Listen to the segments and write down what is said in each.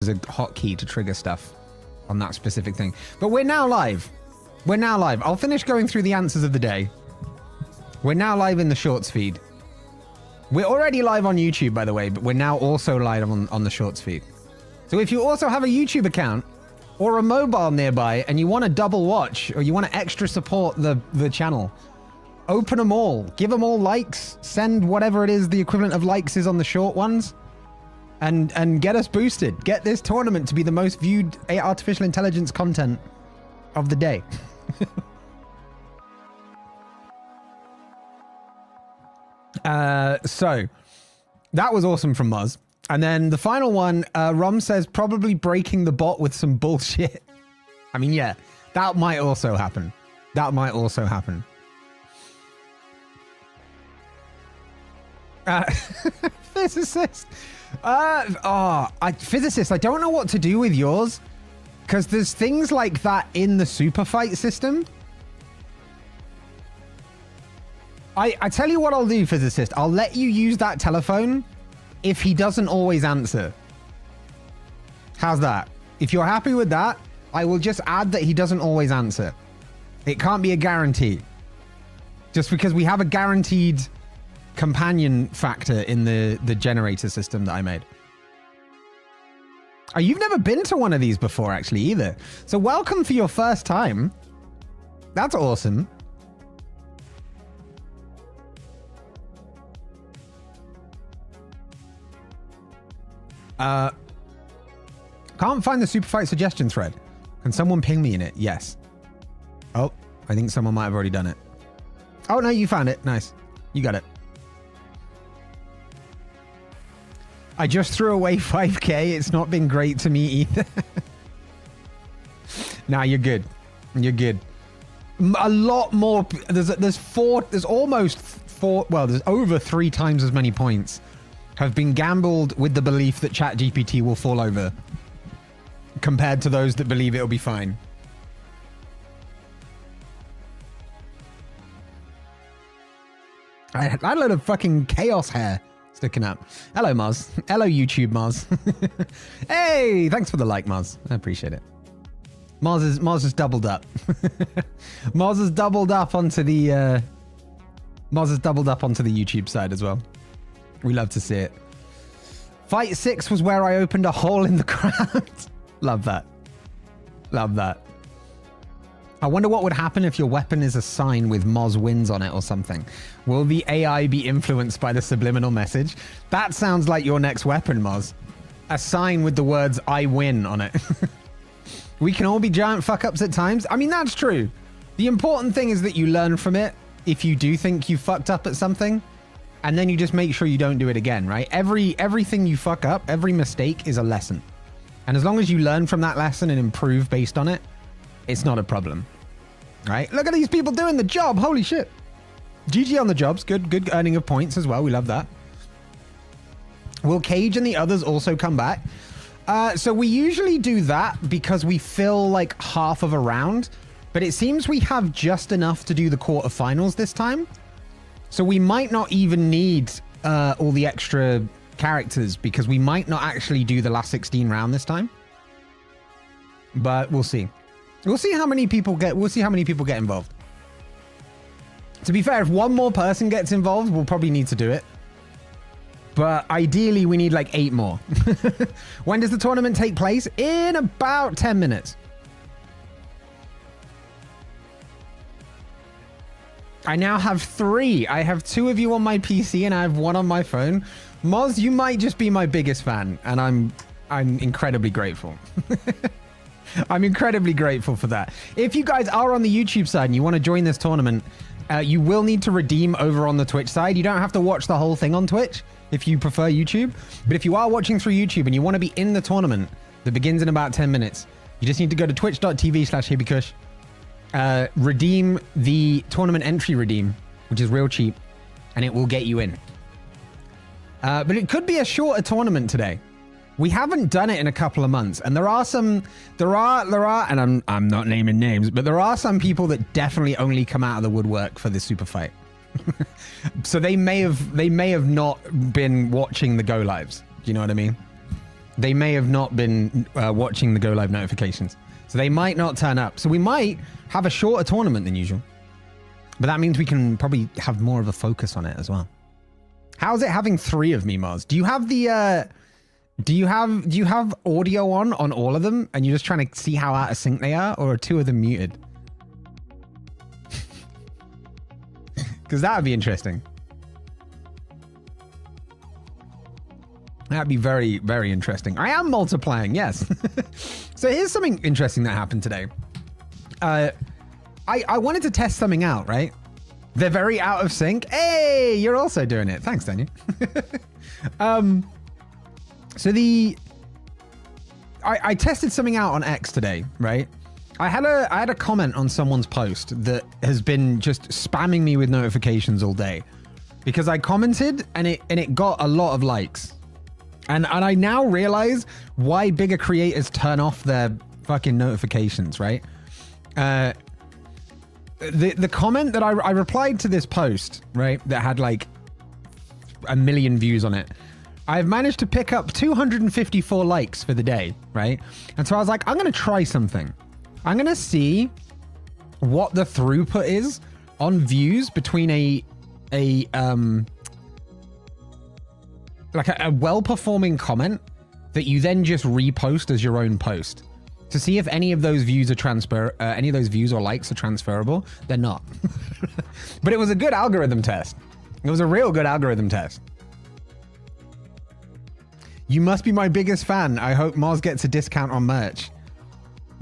as a hotkey to trigger stuff on that specific thing. But we're now live. We're now live. I'll finish going through the answers of the day. We're now live in the Shorts feed. We're already live on YouTube, by the way, but we're now also live on the Shorts feed. So if you also have a YouTube account or a mobile nearby and you want to double watch or you want to extra support the channel, open them all. Give them all likes. Send whatever it is the equivalent of likes is on the short ones. And get us boosted. Get this tournament to be the most viewed artificial intelligence content of the day. So that was awesome from Muzz. And then the final one, Rom says probably breaking the bot with some bullshit. I mean, yeah, that might also happen. That might also happen. Physicist. Physicist, I don't know what to do with yours because there's things like that in the Superfight system. I tell you what I'll do, Physicist. I'll let you use that telephone if he doesn't always answer. How's that? If you're happy with that, I will just add that he doesn't always answer. It can't be a guarantee. Just because we have a guaranteed companion factor in the generator system that I made. Oh, you've never been to one of these before, actually, either. So welcome for your first time. That's awesome. Can't find the Superfight suggestion thread. Can someone ping me in it? Yes. Oh, I think someone might have already done it. Oh, no, you found it. Nice. You got it. I just threw away 5K. It's not been great to me either. Nah, you're good. You're good. A lot more. There's almost four. Well, there's over 3 times as many points have been gambled with the belief that ChatGPT will fall over compared to those that believe it'll be fine. I had a load of fucking chaos hair sticking up. Hello, Mars. Hello, YouTube, Mars. Hey, thanks for the like, Mars. I appreciate it. Mars has doubled up. Mars has doubled up onto the YouTube side as well. We love to see it. Fight 6 was where I opened a hole in the ground. Love that. Love that. I wonder what would happen if your weapon is a sign with Moz wins on it or something. Will the AI be influenced by the subliminal message? That sounds like your next weapon, Moz. A sign with the words I win on it. We can all be giant fuck-ups at times. I mean, that's true. The important thing is that you learn from it if you do think you fucked up at something. And then you just make sure you don't do it again, right? Everything you fuck up, every mistake is a lesson. And as long as you learn from that lesson and improve based on it, it's not a problem, right? Look at these people doing the job. Holy shit. GG on the jobs. Good earning of points as well. We love that. Will Cage and the others also come back? So we usually do that because we fill like half of a round, but it seems we have just enough to do the quarterfinals this time. So we might not even need all the extra characters because we might not actually do the last 16 round this time. But we'll see. We'll see how many people get involved. To be fair, if one more person gets involved, we'll probably need to do it. But ideally, we need like 8 more. When does the tournament take place? In about 10 minutes. I now have 3. I have 2 of you on my PC and I have 1 on my phone. Moz, you might just be my biggest fan, and I'm incredibly grateful. I'm incredibly grateful for that. If you guys are on the YouTube side and you want to join this tournament, you will need to redeem over on the Twitch side. You don't have to watch the whole thing on Twitch if you prefer YouTube. But if you are watching through YouTube and you want to be in the tournament that begins in about 10 minutes, you just need to go to twitch.tv/hibikush. Redeem the tournament entry redeem, which is real cheap, and it will get you in. But it could be a shorter tournament today. We haven't done it in a couple of months, and there are, and I'm not naming names, but there are some people that definitely only come out of the woodwork for the super fight. So they may have not been watching the go lives. Do you know what I mean? they may have not been watching the go live notifications. So they might not turn up. So we might have a shorter tournament than usual. But that means we can probably have more of a focus on it as well. How's it having 3 of me, Mars? Do you have the do you have audio on all of them and you're just trying to see how out of sync they are, or are 2 of them muted? Because that would be interesting. That'd be very, very interesting. I am multiplying, yes. So here's something interesting that happened today. I wanted to test something out, right? They're very out of sync. Hey, you're also doing it. Thanks, Daniel. So I tested something out on X today, right? I had a comment on someone's post that has been just spamming me with notifications all day, because I commented and it got a lot of likes. And I now realize why bigger creators turn off their fucking notifications, right? The comment that I replied to this post, right, that had like 1 million views on it. I've managed to pick up 254 likes for the day, right? And so I was like, I'm going to try something. I'm going to see what the throughput is on views between a well-performing comment that you then just repost as your own post, to see if any of those views are any of those views or likes are transferable. They're not. But it was a good algorithm test. It was a real good algorithm test. You must be my biggest fan. I hope Moz gets a discount on merch.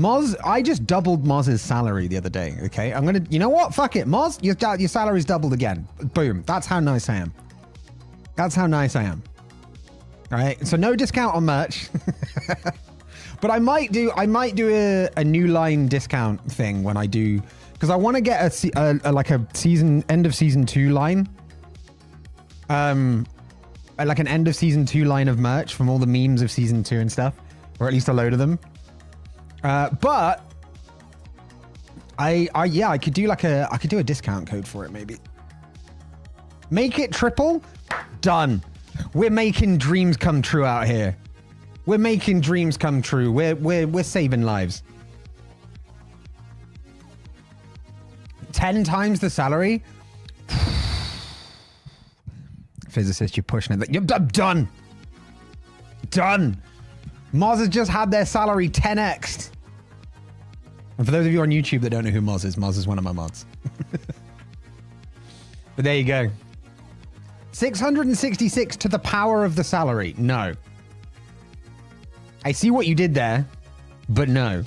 Moz, I just doubled Moz's salary the other day, okay? I'm gonna, you know what? Fuck it. Moz, your salary's doubled again. Boom. That's how nice I am. That's how nice I am. All right, so no discount on merch. But I might do a new line discount thing when I do, because I want to get like a end of season 2 line. Like an end of season 2 line of merch from all the memes of season 2 and stuff, or at least a load of them. But I could do a discount code for it, maybe. Make it triple. Done. We're making dreams come true out here. We're making dreams come true. We're saving lives. 10 times the salary. Physicist, you're pushing it. You're done. Done. Moz has just had their salary 10x'd. And for those of you on YouTube that don't know who Moz is one of my mods. But there you go. 666 to the power of the salary. No. I see what you did there, but no.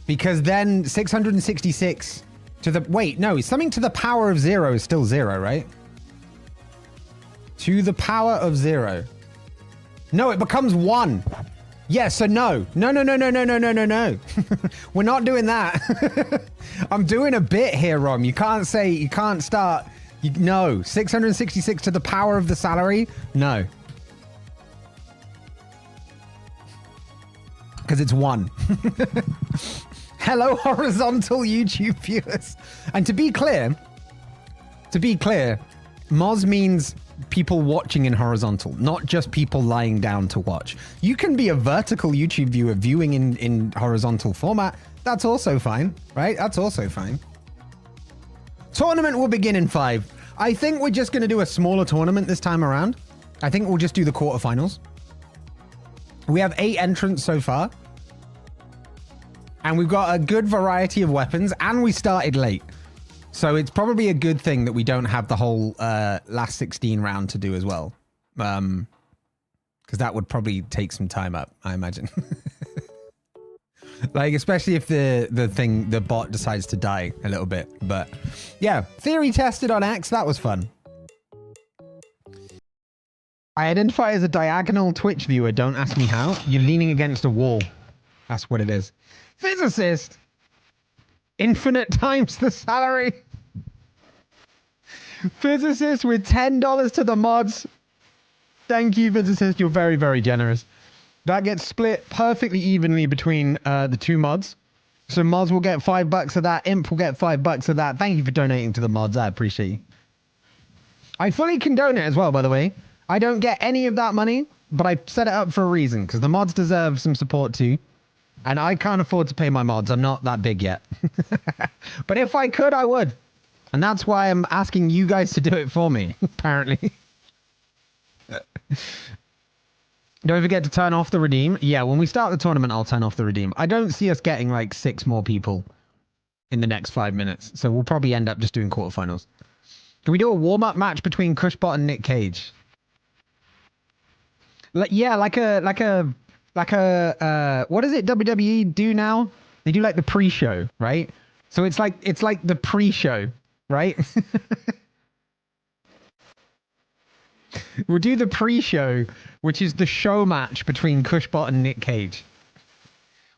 Because then 666 to the... Wait, no. Something to the power of 0 is still 0, right? To the power of 0. No, it becomes 1. Yeah, so no. No. We're not doing that. I'm doing a bit here, Rom. You can't start... No. 666 to the power of the salary? No. Because it's 1. Hello, horizontal YouTube viewers. And to be clear, Moz means people watching in horizontal, not just people lying down to watch. You can be a vertical YouTube viewer viewing in horizontal format. That's also fine, right? That's also fine. Tournament will begin in 5. I think we're just going to do a smaller tournament this time around. I think we'll just do the quarterfinals. We have 8 entrants so far. And we've got a good variety of weapons, and we started late. So it's probably a good thing that we don't have the whole last 16 round to do as well. Because that would probably take some time up, I imagine. Like, especially if the bot decides to die a little bit. But yeah, theory tested on X. That was fun. I identify as a diagonal Twitch viewer. Don't ask me how. You're leaning against a wall. That's what it is. Physicist. Infinite times the salary. Physicist with $10 to the mods. Thank you, Physicist. You're very, very generous. That gets split perfectly evenly between the 2 mods. So mods will get $5 of that. Imp will get $5 of that. Thank you for donating to the mods. I appreciate you. I fully condone it as well, by the way. I don't get any of that money. but I set it up for a reason because the mods deserve some support too. And I can't afford to pay my mods. I'm not that big yet. But if I could, I would. And that's why I'm asking you guys to do it for me, apparently. Don't forget to turn off the redeem. Yeah, when we start the tournament, I'll turn off the redeem. I don't see us getting like 6 more people in the next 5 minutes. So we'll probably end up just doing quarterfinals. Can we do a warm-up match between Cushbot and Nick Cage? Yeah, like a what does it WWE do now? They do like the pre-show, right? So it's like the pre-show, right? We'll do the pre-show, which is the show match between Cushbot and Nick Cage.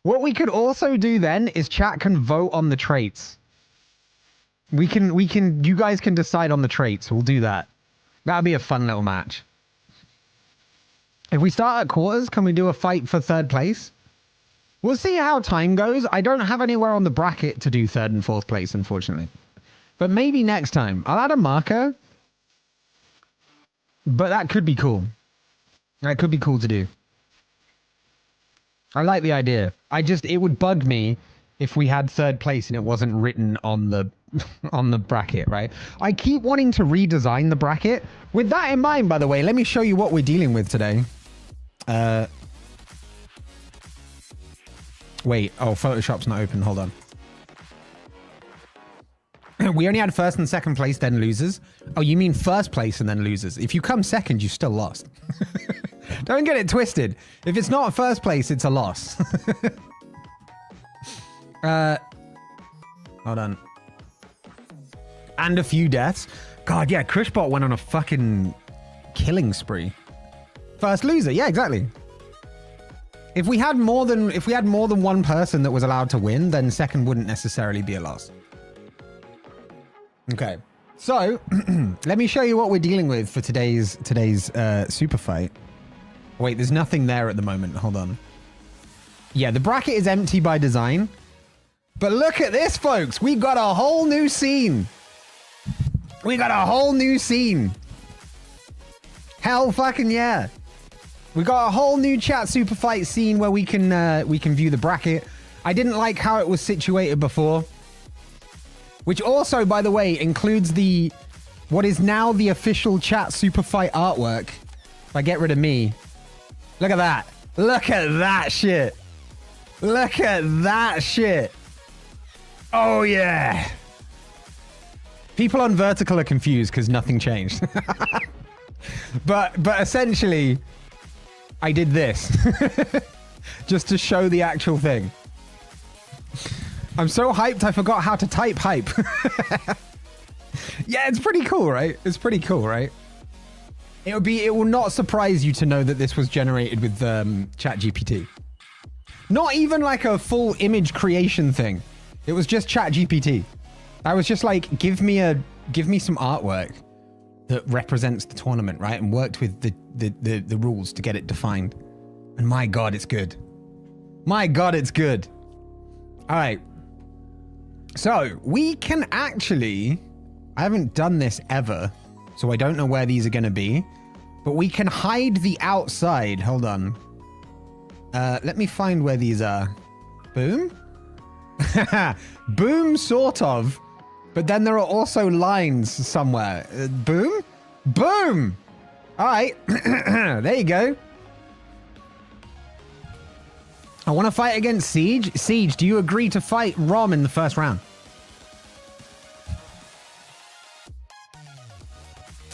What we could also do then is chat can vote on the traits. You guys can decide on the traits. We'll do that. That'll be a fun little match. If we start at quarters, can we do a fight for 3rd place? We'll see how time goes. I don't have anywhere on the bracket to do 3rd and 4th place, unfortunately. But maybe next time. I'll add a marker. But that could be cool. That could be cool to do. I like the idea. It would bug me if we had 3rd place and it wasn't written on the on the bracket, right? I keep wanting to redesign the bracket. With that in mind, by the way, let me show you what we're dealing with today. Wait. Oh, Photoshop's not open. Hold on. We only had 1st and 2nd place, then losers. Oh, you mean 1st place and then losers. If you come 2nd, you still lost. Don't get it twisted. If it's not 1st place, it's a loss. Hold on. And a few deaths. God, yeah, Cushbot went on a fucking killing spree. 1st loser. Yeah, exactly. If we had more than one person that was allowed to win, then 2nd wouldn't necessarily be a loss. Okay, so let me show you what we're dealing with for today's super fight. Wait, there's nothing there at the moment. Hold on. Yeah, the bracket is empty by design. But look at this, folks. We got a whole new scene. We got a whole new scene. Hell fucking yeah. We got a whole new chat super fight scene where we can view the bracket. I didn't like how it was situated before. Which also, by the way, includes what is now the official chat super fight artwork. If I get rid of me. Look at that. Look at that shit. Look at that shit. Oh, yeah. People on vertical are confused because nothing changed. but essentially, I did this. Just to show the actual thing. I'm so hyped, I forgot how to type hype. Yeah, it's pretty cool, right? It's pretty cool, right? It will not surprise you to know that this was generated with ChatGPT. Not even like a full image creation thing. It was just ChatGPT. I was just like, give me some artwork that represents the tournament, right? And worked with the rules to get it defined. And my God, it's good. My God, it's good. All right. So we can actually, I haven't done this ever, so I don't know where these are going to be, but we can hide the outside. Hold on. Let me find where these are. Boom. Boom, sort of. But then there are also lines somewhere. Boom. Boom. All right. There you go. I want to fight against Siege. Siege, do you agree to fight Rom in the 1st round?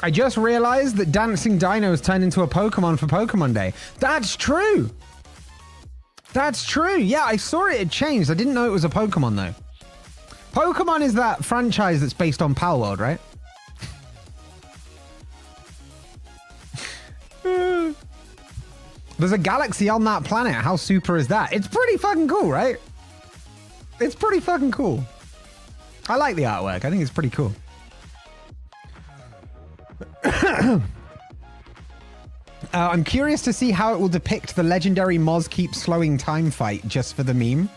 I just realized that Dancing Dinos turned into a Pokemon for Pokemon Day. That's true. That's true. Yeah, I saw it had changed. I didn't know it was a Pokemon, though. Pokemon is that franchise that's based on Palworld, right? There's a galaxy on that planet. How super is that? It's pretty fucking cool, right? It's pretty fucking cool. I like the artwork. I think it's pretty cool. I'm curious to see how it will depict the legendary Moz keep slowing time fight just for the meme.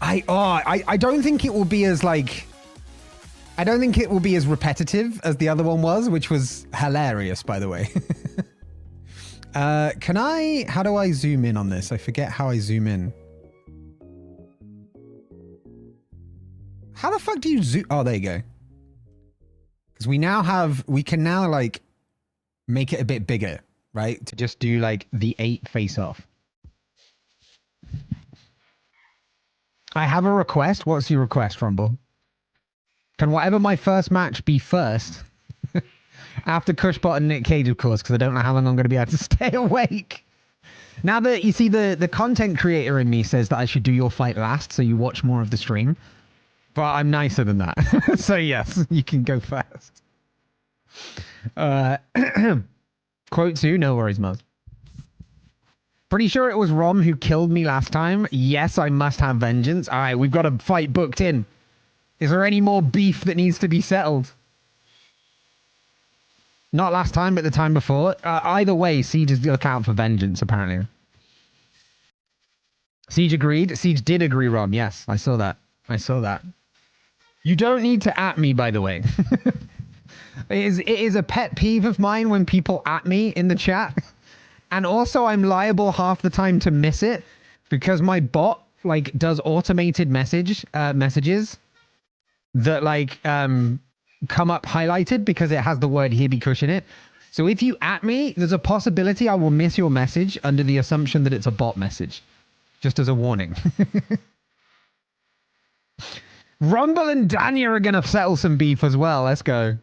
I don't think it will be as like... I don't think it will be as repetitive as the other one was, which was hilarious, by the way. How do I zoom in on this? I forget how I zoom in. How the fuck do you zoom? Oh, there you go. Because we can now like make it a bit bigger, right? To just do like the 8 face off. I have a request. What's your request, Rumble? Can whatever my first match be first? After Cushbot and Nick Cage, of course, because I don't know how long I'm going to be able to stay awake. Now that you see the content creator in me says that I should do your fight last, so you watch more of the stream. But I'm nicer than that. So yes, you can go first. Quote 2, no worries, Muzz. Pretty sure it was Rom who killed me last time. Yes, I must have vengeance. All right, we've got a fight booked in. Is there any more beef that needs to be settled? Not last time, but the time before. Either way, Siege is look out for vengeance, apparently. Siege agreed. Siege did agree, Rom. Yes, I saw that. I saw that. You don't need to at me, by the way. It is a pet peeve of mine when people at me in the chat. And also, I'm liable half the time to miss it because my bot like does automated messages that like come up highlighted because it has the word Hibikush in it. So if you at me, there's a possibility I will miss your message under the assumption that it's a bot message. Just as a warning. Rumble and Danya are going to settle some beef as well. Let's go.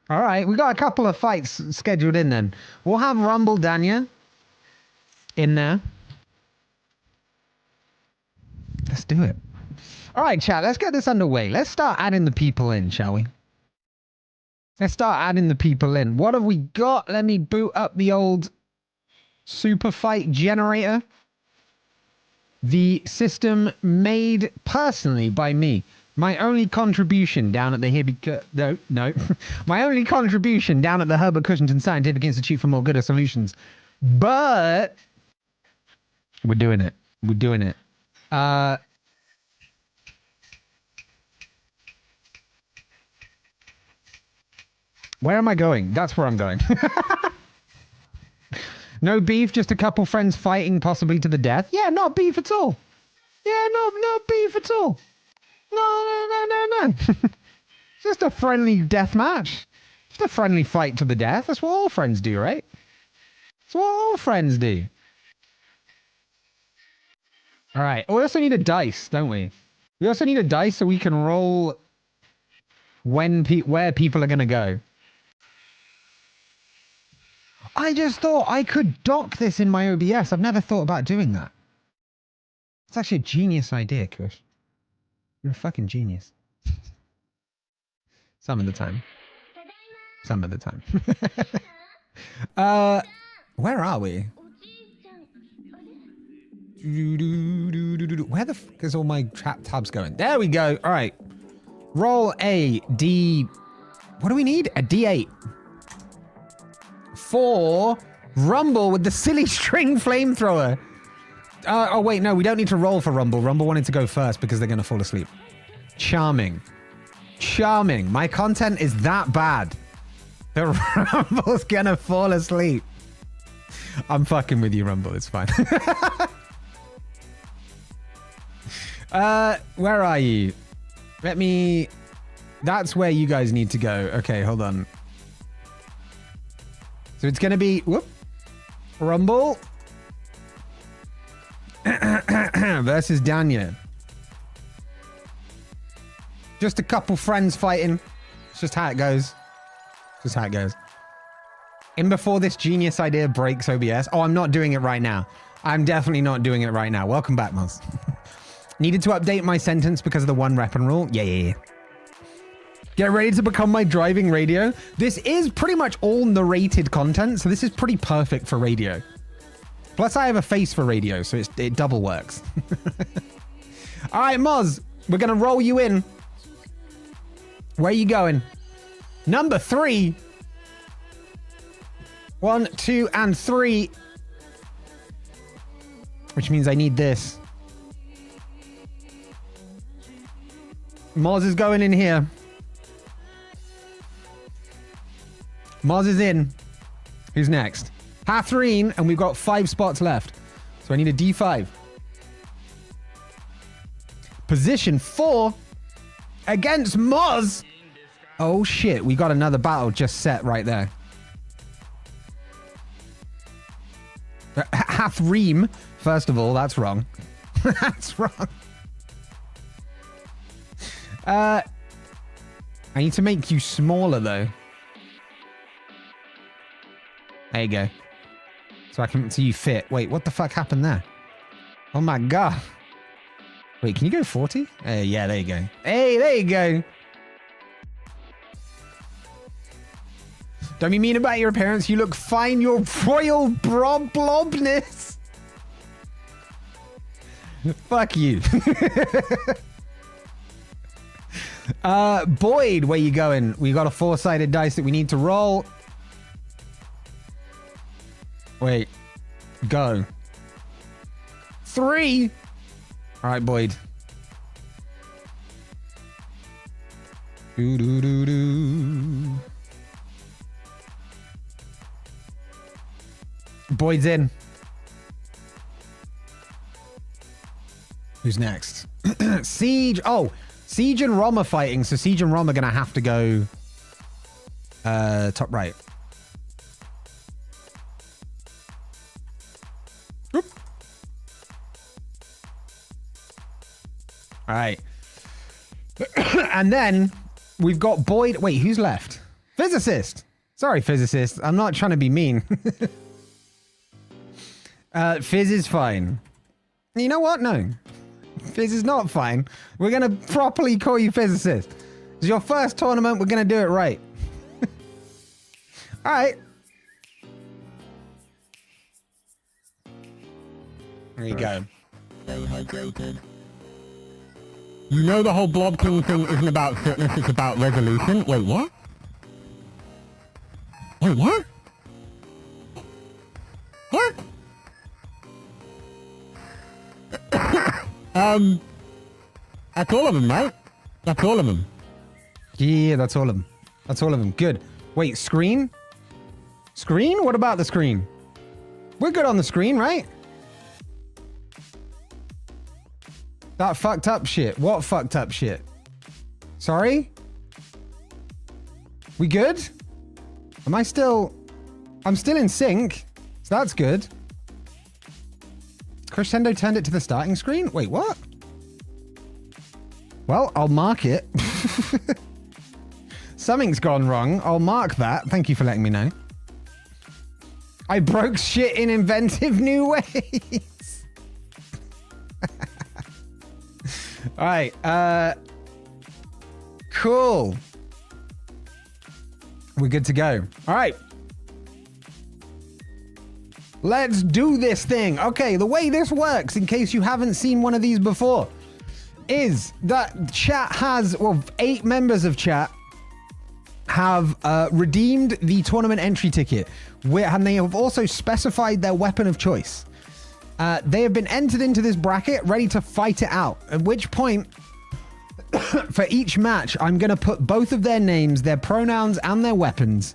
All right, we got a couple of fights scheduled in then. We'll have Rumble Danya in there. Let's do it. All right, chat, let's get this underway. Let's start adding the people in, shall we? Let's start adding the people in. What have we got? Let me boot up the old Superfight generator. The system made personally by me. My only contribution down at the My only contribution down at the Herbert Cushington Scientific Institute for More Gooder Solutions. But we're doing it. We're doing it. Where am I going? That's where I'm going. No beef, just a couple friends fighting, possibly to the death. Yeah, not beef at all. Yeah, no beef at all. No. Just a friendly death match. Just a friendly fight to the death. That's what all friends do, right? That's what all friends do. All right. We also need a dice, don't we? We also need a dice so we can roll where people are going to go. I just thought I could dock this in my OBS. I've never thought about doing that. It's actually a genius idea, Kush. You're a fucking genius. Some of the time. Some of the time. Where are we? Where the fuck is all my chat tabs going? There we go. All right. Roll a D... What do we need? A D8. For Rumble with the silly string flamethrower. Oh, wait, no, we don't need to roll for Rumble. Rumble wanted to go first because they're going to fall asleep. Charming. Charming. My content is that bad that Rumble's going to fall asleep. I'm fucking with you, Rumble. It's fine. Where are you? Let me... That's where you guys need to go. Okay, hold on. So it's going to be... Whoop. Rumble. Versus Danya. Just a couple friends fighting. It's just how it goes. Just how it goes. In before this genius idea breaks OBS. Oh, I'm not doing it right now. I'm definitely not doing it right now. Welcome back, Moz. Needed to update my sentence because of the one weapon rule. Yeah. Get ready to become my driving radio. This is pretty much all narrated content, so this is pretty perfect for radio. Plus, I have a face for radio, so it double works. All right, Moz, we're going to roll you in. Where are you going? Number 3. 1, 2, and 3. Which means I need this. Moz is going in here. Moz is in. Who's next? Hathreen, and we've got 5 spots left. So I need a D5. Position 4 against Moz. Oh shit, we got another battle just set right there. Hathreem, first of all, that's wrong. That's wrong. I need to make you smaller though. There you go. So I can see you fit. Wait, what the fuck happened there? Oh my god. Wait, can you go 40? Yeah, there you go. Hey, there you go. Don't be mean about your appearance. You look fine. Your royal blobness. Fuck you. Boyd, where you going? We got a 4-sided dice that we need to roll. Wait. Go. 3. All right, Boyd. Do. Boyd's in. Who's next? Siege. Oh, Siege and Rom are fighting, so Siege and Rom are going to have to go top right. Whoop. All right. And then we've got Boyd. Wait, who's left? Physicist. Sorry, Physicist. I'm not trying to be mean. Fizz is fine. You know what? No. Fizz is not fine. We're going to properly call you Physicist. It's your first tournament. We're going to do it right. All right. There you go. Stay hydrated. You know the whole blob king thing isn't about fitness, it's about resolution. Wait, what? Wait, what? What? That's all of them, right? That's all of them. Yeah, that's all of them. That's all of them. Good. Wait, screen? Screen? What about the screen? We're good on the screen, right? That fucked up shit. What fucked up shit? Sorry? We good? I'm still in sync. So that's good. Crescendo turned it to the starting screen? Wait, what? Well, I'll mark it. Something's gone wrong. I'll mark that. Thank you for letting me know. I broke shit in inventive new ways. All right. Cool. We're good to go. All right. Let's do this thing. Okay, the way this works, in case you haven't seen one of these before, is that chat has, well, 8 members of chat have redeemed the tournament entry ticket, and they have also specified their weapon of choice. They have been entered into this bracket, ready to fight it out, at which point, for each match, I'm going to put both of their names, their pronouns, and their weapons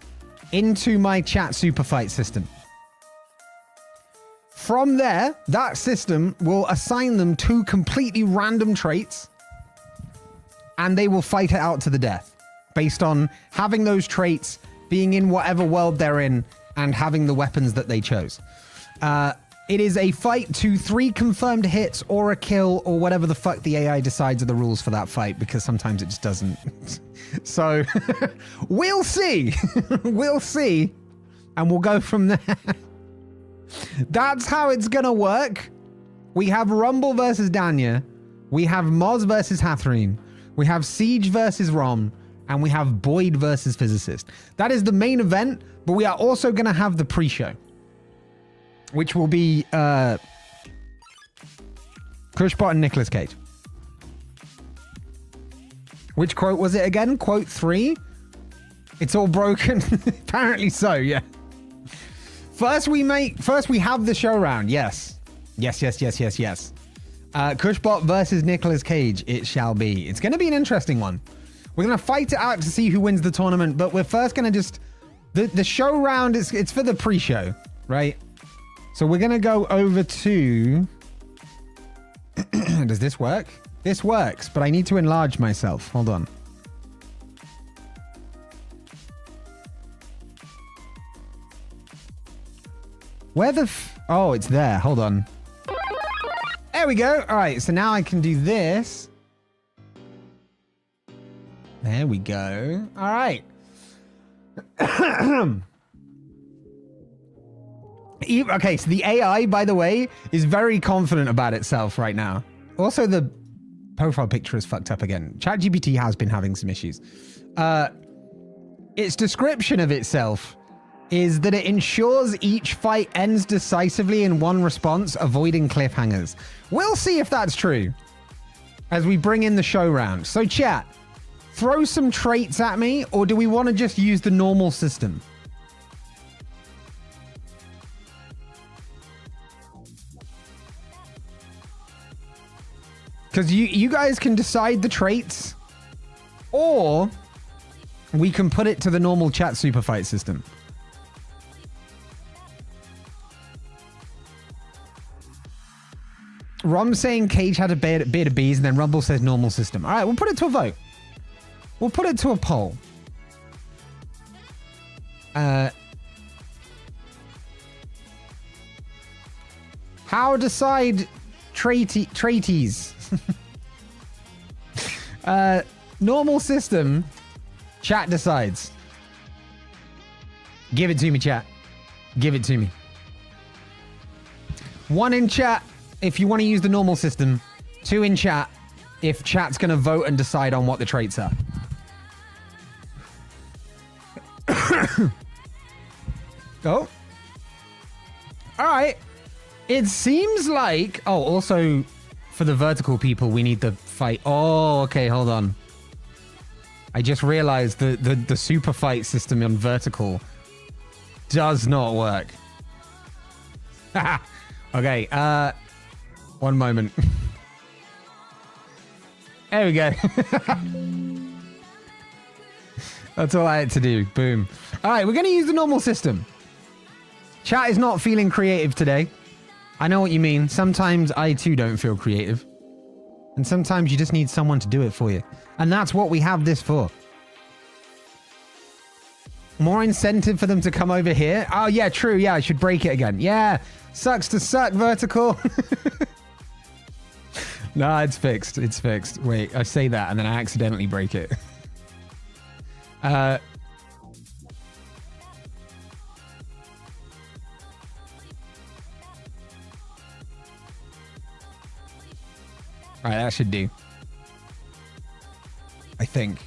into my chat Superfight system. From there, that system will assign them 2 completely random traits, and they will fight it out to the death, based on having those traits, being in whatever world they're in, and having the weapons that they chose. It is a fight to 3 confirmed hits or a kill or whatever the fuck the AI decides are the rules for that fight, because sometimes it just doesn't. So we'll see. We'll see. And we'll go from there. That's how it's going to work. We have Rumble versus Danya. We have Moz versus Hathreen. We have Siege versus Rom. And we have Boyd versus Physicist. That is the main event, but we are also going to have the pre-show, which will be Crushbot and Nicolas Cage. Which quote was it again? Quote 3? It's all broken. Apparently so, yeah. First we have the show round. Yes. Yes. Crushbot versus Nicolas Cage, it shall be. It's going to be an interesting one. We're going to fight it out to see who wins the tournament, but we're first going to just... The show round, it's for the pre-show. right? So we're going to go over to... Does this work? This works, but I need to enlarge myself. Hold on. Where the oh, it's there. Hold on. There we go. All right, so now I can do this. There we go. All right. Okay, so the AI, by the way, is very confident about itself right now. Also, the profile picture is fucked up again. ChatGPT has been having some issues. Its description of itself is that it ensures each fight ends decisively in one response, avoiding cliffhangers. We'll see if that's true as we bring in the show round. So chat, throw some traits at me, or do we want to just use the normal system? Because you guys can decide the traits, or we can put it to the normal chat Superfight system. Rom saying Cage had a beard of bees, and then Rumble says normal system. All right, we'll put it to a vote. We'll put it to a poll. How decide traities? Normal system. Chat decides. Give it to me, chat. Give it to me. 1 in chat if you want to use the normal system. 2 in chat if chat's going to vote and decide on what the traits are. Oh. All right. It seems like... Oh, also, for the vertical people, we need the fight. Oh, okay, hold on. I just realized the super fight system on vertical does not work. Okay, one moment. There we go. That's all I had to do. Boom. All right, we're going to use the normal system. Chat is not feeling creative today. I know what you mean. Sometimes I too don't feel creative. And sometimes you just need someone to do it for you. And that's what we have this for. More incentive for them to come over here. Oh, yeah, true. Yeah, I should break it again. Yeah, sucks to suck, vertical. No, it's fixed. It's fixed. Wait, I say that and then I accidentally break it. Right, that should do. I think.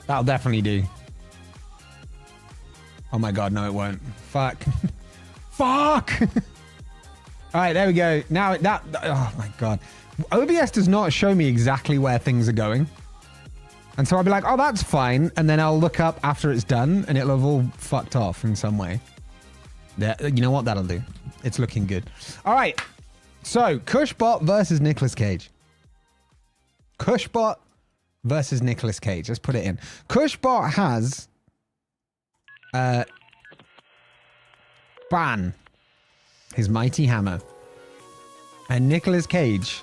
That'll definitely do. Oh my god, no it won't. Fuck. Fuck! Alright, there we go. Now that... Oh my god. OBS does not show me exactly where things are going. And so I'll be like, oh, that's fine. And then I'll look up after it's done and it'll have all fucked off in some way. Yeah, you know what? That'll do. It's looking good. Alright. So, Cushbot versus Nicolas Cage. Cushbot versus Nicolas Cage. Let's put it in. Cushbot has... Ban. His mighty hammer. And Nicolas Cage,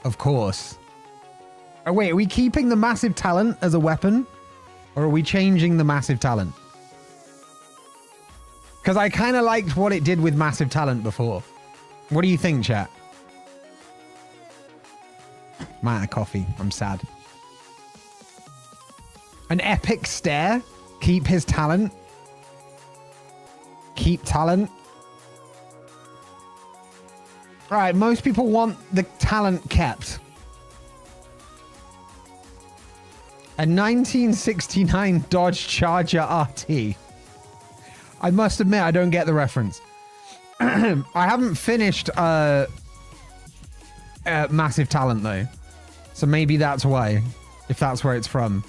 of course. Oh, wait, are we keeping the massive talent as a weapon? Or are we changing the massive talent? Because I kind of liked what it did with massive talent before. What do you think, chat? I'm out of coffee. I'm sad. An epic stare? Keep his talent? Keep talent? Right, most people want the talent kept. A 1969 Dodge Charger RT. I must admit, I don't get the reference. I haven't finished Massive Talent, though. So maybe that's why, if that's where it's from.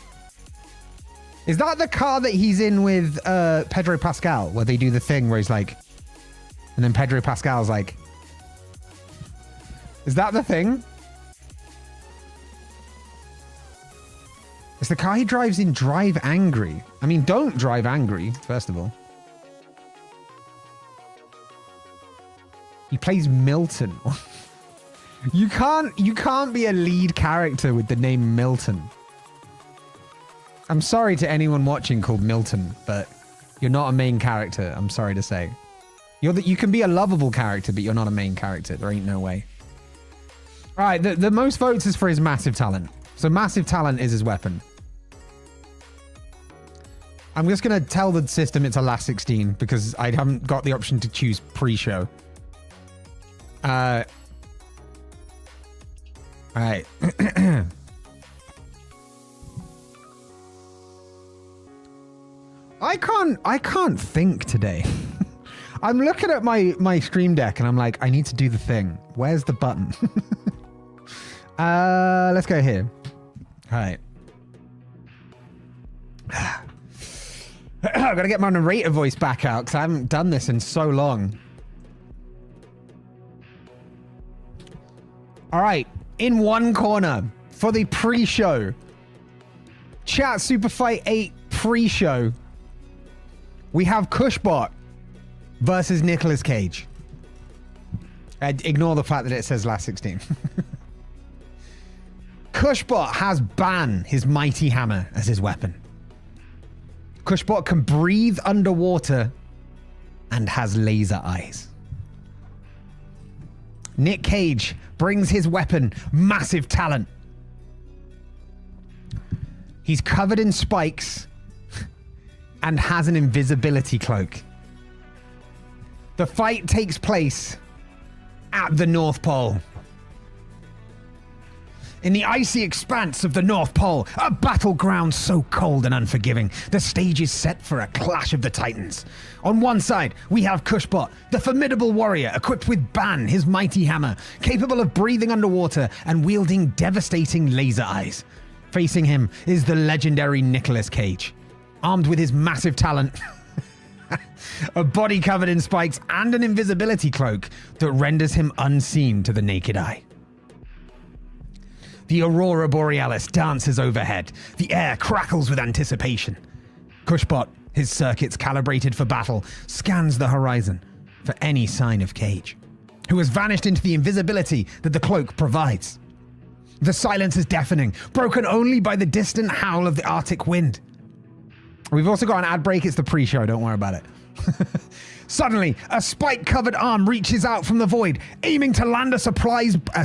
Is that the car that he's in with Pedro Pascal, where they do the thing where he's like... And then Pedro Pascal's like... Is that the thing? It's the car he drives in Drive Angry. I mean, don't drive angry, first of all. He plays Milton. You can't be a lead character with the name Milton. I'm sorry to anyone watching called Milton, but you're not a main character, I'm sorry to say. You can be a lovable character, but you're not a main character. There ain't no way. All right, the most votes is for his massive talent. So massive talent is his weapon. I'm just going to tell the system it's a last 16 because I haven't got the option to choose pre-show. All right. I can't think today. I'm looking at my stream deck and I'm like, I need to do the thing. Where's the button? Let's go here. All right. I've got to get my narrator voice back out because I haven't done this in so long. All right. In one corner for the pre-show. Chat Superfight 8 pre-show. We have Cushbot versus Nicolas Cage. Ignore the fact that it says last 16. Cushbot has Ban, his mighty hammer, as his weapon. Cushbot can breathe underwater and has laser eyes. Nick Cage brings his weapon, massive talent. He's covered in spikes and has an invisibility cloak. The fight takes place at the North Pole. In the icy expanse of the North Pole, a battleground so cold and unforgiving, the stage is set for a clash of the titans. On one side, we have Cushbot, the formidable warrior equipped with Ban, his mighty hammer, capable of breathing underwater and wielding devastating laser eyes. Facing him is the legendary Nicolas Cage, armed with his massive talent, a body covered in spikes and an invisibility cloak that renders him unseen to the naked eye. The Aurora Borealis dances overhead. The air crackles with anticipation. Cushbot, his circuits calibrated for battle, scans the horizon for any sign of Cage, who has vanished into the invisibility that the cloak provides. The silence is deafening, broken only by the distant howl of the Arctic wind. We've also got an ad break. It's the pre-show. Don't worry about it. Suddenly, a spike-covered arm reaches out from the void, aiming to land a surprise blow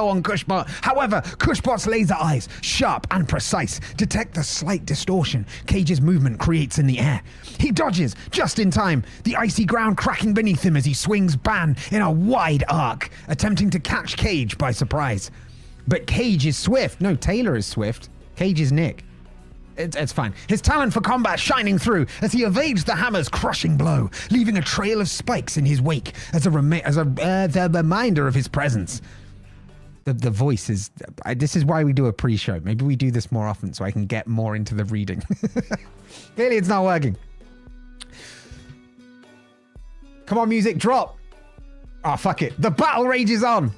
on Cushbot. However, Cushbot's laser eyes, sharp and precise, detect the slight distortion Cage's movement creates in the air. He dodges just in time, the icy ground cracking beneath him as he swings Ban in a wide arc, attempting to catch Cage by surprise. But Cage is swift. No, Taylor is swift. Cage is Nick. It's fine. His talent for combat shining through as he evades the hammer's crushing blow, leaving a trail of spikes in his wake as a reminder of his presence. The voice is... this is why we do a pre-show. Maybe we do this more often so I can get more into the reading. Clearly it's not working. Come on, music, drop. Oh, fuck it. The battle rages on.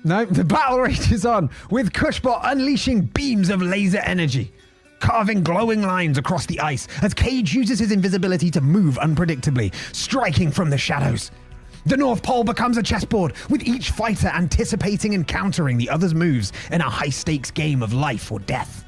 No, the battle rages on, with Cushbot unleashing beams of laser energy, carving glowing lines across the ice as Cage uses his invisibility to move unpredictably, striking from the shadows. The North Pole becomes a chessboard, with each fighter anticipating and countering the other's moves in a high-stakes game of life or death.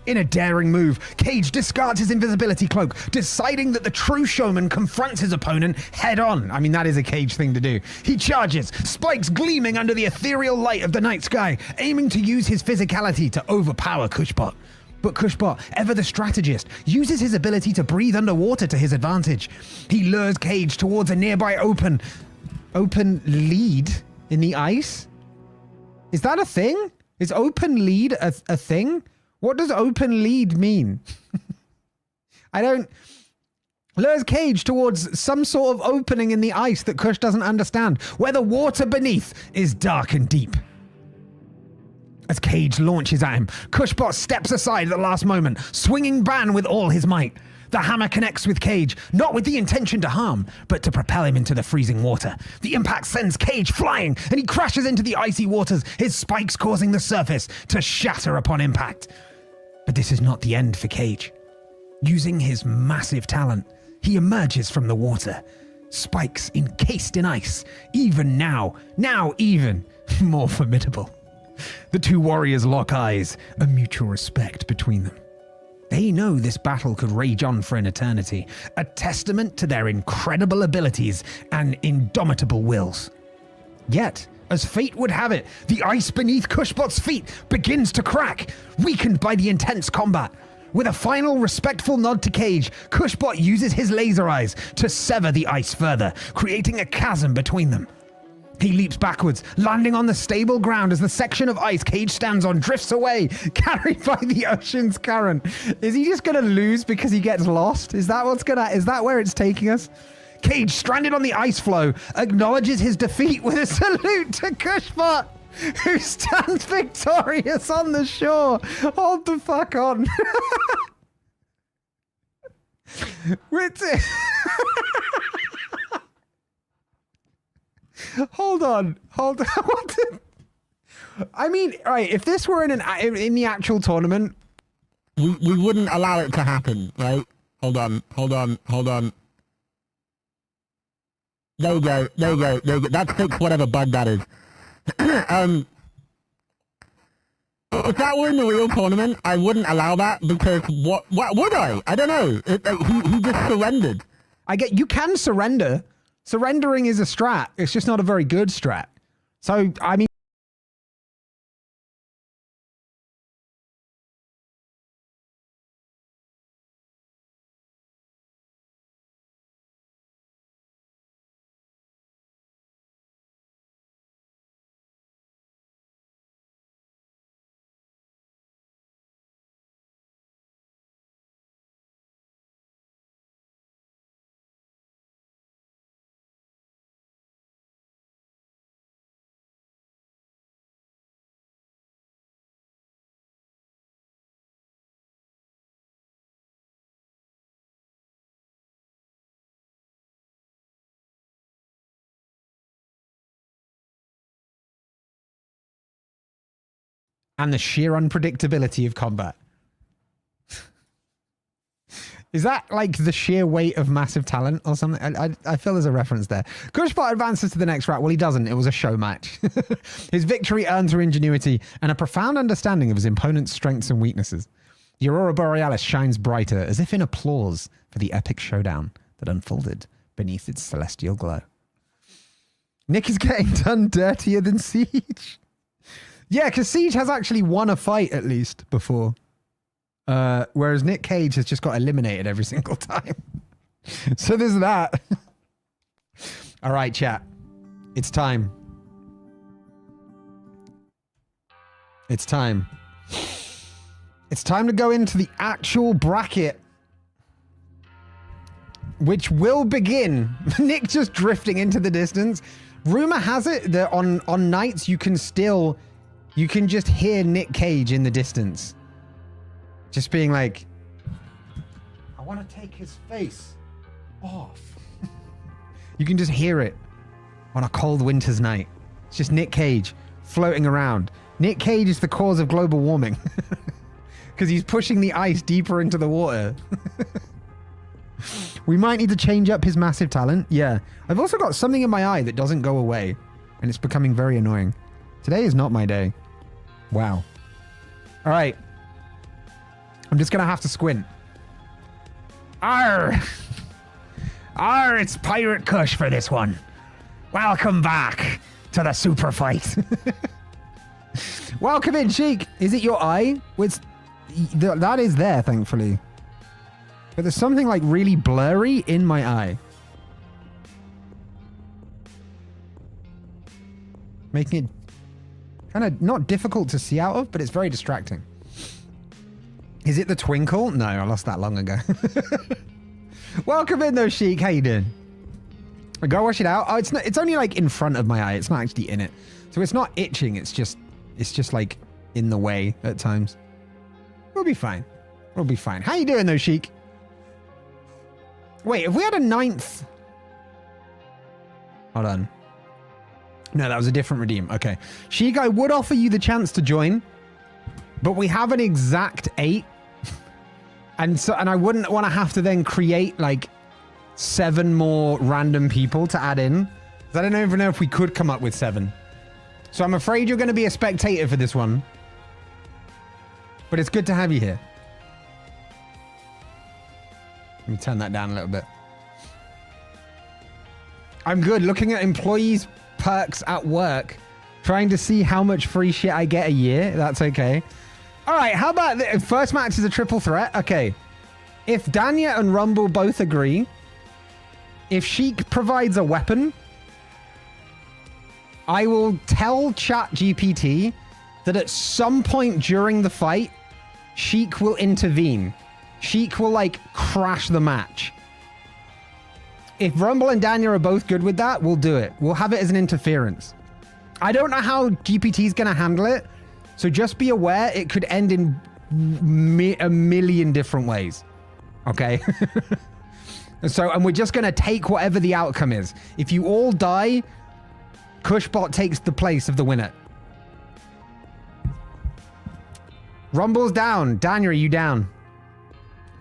In a daring move, Cage discards his invisibility cloak, deciding that the true showman confronts his opponent head-on. I mean, that is a Cage thing to do. He charges, spikes gleaming under the ethereal light of the night sky, aiming to use his physicality to overpower Cushbot. But Cushbot, ever the strategist, uses his ability to breathe underwater to his advantage. He lures Cage towards a nearby open lead in the ice? Is that a thing? Is open lead a thing? What does open lead mean? I don't... Lures Cage towards some sort of opening in the ice that Cush doesn't understand, where the water beneath is dark and deep. As Cage launches at him, Cushbot steps aside at the last moment, swinging Ban with all his might. The hammer connects with Cage, not with the intention to harm, but to propel him into the freezing water. The impact sends Cage flying, and he crashes into the icy waters, his spikes causing the surface to shatter upon impact. But this is not the end for Cage. Using his massive talent, he emerges from the water. Spikes encased in ice, even now even more formidable. The two warriors lock eyes, a mutual respect between them. They know this battle could rage on for an eternity, a testament to their incredible abilities and indomitable wills. Yet, as fate would have it, the ice beneath Cushbot's feet begins to crack, weakened by the intense combat. With a final respectful nod to Cage, Cushbot uses his laser eyes to sever the ice further, creating a chasm between them. He leaps backwards, landing on the stable ground as the section of ice Cage stands on drifts away, carried by the ocean's current. Is he just gonna lose because he gets lost? Is that where it's taking us? Cage, stranded on the ice floe, acknowledges his defeat with a salute to Cushbot, who stands victorious on the shore. Hold the fuck on. Hold on. What I mean, right, if this were in the actual tournament, we wouldn't allow it to happen, right? Hold on. There you go. That's fixed whatever bug that is. If that were in the real tournament, I wouldn't allow that because what would I? I don't know. He just surrendered. You can surrender. Surrendering is a strat. It's just not a very good strat. So, I mean, and the sheer unpredictability of combat. Is that like the sheer weight of massive talent or something? I feel there's a reference there. Cushbot advances to the next round. Well, he doesn't. It was a show match. His victory earns her ingenuity and a profound understanding of his opponent's strengths and weaknesses. The Aurora Borealis shines brighter as if in applause for the epic showdown that unfolded beneath its celestial glow. Nick is getting done dirtier than Siege. Yeah, because Siege has actually won a fight at least before. Whereas Nick Cage has just got eliminated every single time. So there's that. All right, chat. It's time. It's time. It's time to go into the actual bracket, which will begin. Nick just drifting into the distance. Rumor has it that on nights you can just hear Nick Cage in the distance. Just being like, I want to take his face off. You can just hear it on a cold winter's night. It's just Nick Cage floating around. Nick Cage is the cause of global warming because he's pushing the ice deeper into the water. We might need to change up his massive talent. Yeah. I've also got something in my eye that doesn't go away, and it's becoming very annoying. Today is not my day. Wow. All right. I'm just going to have to squint. Arr! Arr, it's Pirate Kush for this one. Welcome back to the Superfight. Welcome in, Sheik. Is it your eye? That is there, thankfully. But there's something like really blurry in my eye. Making it kind of not difficult to see out of, but it's very distracting. Is it the twinkle? No, I lost that long ago. Welcome in though, Sheik. How you doing? Go wash it out. Oh, it's only like in front of my eye. It's not actually in it. So it's not itching. It's just like in the way at times. We'll be fine. We'll be fine. How you doing though, Sheik? Wait, if we had a 9th... Hold on. No, that was a different redeem. Okay. Sheik, I would offer you the chance to join, but we have an exact 8. And I wouldn't want to have to then create like 7 more random people to add in. I don't even know if we could come up with 7. So I'm afraid you're going to be a spectator for this one. But it's good to have you here. Let me turn that down a little bit. I'm good. Looking at employees' perks at work, trying to see how much free shit I get a year. That's okay. All right, how about the first match is a triple threat? Okay. If Danya and Rumble both agree, if Sheik provides a weapon, I will tell ChatGPT that at some point during the fight, Sheik will intervene. Sheik will, like, crash the match. If Rumble and Danya are both good with that, we'll do it. We'll have it as an interference. I don't know how GPT is going to handle it, so just be aware it could end in a million different ways. Okay? And we're just going to take whatever the outcome is. If you all die, Cushbot takes the place of the winner. Rumble's down. Danya, are you down?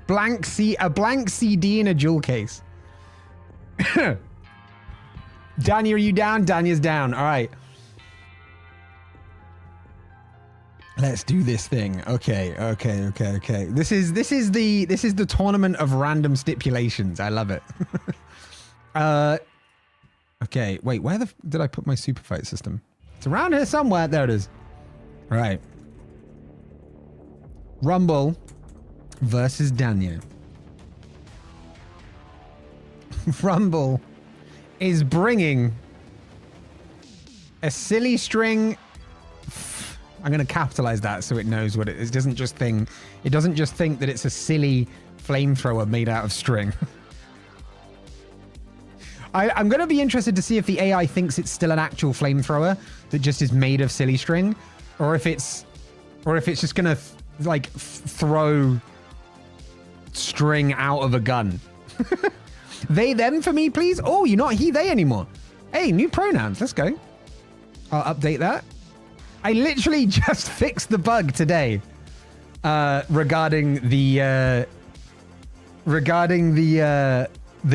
A blank CD in a jewel case. Danya, are you down? Danya's down. All right. Let's do this thing. Okay. This is the tournament of random stipulations. I love it. Okay. Wait, where did I put my Superfight system? It's around here somewhere. There it is. All right. Rumble versus Danya. Rumble is bringing a silly string. I'm going to capitalize that so it knows what it is. It doesn't just think that it's a silly flamethrower made out of string. I'm going to be interested to see if the AI thinks it's still an actual flamethrower that just is made of silly string, or if it's just going to throw string out of a gun. They, them for me, please. Oh, you're not he, they anymore. Hey, new pronouns. Let's go. I'll update that. I literally just fixed the bug today regarding the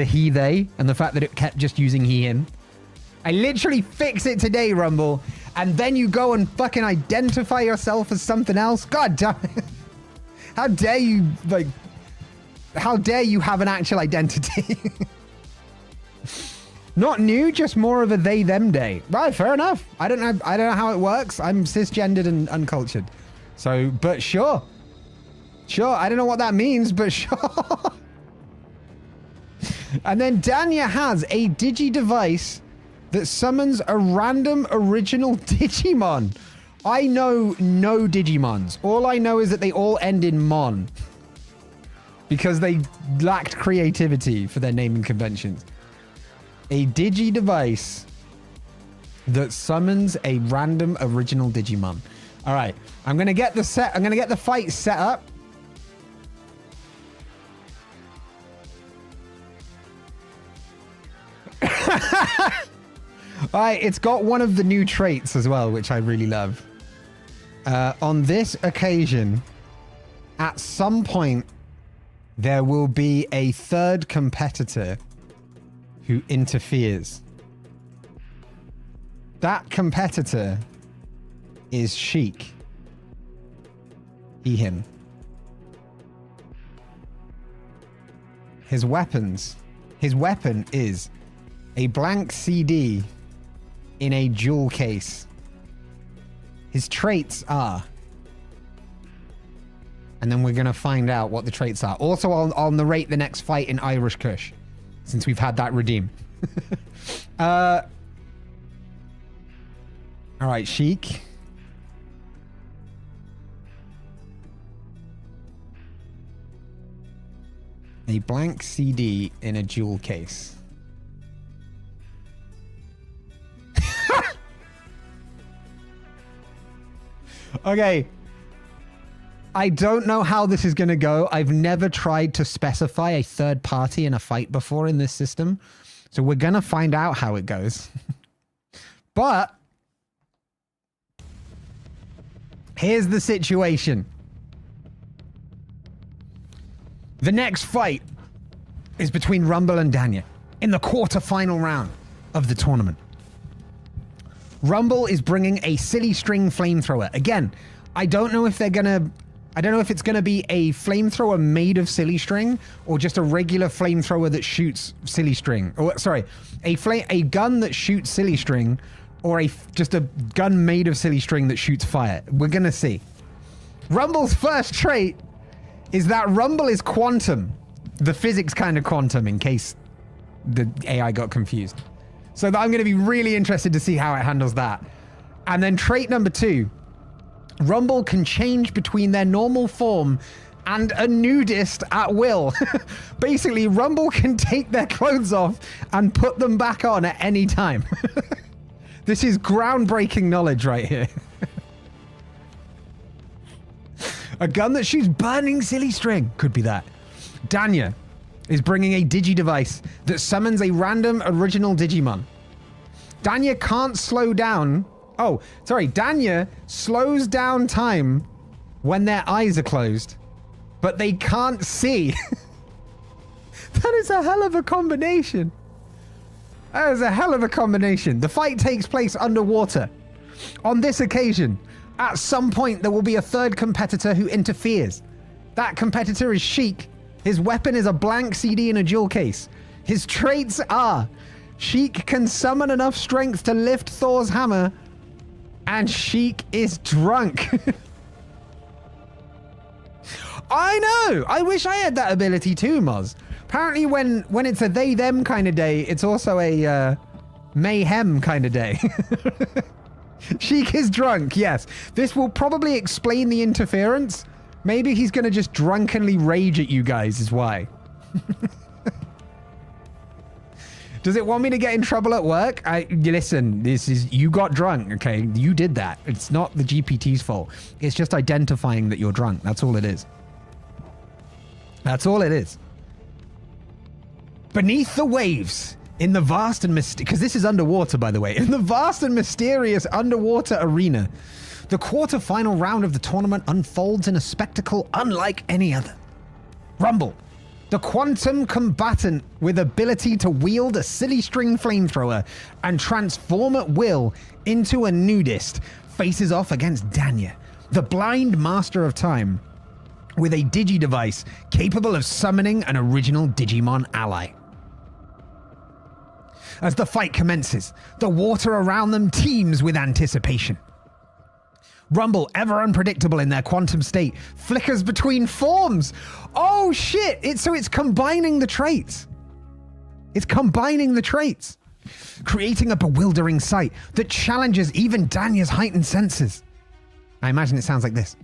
he, they, and the fact that it kept just using he, him. I literally fixed it today, Rumble, and then you go and fucking identify yourself as something else. God damn it. How dare you, how dare you have an actual identity? Not new, just more of a they, them day. Right, fair enough. I don't know how it works. I'm cisgendered and uncultured. So, but sure. Sure, I don't know what that means, but sure. And then Danya has a digi device that summons a random original Digimon. I know no Digimons. All I know is that they all end in Mon. Because they lacked creativity for their naming conventions. A digi device that summons a random original Digimon. All right, I'm gonna get the fight set up. All right, it's got one of the new traits as well, which I really love. On this occasion, at some point, there will be a third competitor who interferes. That competitor is Sheik. He, him. His weapon is a blank CD in a jewel case. His traits are... And then we're going to find out what the traits are. Also, I'll narrate the next fight in Irish Kush, since we've had that redeem. All right, Sheik. A blank CD in a jewel case. Okay. I don't know how this is going to go. I've never tried to specify a third party in a fight before in this system. So we're going to find out how it goes. But here's the situation. The next fight is between Rumble and Danya in the quarterfinal round of the tournament. Rumble is bringing a silly string flamethrower. Again, I don't know if it's going to be a flamethrower made of silly string or just a regular flamethrower that shoots silly string. Or sorry, a gun that shoots silly string or just a gun made of silly string that shoots fire. We're going to see. Rumble's first trait is that Rumble is quantum. The physics kind of quantum, in case the AI got confused. So I'm going to be really interested to see how it handles that. And then trait number 2, Rumble can change between their normal form and a nudist at will. Basically, Rumble can take their clothes off and put them back on at any time. This is groundbreaking knowledge right here. A gun that shoots burning silly string. Could be that. Danya is bringing a digi device that summons a random original Digimon. Danya can't slow down. Oh, sorry. Danya slows down time when their eyes are closed, but they can't see. That is a hell of a combination. That is a hell of a combination. The fight takes place underwater. On this occasion, at some point, there will be a third competitor who interferes. That competitor is Sheik. His weapon is a blank CD in a jewel case. His traits are: Sheik can summon enough strength to lift Thor's hammer, and Sheik is drunk. I know! I wish I had that ability too, Moz. Apparently when it's a they-them kind of day, it's also a mayhem kind of day. Sheik is drunk, yes. This will probably explain the interference. Maybe he's going to just drunkenly rage at you guys is why. Does it want me to get in trouble at work? Listen, you got drunk, okay? You did that. It's not the GPT's fault. It's just identifying that you're drunk. That's all it is. That's all it is. Beneath the waves, in the vast and mysterious, because this is underwater, by the way, in the vast and mysterious underwater arena, the quarterfinal round of the tournament unfolds in a spectacle unlike any other. Rumble, the quantum combatant with ability to wield a silly string flamethrower and transform at will into a nudist, faces off against Danya, the blind master of time, with a digi device capable of summoning an original Digimon ally. As the fight commences, the water around them teems with anticipation. Rumble, ever unpredictable in their quantum state, flickers between forms. Oh shit! It's combining the traits. It's combining the traits, creating a bewildering sight that challenges even Danya's heightened senses. I imagine it sounds like this.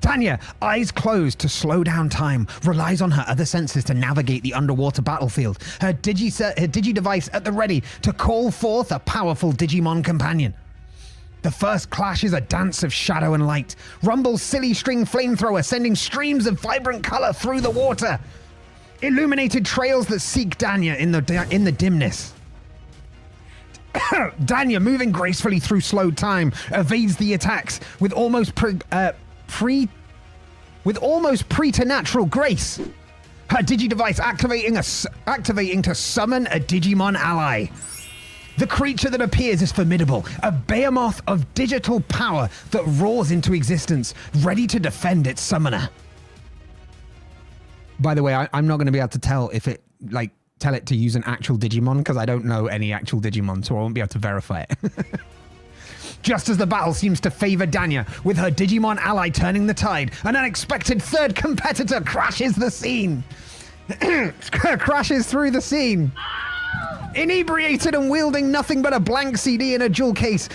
Danya, eyes closed to slow down time, relies on her other senses to navigate the underwater battlefield. Her digi device at the ready to call forth a powerful Digimon companion. The first clash is a dance of shadow and light. Rumble's silly string flamethrower sending streams of vibrant color through the water. Illuminated trails that seek Danya in the dimness. Danya, moving gracefully through slowed time, evades the attacks with almost preternatural grace. Her digi-device activating to summon a Digimon ally. The creature that appears is formidable, a behemoth of digital power that roars into existence, ready to defend its summoner. By the way, I'm not going to be able to tell if it, tell it to use an actual Digimon, because I don't know any actual Digimon, so I won't be able to verify it. Just as the battle seems to favor Danya, with her Digimon ally turning the tide, an unexpected third competitor crashes the scene. Crashes through the scene. Inebriated and wielding nothing but a blank CD in a jewel case,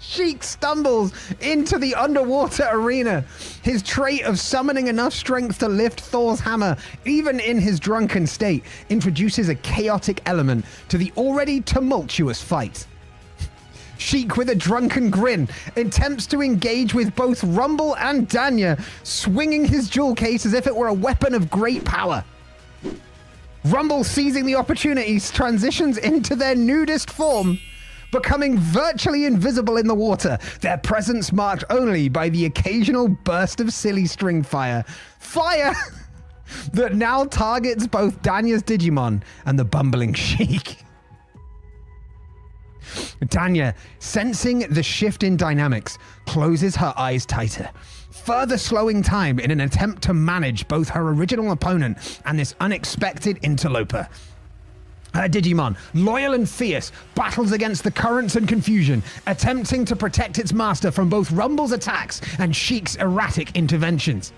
Sheik stumbles into the underwater arena. His trait of summoning enough strength to lift Thor's hammer, even in his drunken state, introduces a chaotic element to the already tumultuous fight. Sheik, with a drunken grin, attempts to engage with both Rumble and Danya, swinging his jewel case as if it were a weapon of great power. Rumble, seizing the opportunities, transitions into their nudist form, becoming virtually invisible in the water, their presence marked only by the occasional burst of silly string fire. Fire that now targets both Danya's Digimon and the bumbling Sheik. Danya, sensing the shift in dynamics, closes her eyes tighter, further slowing time in an attempt to manage both her original opponent and this unexpected interloper. Her Digimon, loyal and fierce, battles against the currents and confusion, attempting to protect its master from both Rumble's attacks and Sheik's erratic interventions.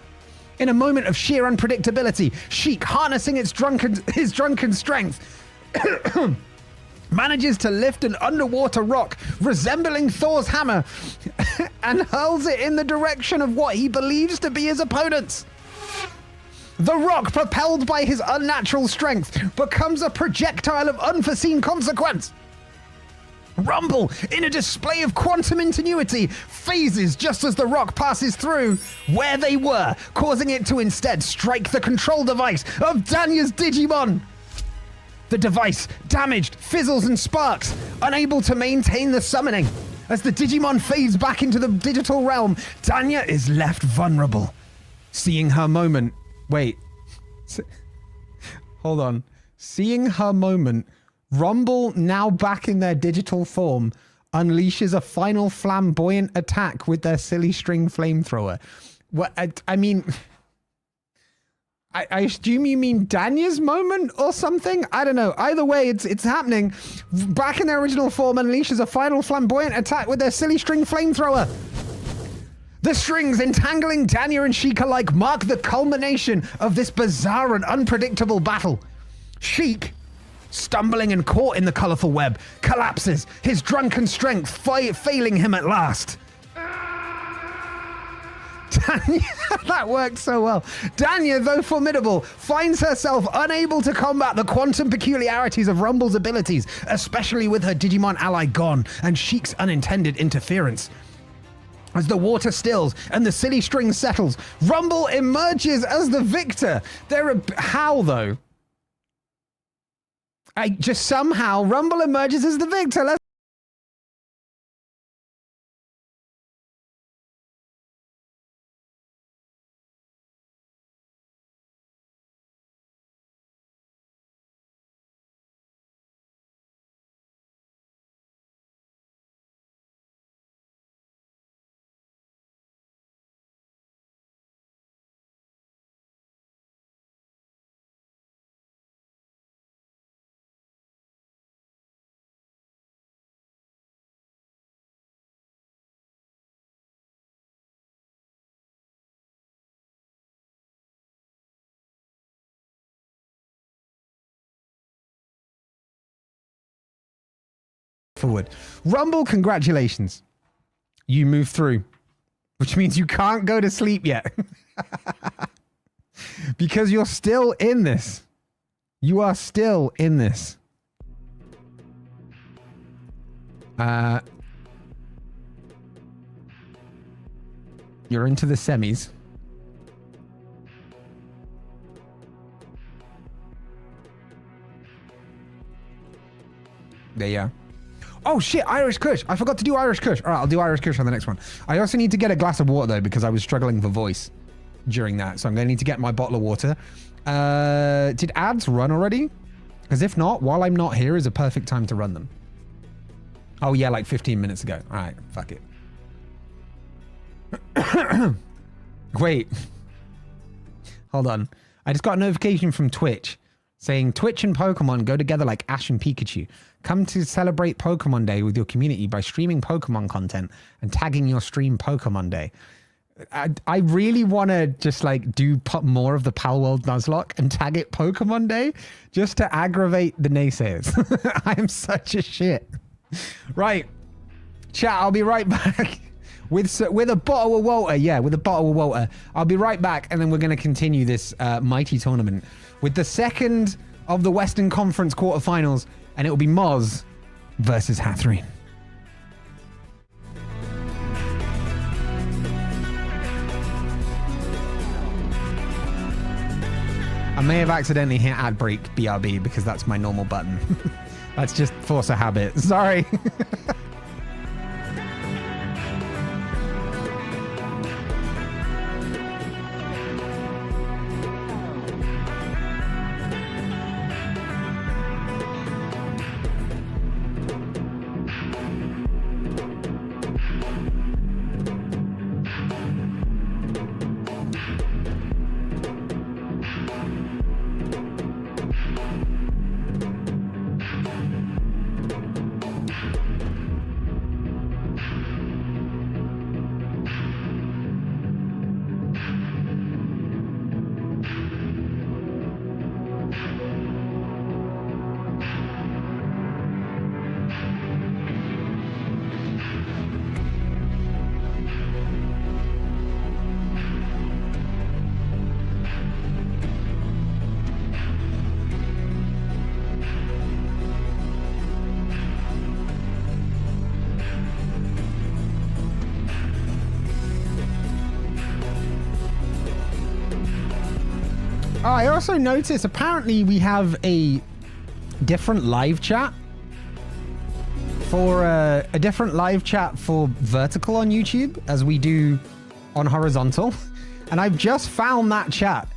In a moment of sheer unpredictability, Sheik, harnessing his drunken strength, manages to lift an underwater rock resembling Thor's hammer and hurls it in the direction of what he believes to be his opponents. The rock, propelled by his unnatural strength, becomes a projectile of unforeseen consequence. Rumble, in a display of quantum ingenuity, phases just as the rock passes through where they were, causing it to instead strike the control device of Danya's Digimon. The device, damaged, fizzles and sparks, unable to maintain the summoning. As the Digimon fades back into the digital realm, Danya is left vulnerable. Seeing her moment... Wait. Hold on. Seeing her moment, Rumble, now back in their digital form, unleashes a final flamboyant attack with their silly string flamethrower. What? I mean... I assume you mean Danya's moment or something? I don't know. Either way, it's happening. Back in their original form, unleashes a final flamboyant attack with their silly string flamethrower. The strings entangling Danya and Sheik alike mark the culmination of this bizarre and unpredictable battle. Sheik, stumbling and caught in the colorful web, collapses, his drunken strength failing him at last. Danya, that worked so well. Danya, though formidable, finds herself unable to combat the quantum peculiarities of Rumble's abilities, especially with her Digimon ally gone and Sheik's unintended interference. As the water stills and the silly string settles, Rumble emerges as the victor. How, though? Somehow, Rumble emerges as the victor. Forward. Rumble, congratulations. You moved through, which means you can't go to sleep yet. Because you're still in this. You are still in this. You're into the semis. There you are. Oh shit, Irish Kush. I forgot to do Irish Kush. All right, I'll do Irish Kush on the next one. I also need to get a glass of water though, because I was struggling for voice during that. So I'm going to need to get my bottle of water. Did ads run already? Because if not, while I'm not here is a perfect time to run them. Oh yeah, like 15 minutes ago. All right, fuck it. Wait. Hold on. I just got a notification from Twitch saying Twitch and Pokemon go together like Ash and Pikachu. Come to celebrate Pokemon Day with your community by streaming Pokemon content and tagging your stream Pokemon Day. I really want to just like do more of the Palworld Nuzlocke and tag it Pokemon Day just to aggravate the naysayers. I am such a shit. Right. Chat, I'll be right back with a bottle of water. Yeah, with a bottle of water. I'll be right back, and then we're going to continue this mighty tournament with the second of the Western Conference quarterfinals, and it will be Moz versus Hathreen. I may have accidentally hit ad break BRB because that's my normal button. That's just force of habit. Sorry. Oh, I also noticed apparently we have a different live chat for a different live chat for vertical on YouTube as we do on horizontal, and I've just found that chat.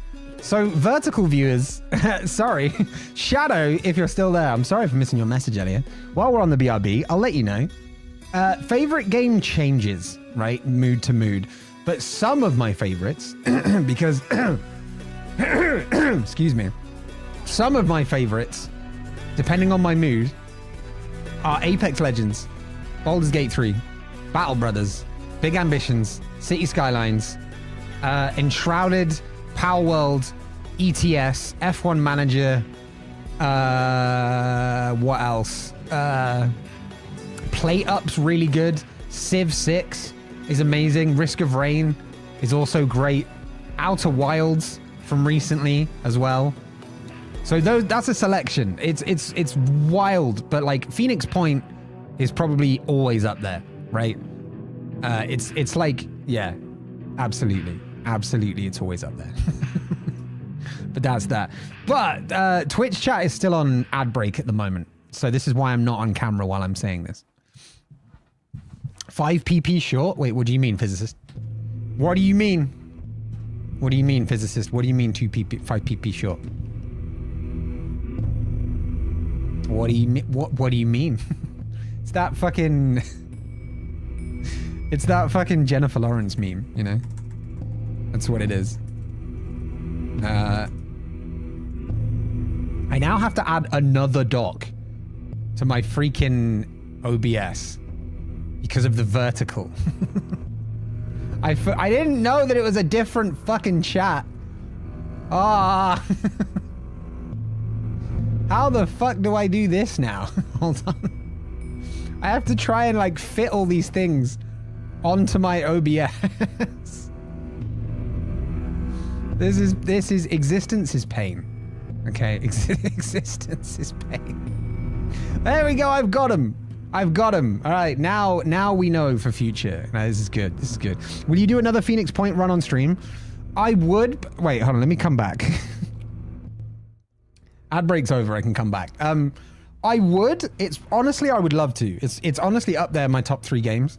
So vertical viewers, sorry, Shadow, if you're still there, I'm sorry for missing your message earlier. While we're on the BRB, I'll let you know. Favorite game changes, right? Mood to mood, but some of my favorites, because. Excuse me. Some of my favorites, depending on my mood, are Apex Legends, Baldur's Gate 3, Battle Brothers, Big Ambitions, City Skylines, Enshrouded, Power World, ETS, F1 Manager, what else? Play Up's really good. Civ 6 is amazing. Risk of Rain is also great. Outer Wilds from recently as well. So that's a selection. It's wild, but like Phoenix Point is probably always up there, right? It's like, yeah, absolutely, it's always up there. But that's that. But Twitch chat is still on ad break at the moment, so this is why I'm not on camera while I'm saying this. 5 pp short. Wait, what do you mean, physicist? What do you mean? What do you mean, physicist? What do you mean 5 pp short? What do you mean? What do you mean? It's that fucking Jennifer Lawrence meme, you know? That's what it is. I now have to add another dock to my freaking OBS because of the vertical. I didn't know that it was a different fucking chat. Ah. How the fuck do I do this now? Hold on. I have to try and like fit all these things onto my OBS. This is existence is pain. Okay, existence is pain. There we go. I've got him. All right, now we know for future. No, this is good. Will you do another Phoenix Point run on stream? I would. Wait, hold on. Let me come back. Ad break's over. I can come back. I would. I would love to. It's honestly up there in my top 3 games.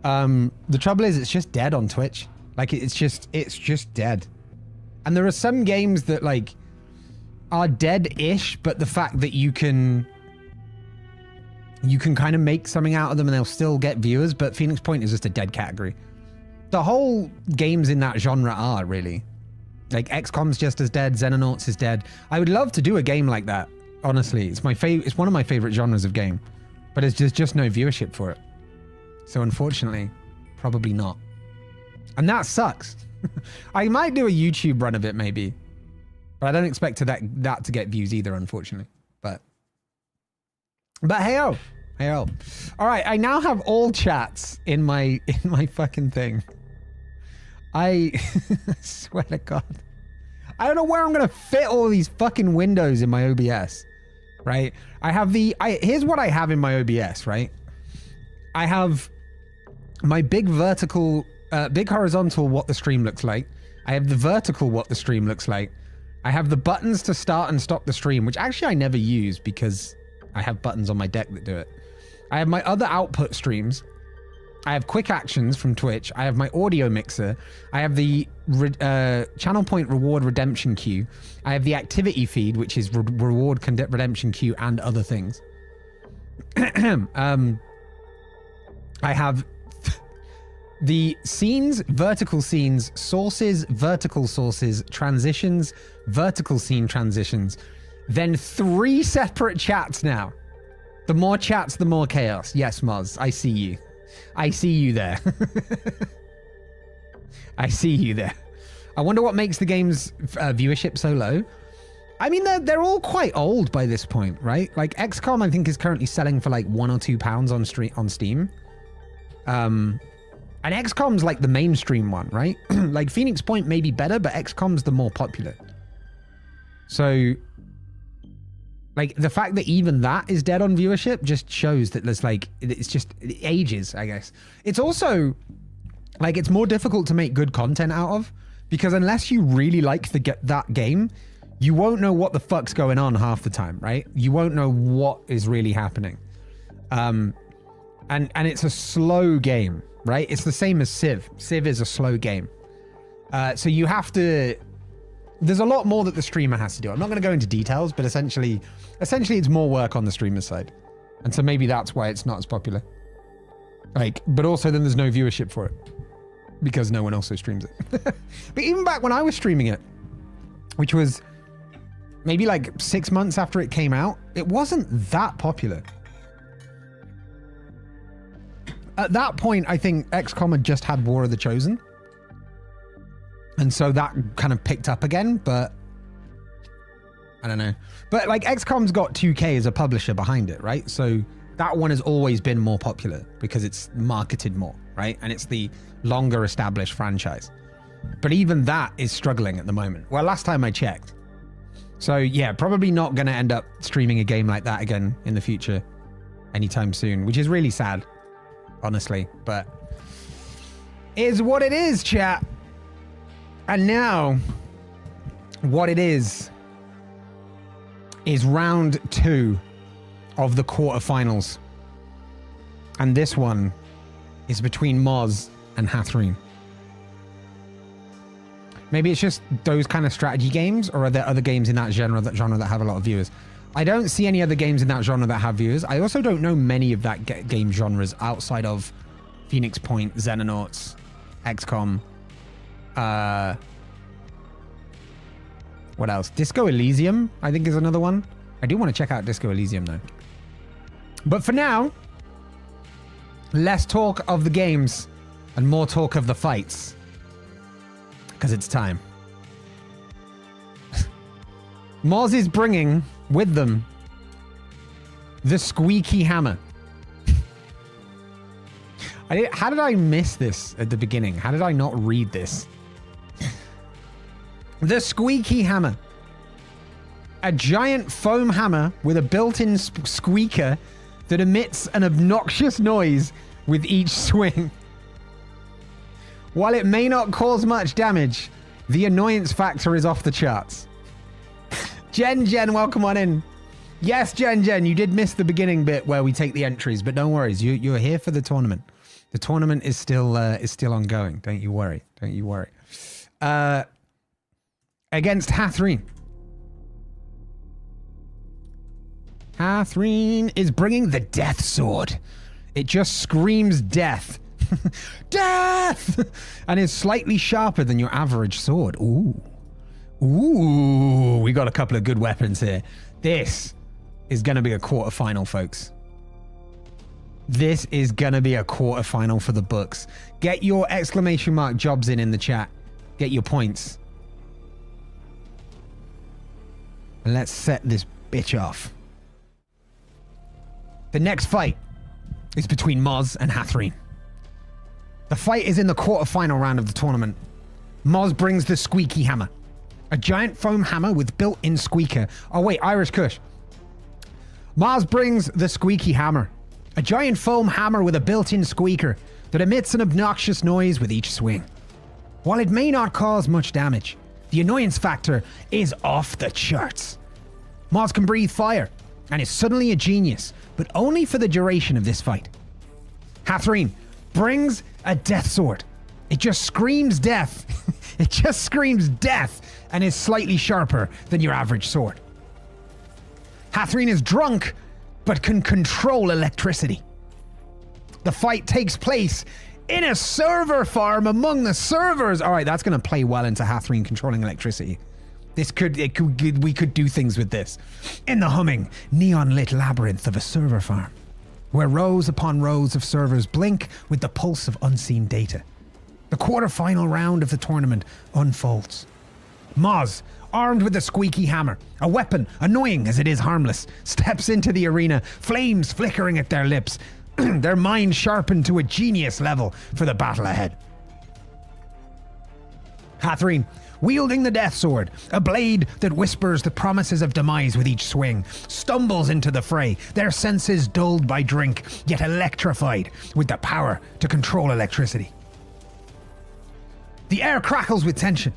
The trouble is, it's just dead on Twitch. Like it's just dead. And there are some games that like are dead-ish, but the fact that you can kind of make something out of them and they'll still get viewers, but Phoenix Point is just a dead category. The whole games in that genre are really. Like XCOM's just as dead, Xenonauts is dead. I would love to do a game like that, honestly. It's one of my favorite genres of game, but there's just no viewership for it. So unfortunately, probably not. And that sucks. I might do a YouTube run of it maybe, but I don't expect that to get views either, unfortunately. But hey-oh. All right, I now have all chats in my fucking thing. I swear to God. I don't know where I'm going to fit all these fucking windows in my OBS, right? Here's what I have in my OBS, right? I have my big vertical, big horizontal what the stream looks like. I have the vertical what the stream looks like. I have the buttons to start and stop the stream, which actually I never use because I have buttons on my deck that do it. I have my other output streams. I have quick actions from Twitch. I have my audio mixer. I have the channel point reward redemption queue. I have the activity feed, which is reward redemption queue and other things. I have the scenes, vertical scenes, sources, vertical sources, transitions, vertical scene transitions, then 3 separate chats now. The more chats, the more chaos. Yes, Moz, I see you. I see you there. I see you there. I wonder what makes the game's viewership so low. I mean, they're all quite old by this point, right? Like XCOM, I think, is currently selling for like £1 or £2 on Steam. And XCOM's like the mainstream one, right? Like Phoenix Point may be better, but XCOM's the more popular. So, like the fact that even that is dead on viewership just shows that there's like, it's just it ages, I guess. It's also like, it's more difficult to make good content out of because unless you really like that game, you won't know what the fuck's going on half the time, right? You won't know what is really happening. And it's a slow game, right? It's the same as Civ. Civ is a slow game. So you have to... There's a lot more that the streamer has to do. I'm not going to go into details, but essentially it's more work on the streamer side. And so maybe that's why it's not as popular. Like, but also then there's no viewership for it because no one also streams it. But even back when I was streaming it, which was maybe like 6 months after it came out, it wasn't that popular. At that point, I think XCOM had just had War of the Chosen. And so that kind of picked up again, but I don't know. But like XCOM's got 2K as a publisher behind it, right? So that one has always been more popular because it's marketed more, right? And it's the longer established franchise. But even that is struggling at the moment. Well, last time I checked. So yeah, probably not going to end up streaming a game like that again in the future anytime soon, which is really sad, honestly. But it is what it is, chat. And now, what it is round 2 of the quarterfinals. And this one is between Moz and Hathreen. Maybe it's just those kind of strategy games, or are there other games in that genre that have a lot of viewers? I don't see any other games in that genre that have viewers. I also don't know many of that game genres outside of Phoenix Point, Xenonauts, XCOM. What else? Disco Elysium, I think, is another one. I do want to check out Disco Elysium, though. But for now, less talk of the games and more talk of the fights. Because it's time. Moz is bringing with them the squeaky hammer. How did I miss this at the beginning? How did I not read this? The squeaky hammer. A giant foam hammer with a built-in squeaker that emits an obnoxious noise with each swing. While it may not cause much damage, the annoyance factor is off the charts. Jen, welcome on in. Yes, Jen, you did miss the beginning bit where we take the entries, but don't worry, you're here for the tournament. The tournament is still ongoing. Don't you worry. Don't you worry. Against Hathreen. Hathreen is bringing the death sword. It just screams death. Death! And is slightly sharper than your average sword. Ooh. Ooh, we got a couple of good weapons here. This is going to be a quarterfinal, folks. This is going to be a quarterfinal for the books. Get your exclamation mark jobs in the chat. Get your points. And let's set this bitch off. The next fight is between Moz and Hathreen. The fight is in the quarterfinal round of the tournament. Moz brings the squeaky hammer. A giant foam hammer with built-in squeaker. Oh wait, Irish Kush. Moz brings the squeaky hammer. A giant foam hammer with a built-in squeaker that emits an obnoxious noise with each swing. While it may not cause much damage, The annoyance factor is off the charts. Moz can breathe fire and is suddenly a genius, but only for the duration of this fight. Hathreen brings a death sword. It just screams death. It just screams death and is slightly sharper than your average sword. Hathreen is drunk, but can control electricity. The fight takes place in a server farm among the servers. All right, that's going to play well into Hathreen controlling electricity. We could do things with this. In the humming, neon-lit labyrinth of a server farm, where rows upon rows of servers blink with the pulse of unseen data. The quarter-final round of the tournament unfolds. Moz, armed with a squeaky hammer, a weapon annoying as it is harmless, steps into the arena, flames flickering at their lips, their mind sharpened to a genius level for the battle ahead. Hathreen, wielding the death sword, a blade that whispers the promises of demise with each swing, stumbles into the fray, their senses dulled by drink, yet electrified with the power to control electricity. The air crackles with tension,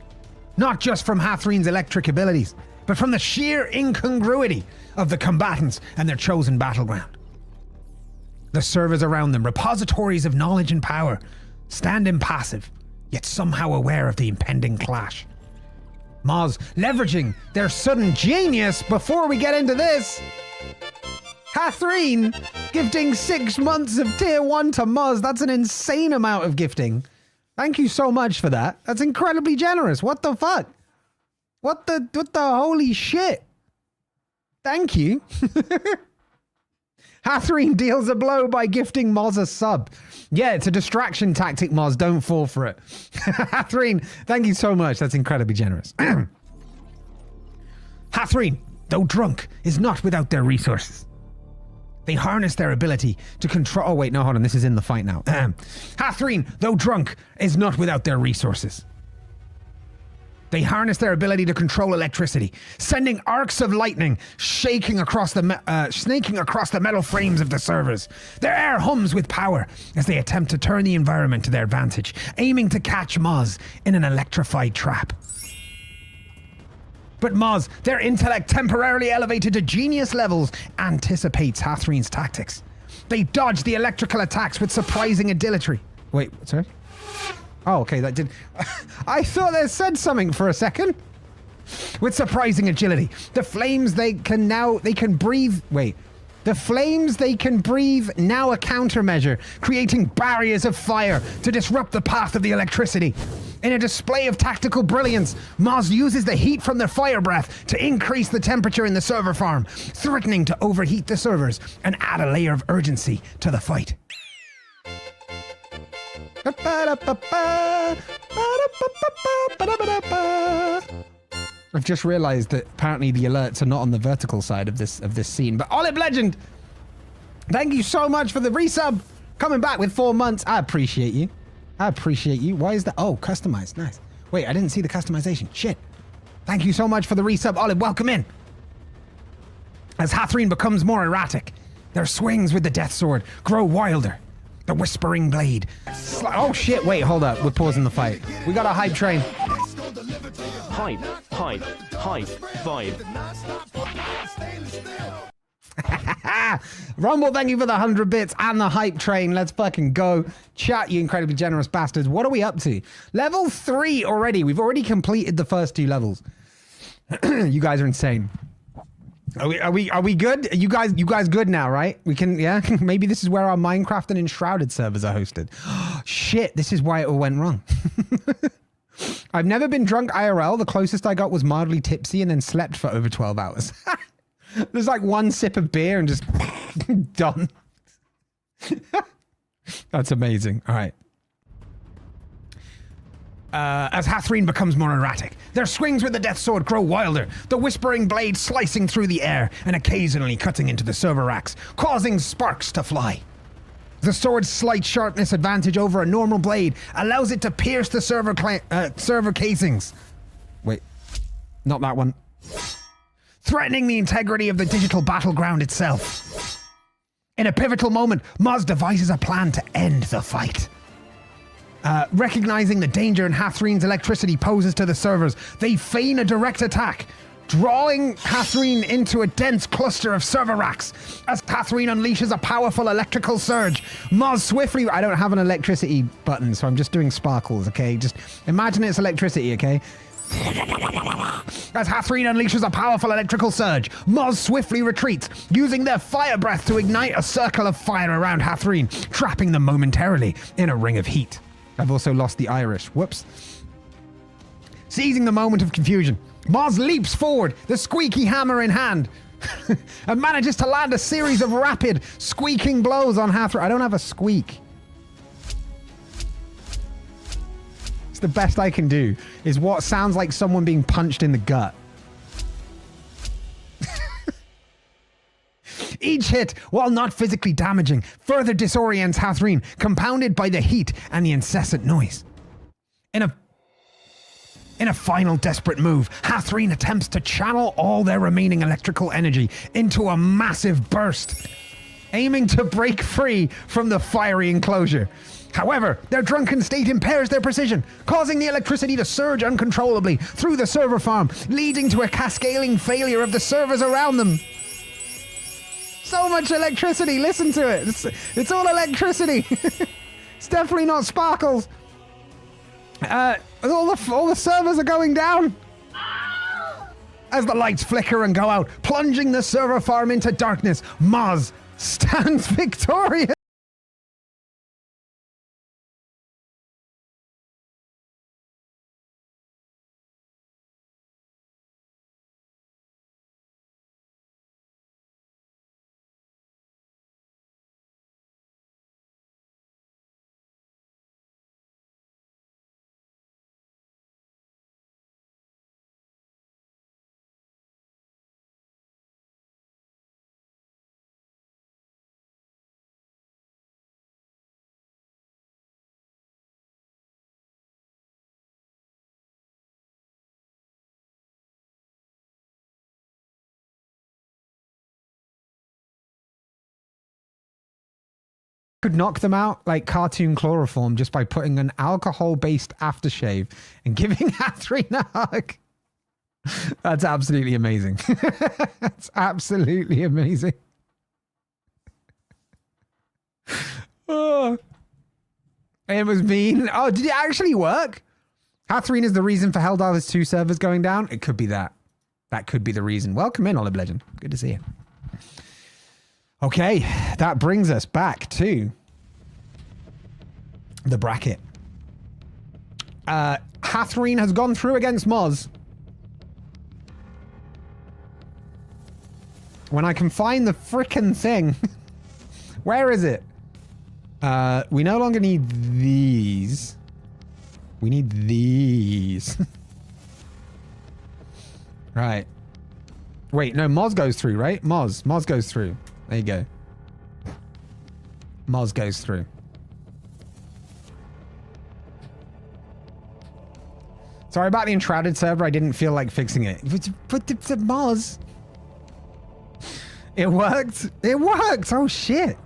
not just from Hathreen's electric abilities, but from the sheer incongruity of the combatants and their chosen battleground. The servers around them, repositories of knowledge and power, stand impassive, yet somehow aware of the impending clash. Moz leveraging their sudden genius before we get into this. Hathreen gifting 6 months of tier 1 to Moz. That's an insane amount of gifting. Thank you so much for that. That's incredibly generous. What the fuck? What the holy shit? Thank you. Hathreen deals a blow by gifting Moz a sub. Yeah, it's a distraction tactic, Moz. Don't fall for it. Hathreen, thank you so much. That's incredibly generous. Hathreen, though drunk, is not without their resources. They harness their ability to control... Oh, wait, no, hold on. This is in the fight now. Hathreen, though drunk, is not without their resources. They harness their ability to control electricity, sending arcs of lightning snaking across the metal frames of the servers. Their air hums with power as they attempt to turn the environment to their advantage, aiming to catch Moz in an electrified trap. But Moz, their intellect temporarily elevated to genius levels, anticipates Hathreen's tactics. They dodge the electrical attacks with surprising agility. Wait, sorry? Oh, okay, that did... I thought they said something for a second. With surprising agility. The flames they can breathe... Wait. The flames they can breathe, now a countermeasure, creating barriers of fire to disrupt the path of the electricity. In a display of tactical brilliance, Moz uses the heat from their fire breath to increase the temperature in the server farm, threatening to overheat the servers and add a layer of urgency to the fight. I've just realized that apparently the alerts are not on the vertical side of this scene. But Olive Legend, thank you so much for the resub. Coming back with 4 months. I appreciate you. I appreciate you. Why is that? Oh, customized. Nice. Wait, I didn't see the customization. Shit. Thank you so much for the resub, Olive. Welcome in. As Hathreen becomes more erratic, their swings with the death sword grow wilder. The whispering blade. Oh shit, wait, hold up. We're pausing the fight. We got a hype train. Hype, vibe. Rumble, thank you for the 100 bits and the hype train. Let's fucking go. Chat, you incredibly generous bastards. What are we up to? Level 3 already. We've already completed the first 2 levels. You guys are insane. Are we good? You guys good now, right? We can, yeah? Maybe this is where our Minecraft and Enshrouded servers are hosted. Shit, this is why it all went wrong. I've never been drunk IRL. The closest I got was mildly tipsy and then slept for over 12 hours. There's like 1 sip of beer and just done. That's amazing. All right. As Hathreen becomes more erratic, their swings with the death sword grow wilder, the whispering blade slicing through the air and occasionally cutting into the server racks, causing sparks to fly. The sword's slight sharpness advantage over a normal blade allows it to pierce the server casings. Wait, not that one. Threatening the integrity of the digital battleground itself. In a pivotal moment, Moz devises a plan to end the fight. Recognizing the danger in Hathreen's electricity poses to the servers, they feign a direct attack, drawing Hathreen into a dense cluster of server racks. As Hathreen unleashes a powerful electrical surge, Moz swiftly... I don't have an electricity button, so I'm just doing sparkles, okay? Just imagine it's electricity, okay? As Hathreen unleashes a powerful electrical surge, Moz swiftly retreats, using their fire breath to ignite a circle of fire around Hathreen, trapping them momentarily in a ring of heat. I've also lost the Irish. Whoops. Seizing the moment of confusion, Moz leaps forward, the squeaky hammer in hand, and manages to land a series of rapid, squeaking blows on Hathreen. I don't have a squeak. It's the best I can do, is what sounds like someone being punched in the gut. Each hit, while not physically damaging, further disorients Hathreen, compounded by the heat and the incessant noise. In a final desperate move, Hathreen attempts to channel all their remaining electrical energy into a massive burst, aiming to break free from the fiery enclosure. However, their drunken state impairs their precision, causing the electricity to surge uncontrollably through the server farm, leading to a cascading failure of the servers around them. So much electricity, listen to it. It's all electricity. It's definitely not sparkles. All the servers are going down. As the lights flicker and go out, plunging the server farm into darkness, Moz stands victorious. Could knock them out like cartoon chloroform just by putting an alcohol-based aftershave and giving Hathreen a hug. That's absolutely amazing. That's absolutely amazing. Oh, it was mean. Oh, did it actually work? Hathreen is the reason for Helldivers 2 servers going down? It could be that. That could be the reason. Welcome in, Olive Legend. Good to see you. Okay, that brings us back to the bracket. Hathreen has gone through against Moz. When I can find the frickin' thing. Where is it? We no longer need these. We need these. Right. Wait, no, Moz goes through, right? Moz goes through. There you go. Moz goes through. Sorry about the enshrouded server. I didn't feel like fixing it. But the Moz. It worked. It worked. Oh shit.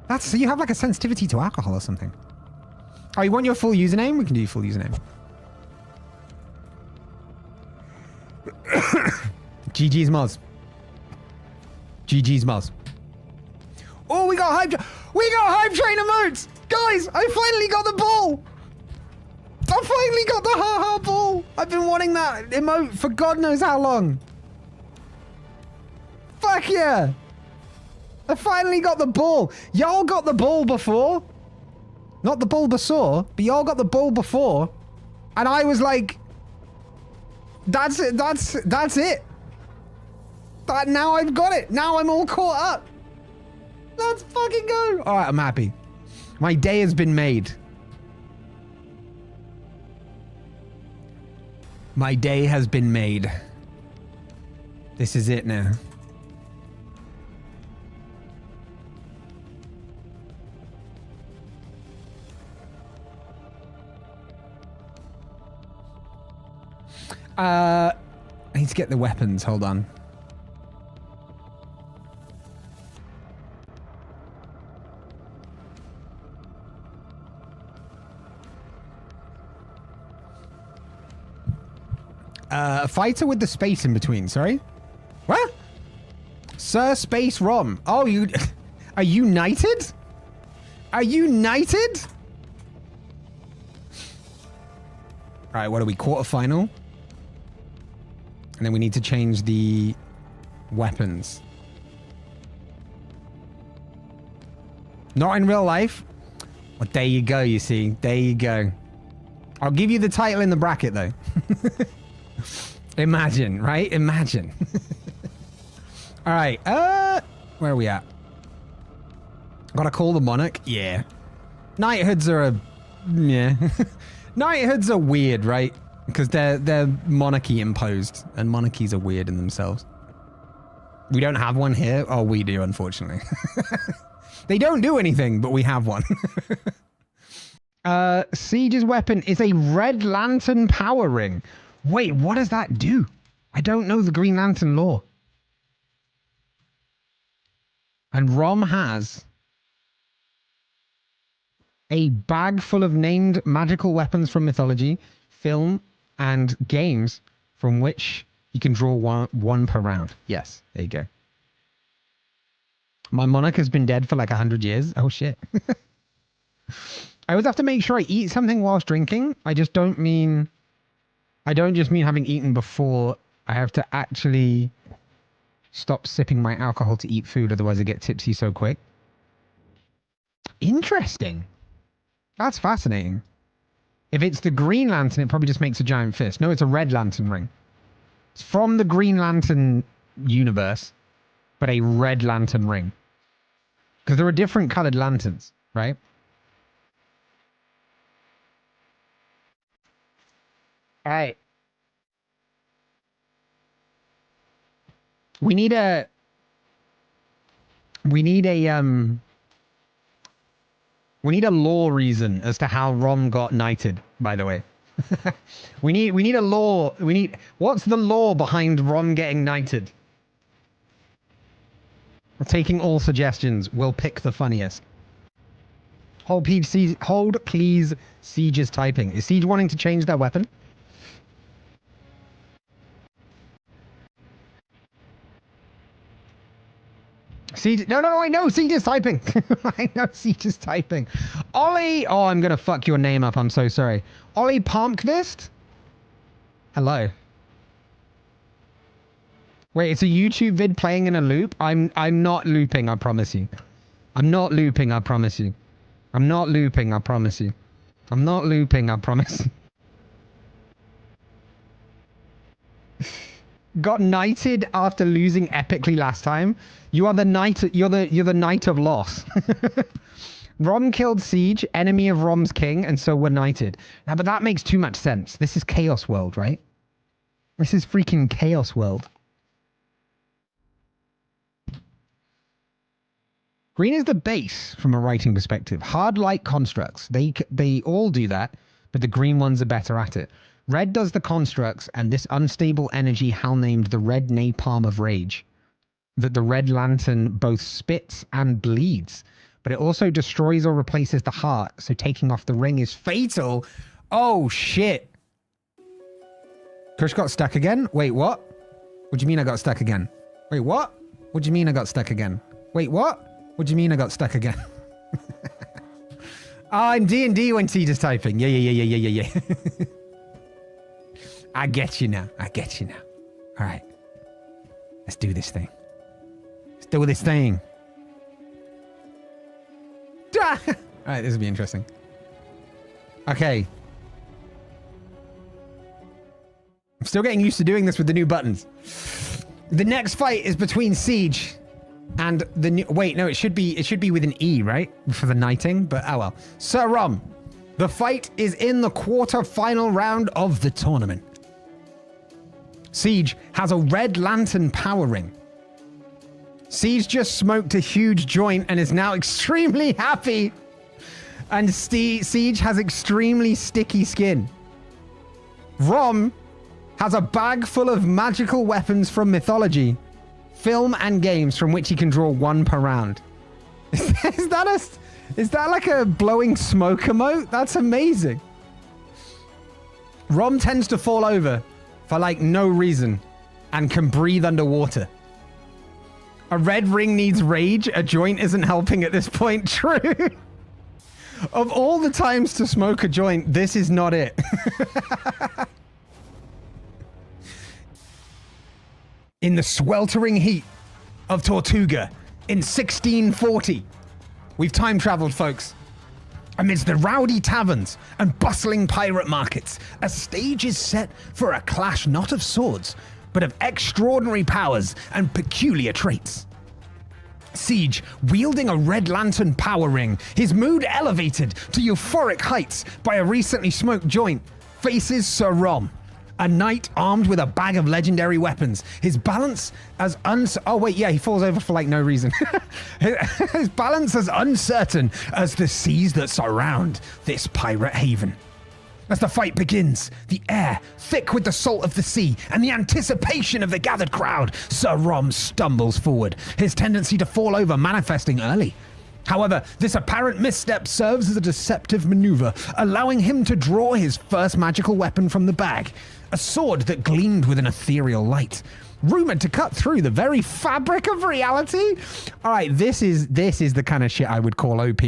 That's so you have like a sensitivity to alcohol or something. Oh, you want your full username? We can do your full username. GG's Moz. GG's Moz. Oh, we got hype train emotes! Guys, I finally got the ball! I finally got the ha-ha ball! I've been wanting that emote for God knows how long. Fuck yeah! I finally got the ball. Y'all got the ball before. Not the Bulbasaur, but y'all got the ball before. And I was like, that's it, that's it. But now I've got it. Now I'm all caught up. Let's fucking go. All right, I'm happy. My day has been made. My day has been made. This is it now. I need to get the weapons. Hold on. Fighter with the space in between, sorry? What? Sir Space Rom. Oh, you... Are you knighted? Are you knighted? All right, what are we? Quarterfinal? And then we need to change the weapons. Not in real life. Well, there you go, you see. There you go. I'll give you the title in the bracket, though. Imagine, right? Imagine. All right. Where are we at? Gotta call the monarch? Yeah. Knighthoods are a... Yeah. Knighthoods are weird, right? Because they're monarchy imposed. And monarchies are weird in themselves. We don't have one here. Oh, we do, unfortunately. They don't do anything, but we have one. Siege's weapon is a Red Lantern power ring. Wait, what does that do? I don't know the Green Lantern lore. And Rom has a bag full of named magical weapons from mythology, film, and games from which you can draw one per round. Yes, there you go. My monarch has been dead for like 100 years. Oh, shit. I always have to make sure I eat something whilst drinking. I don't just mean having eaten before. I have to actually stop sipping my alcohol to eat food. Otherwise I get tipsy so quick. Interesting. That's fascinating. If it's the Green Lantern, it probably just makes a giant fist. No, it's a Red Lantern ring. It's from the Green Lantern universe, but a Red Lantern ring. Because there are different colored lanterns, right? All right. We need a lore reason as to how Rom got knighted, by the way. we need a lore. What's the lore behind Rom getting knighted? We're taking all suggestions. We'll pick the funniest. Hold please. Siege is typing. Is Siege wanting to change their weapon? Siege, no, I know Siege is typing. I know Siege is typing. Ollie, oh, I'm gonna fuck your name up. I'm so sorry. Ollie Palmqvist? Hello. Wait, it's a YouTube vid playing in a loop? I'm not looping, I promise you. I'm not looping, I promise you. I'm not looping, I promise you. I'm not looping, I promise. Got knighted after losing epically last time. You are the knight. You're the knight of loss. Rom killed Siege, enemy of Rom's king, and so we're knighted. Now, but that makes too much sense. This is Chaos World, right? This is freaking Chaos World. Green is the base from a writing perspective. Hard light constructs. They all do that, but the green ones are better at it. Red does the constructs, and this unstable energy Hal named the Red Napalm of Rage. That the Red Lantern both spits and bleeds, but it also destroys or replaces the heart, so taking off the ring is fatal. Oh, shit. Kush got stuck again? Wait, what? What do you mean I got stuck again? Wait, what? What do you mean I got stuck again? Wait, what? What do you mean I got stuck again? Oh, in D&D when Siege is typing. Yeah. I get you now. All right. Let's do this thing. All right, this will be interesting. Okay. I'm still getting used to doing this with the new buttons. The next fight is between Siege and the new... Wait, no, it should be with an E, right? For the knighting, but oh well. Sir Rom, the fight is in the quarter-final round of the tournament. Siege has a Red Lantern power ring. Siege just smoked a huge joint and is now extremely happy. And Siege has extremely sticky skin. Rom has a bag full of magical weapons from mythology, film, and games from which he can draw one per round. Is that like a blowing smoke emote? That's amazing. Rom tends to fall over for like no reason and can breathe underwater. A red ring needs rage. A joint isn't helping at this point. True. Of all the times to smoke a joint, this is not it. In the sweltering heat of Tortuga in 1640, we've time traveled, folks. Amidst the rowdy taverns and bustling pirate markets, a stage is set for a clash not of swords, but of extraordinary powers and peculiar traits. Siege, wielding a red lantern power ring, his mood elevated to euphoric heights by a recently smoked joint, faces Sir Rom, a knight armed with a bag of legendary weapons. His balance as oh wait, yeah, he falls over for like no reason. His balance as uncertain as the seas that surround this pirate haven. As the fight begins, the air thick with the salt of the sea and the anticipation of the gathered crowd, Sir Rom stumbles forward, his tendency to fall over manifesting early. However, this apparent misstep serves as a deceptive maneuver, allowing him to draw his first magical weapon from the bag, a sword that gleamed with an ethereal light, rumored to cut through the very fabric of reality. All right, this is the kind of shit I would call OP,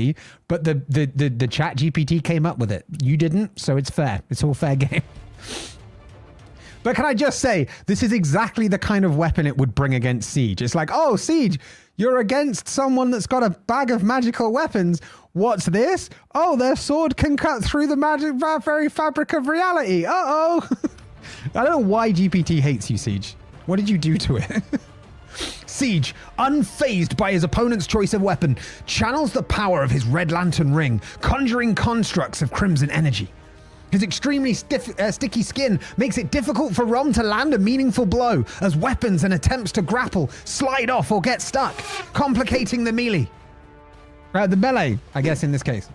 but the ChatGPT came up with it. You didn't, so it's fair. It's all fair game. But can I just say, this is exactly the kind of weapon it would bring against Siege. It's like, oh, Siege, you're against someone that's got a bag of magical weapons. What's this? Oh, their sword can cut through the very fabric of reality. Uh-oh. I don't know why GPT hates you, Siege. What did you do to it? Siege, unfazed by his opponent's choice of weapon, channels the power of his red lantern ring, conjuring constructs of crimson energy. His extremely sticky skin makes it difficult for Rom to land a meaningful blow, as weapons and attempts to grapple slide off or get stuck, complicating the melee. The melee, I guess, in this case.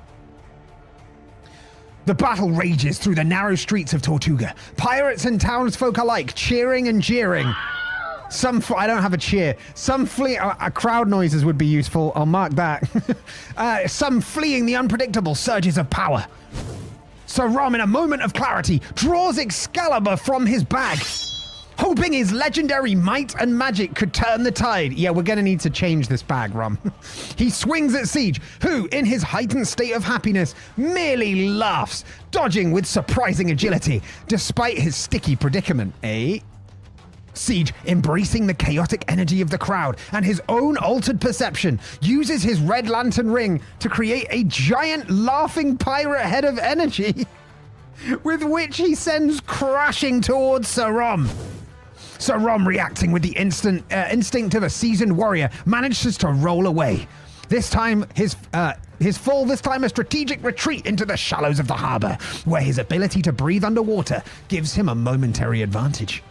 The battle rages through the narrow streets of Tortuga, pirates and townsfolk alike cheering and jeering. I don't have a cheer. Some crowd noises would be useful. I'll mark that. Some fleeing the unpredictable surges of power. Sir Rom, in a moment of clarity, draws Excalibur from his bag, hoping his legendary might and magic could turn the tide. Yeah, we're going to need to change this bag, Rom. He swings at Siege, who, in his heightened state of happiness, merely laughs, dodging with surprising agility, despite his sticky predicament, eh? Siege, embracing the chaotic energy of the crowd and his own altered perception, uses his red lantern ring to create a giant laughing pirate head of energy, with which he sends crashing towards Sir Rom. Sir Rom, reacting with the instinct of a seasoned warrior, manages to roll away. This time, his fall, this time a strategic retreat into the shallows of the harbor, where his ability to breathe underwater gives him a momentary advantage.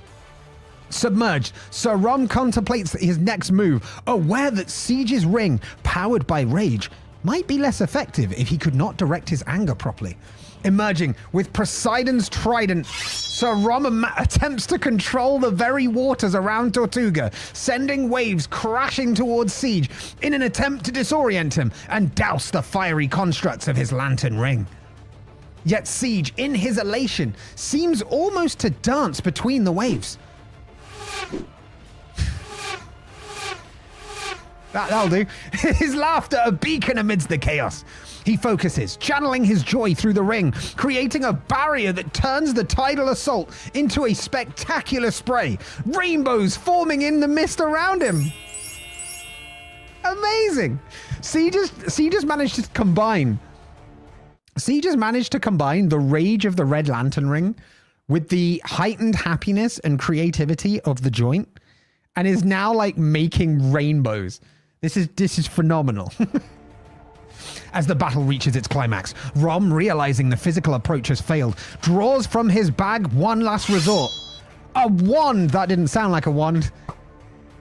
Submerged, Sir Rom contemplates his next move, aware that Siege's ring, powered by rage, might be less effective if he could not direct his anger properly. Emerging with Poseidon's trident, Sir Rom attempts to control the very waters around Tortuga, sending waves crashing towards Siege in an attempt to disorient him and douse the fiery constructs of his lantern ring. Yet Siege, in his elation, seems almost to dance between the waves. That'll do. His laughter a beacon amidst the chaos. He focuses, channeling his joy through the ring, creating a barrier that turns the tidal assault into a spectacular spray, rainbows forming in the mist around him. Amazing. Siege has managed to combine the rage of the red lantern ring with the heightened happiness and creativity of the joint, and is now like making rainbows. This is phenomenal. As the battle reaches its climax, Rom, realizing the physical approach has failed, draws from his bag one last resort. A wand! That didn't sound like a wand.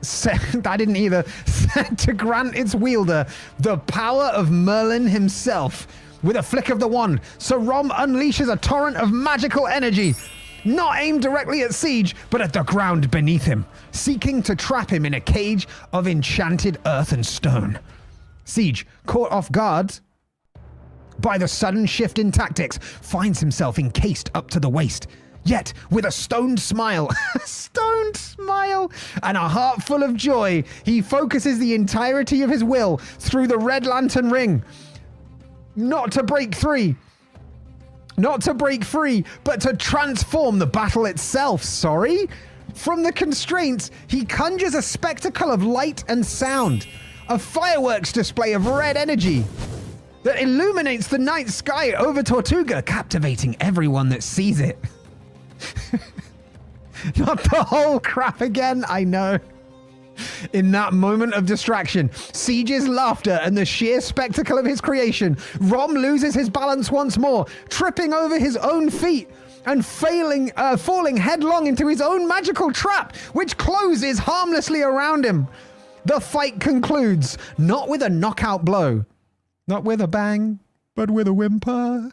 That didn't either. Set to grant its wielder the power of Merlin himself. With a flick of the wand, Sir Rom unleashes a torrent of magical energy, not aimed directly at Siege, but at the ground beneath him, seeking to trap him in a cage of enchanted earth and stone. Siege, caught off guard by the sudden shift in tactics, finds himself encased up to the waist. Yet, with a stoned smile, and a heart full of joy, he focuses the entirety of his will through the Red Lantern ring. Not to break free, but to transform the battle itself, From the constraints, he conjures a spectacle of light and sound, a fireworks display of red energy that illuminates the night sky over Tortuga, captivating everyone that sees it. Not the whole crap again, I know. In that moment of distraction, Siege's laughter and the sheer spectacle of his creation, Rom loses his balance once more, tripping over his own feet and falling headlong into his own magical trap, which closes harmlessly around him. The fight concludes, not with a knockout blow, not with a bang, but with a whimper,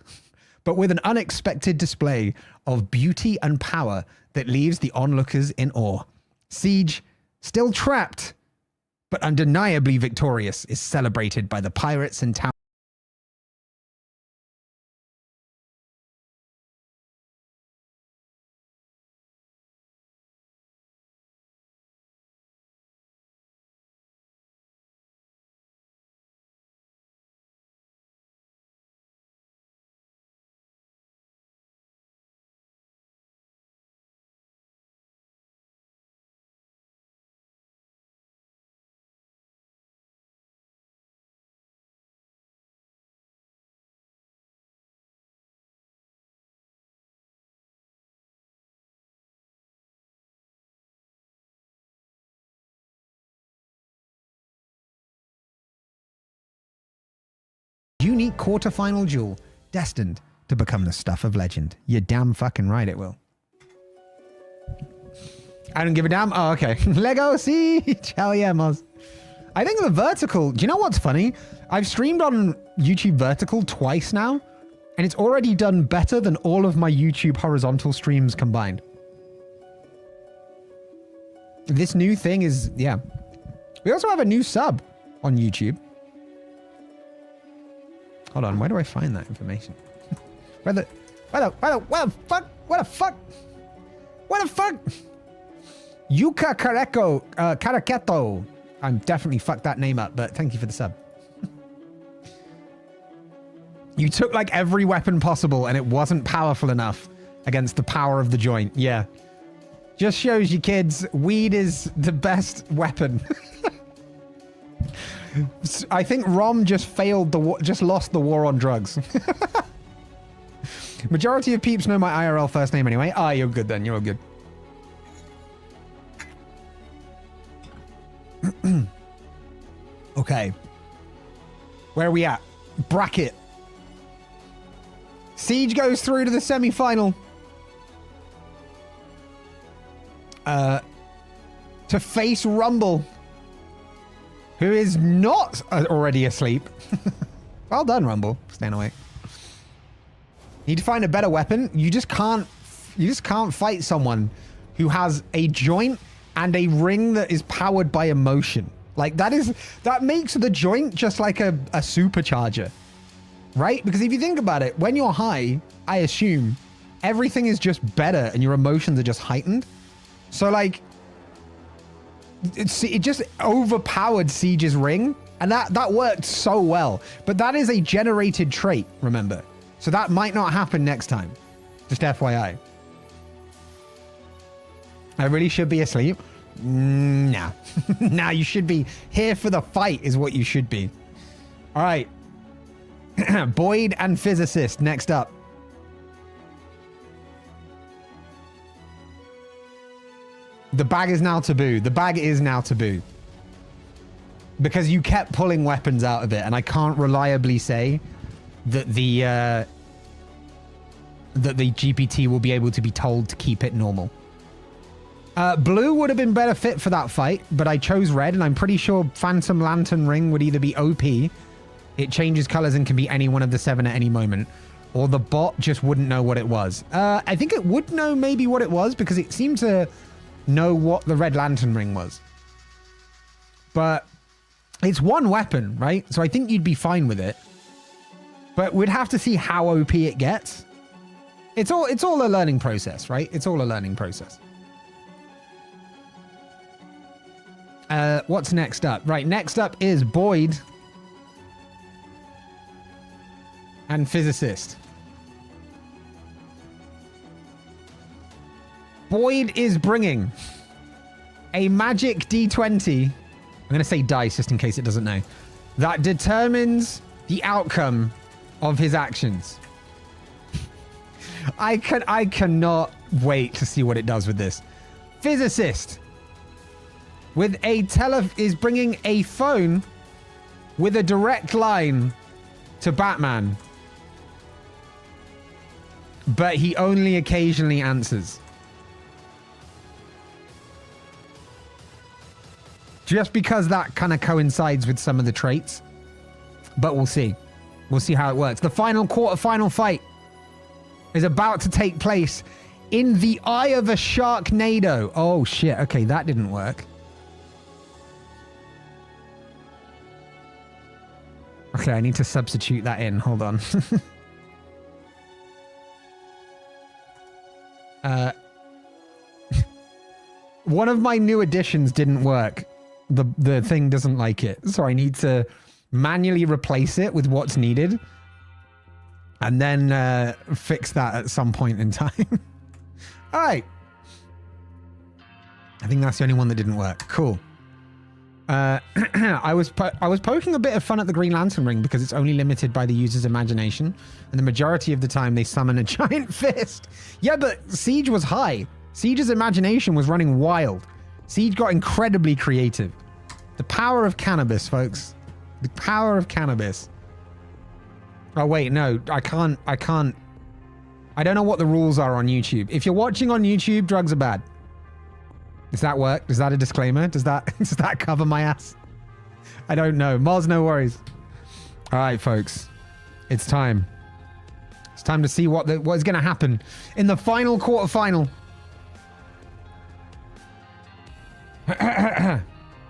but with an unexpected display of beauty and power that leaves the onlookers in awe. Siege, still trapped, but undeniably victorious, is celebrated by the pirates and town. Unique quarterfinal duel, destined to become the stuff of legend. You're damn fucking right it will. I don't give a damn. Oh, okay. Lego Siege. Hell yeah, Moz. I think the vertical, do you know what's funny? I've streamed on YouTube vertical twice now, and it's already done better than all of my YouTube horizontal streams combined. This new thing is, yeah. We also have a new sub on YouTube. Hold on, where do I find that information? What the fuck? Yuka Karaketo. I'm definitely fucked that name up, but thank you for the sub. You took like every weapon possible and it wasn't powerful enough against the power of the joint. Yeah. Just shows you kids, weed is the best weapon. I think Rom just failed just lost the war on drugs. Majority of peeps know my IRL first name anyway. Ah, you're good then. You're all good. Okay. Where are we at? Bracket. Siege goes through to the semi-final. To face Rumble, who is not already asleep. Well done, Rumble. Staying awake. Need to find a better weapon. You just can't fight someone who has a joint and a ring that is powered by emotion. Like that makes the joint just like a supercharger. Right? Because if you think about it, when you're high, I assume everything is just better and your emotions are just heightened. So like it just overpowered Siege's ring, and that worked so well. But that is a generated trait, remember. So that might not happen next time. Just FYI. I really should be asleep? Nah. Nah, you should be here for the fight is what you should be. All right. Boyd and Physicist next up. The bag is now taboo. The bag is now taboo. Because you kept pulling weapons out of it, and I can't reliably say that the GPT will be able to be told to keep it normal. Blue would have been better fit for that fight, but I chose red, and I'm pretty sure Phantom Lantern Ring would either be OP, it changes colors and can be any one of the 7 at any moment, or the bot just wouldn't know what it was. I think it would know maybe what it was, because it seemed to know what the Red Lantern Ring was. But it's one weapon, right? So I think you'd be fine with it. But we'd have to see how OP it gets. It's all a learning process, right? It's all a learning process. What's next up? Right, next up is Boyd and physicist. Boyd is bringing a magic D20. I'm going to say dice just in case it doesn't know. That determines the outcome of his actions. I cannot wait to see what it does with this. Physicist with is bringing a phone with a direct line to Batman. But he only occasionally answers. Just because that kind of coincides with some of the traits. But we'll see. We'll see how it works. The final quarterfinal fight is about to take place in the eye of a Sharknado. Oh, shit. Okay, that didn't work. Okay, I need to substitute that in. Hold on. One of my new additions didn't work. The thing doesn't like it. So I need to manually replace it with what's needed. And then fix that at some point in time. All right. I think that's the only one that didn't work. Cool. I was poking a bit of fun at the Green Lantern ring because it's only limited by the user's imagination. And the majority of the time they summon a giant fist. Yeah, but Siege was high. Siege's imagination was running wild. Siege got incredibly creative. The power of cannabis, folks. The power of cannabis. Oh, wait, no, I can't. I don't know what the rules are on YouTube. If you're watching on YouTube, drugs are bad. Does that work? Is that a disclaimer? Does that cover my ass? I don't know. Mars, no worries. All right, folks. It's time. It's time to see what is going to happen in the final quarterfinal.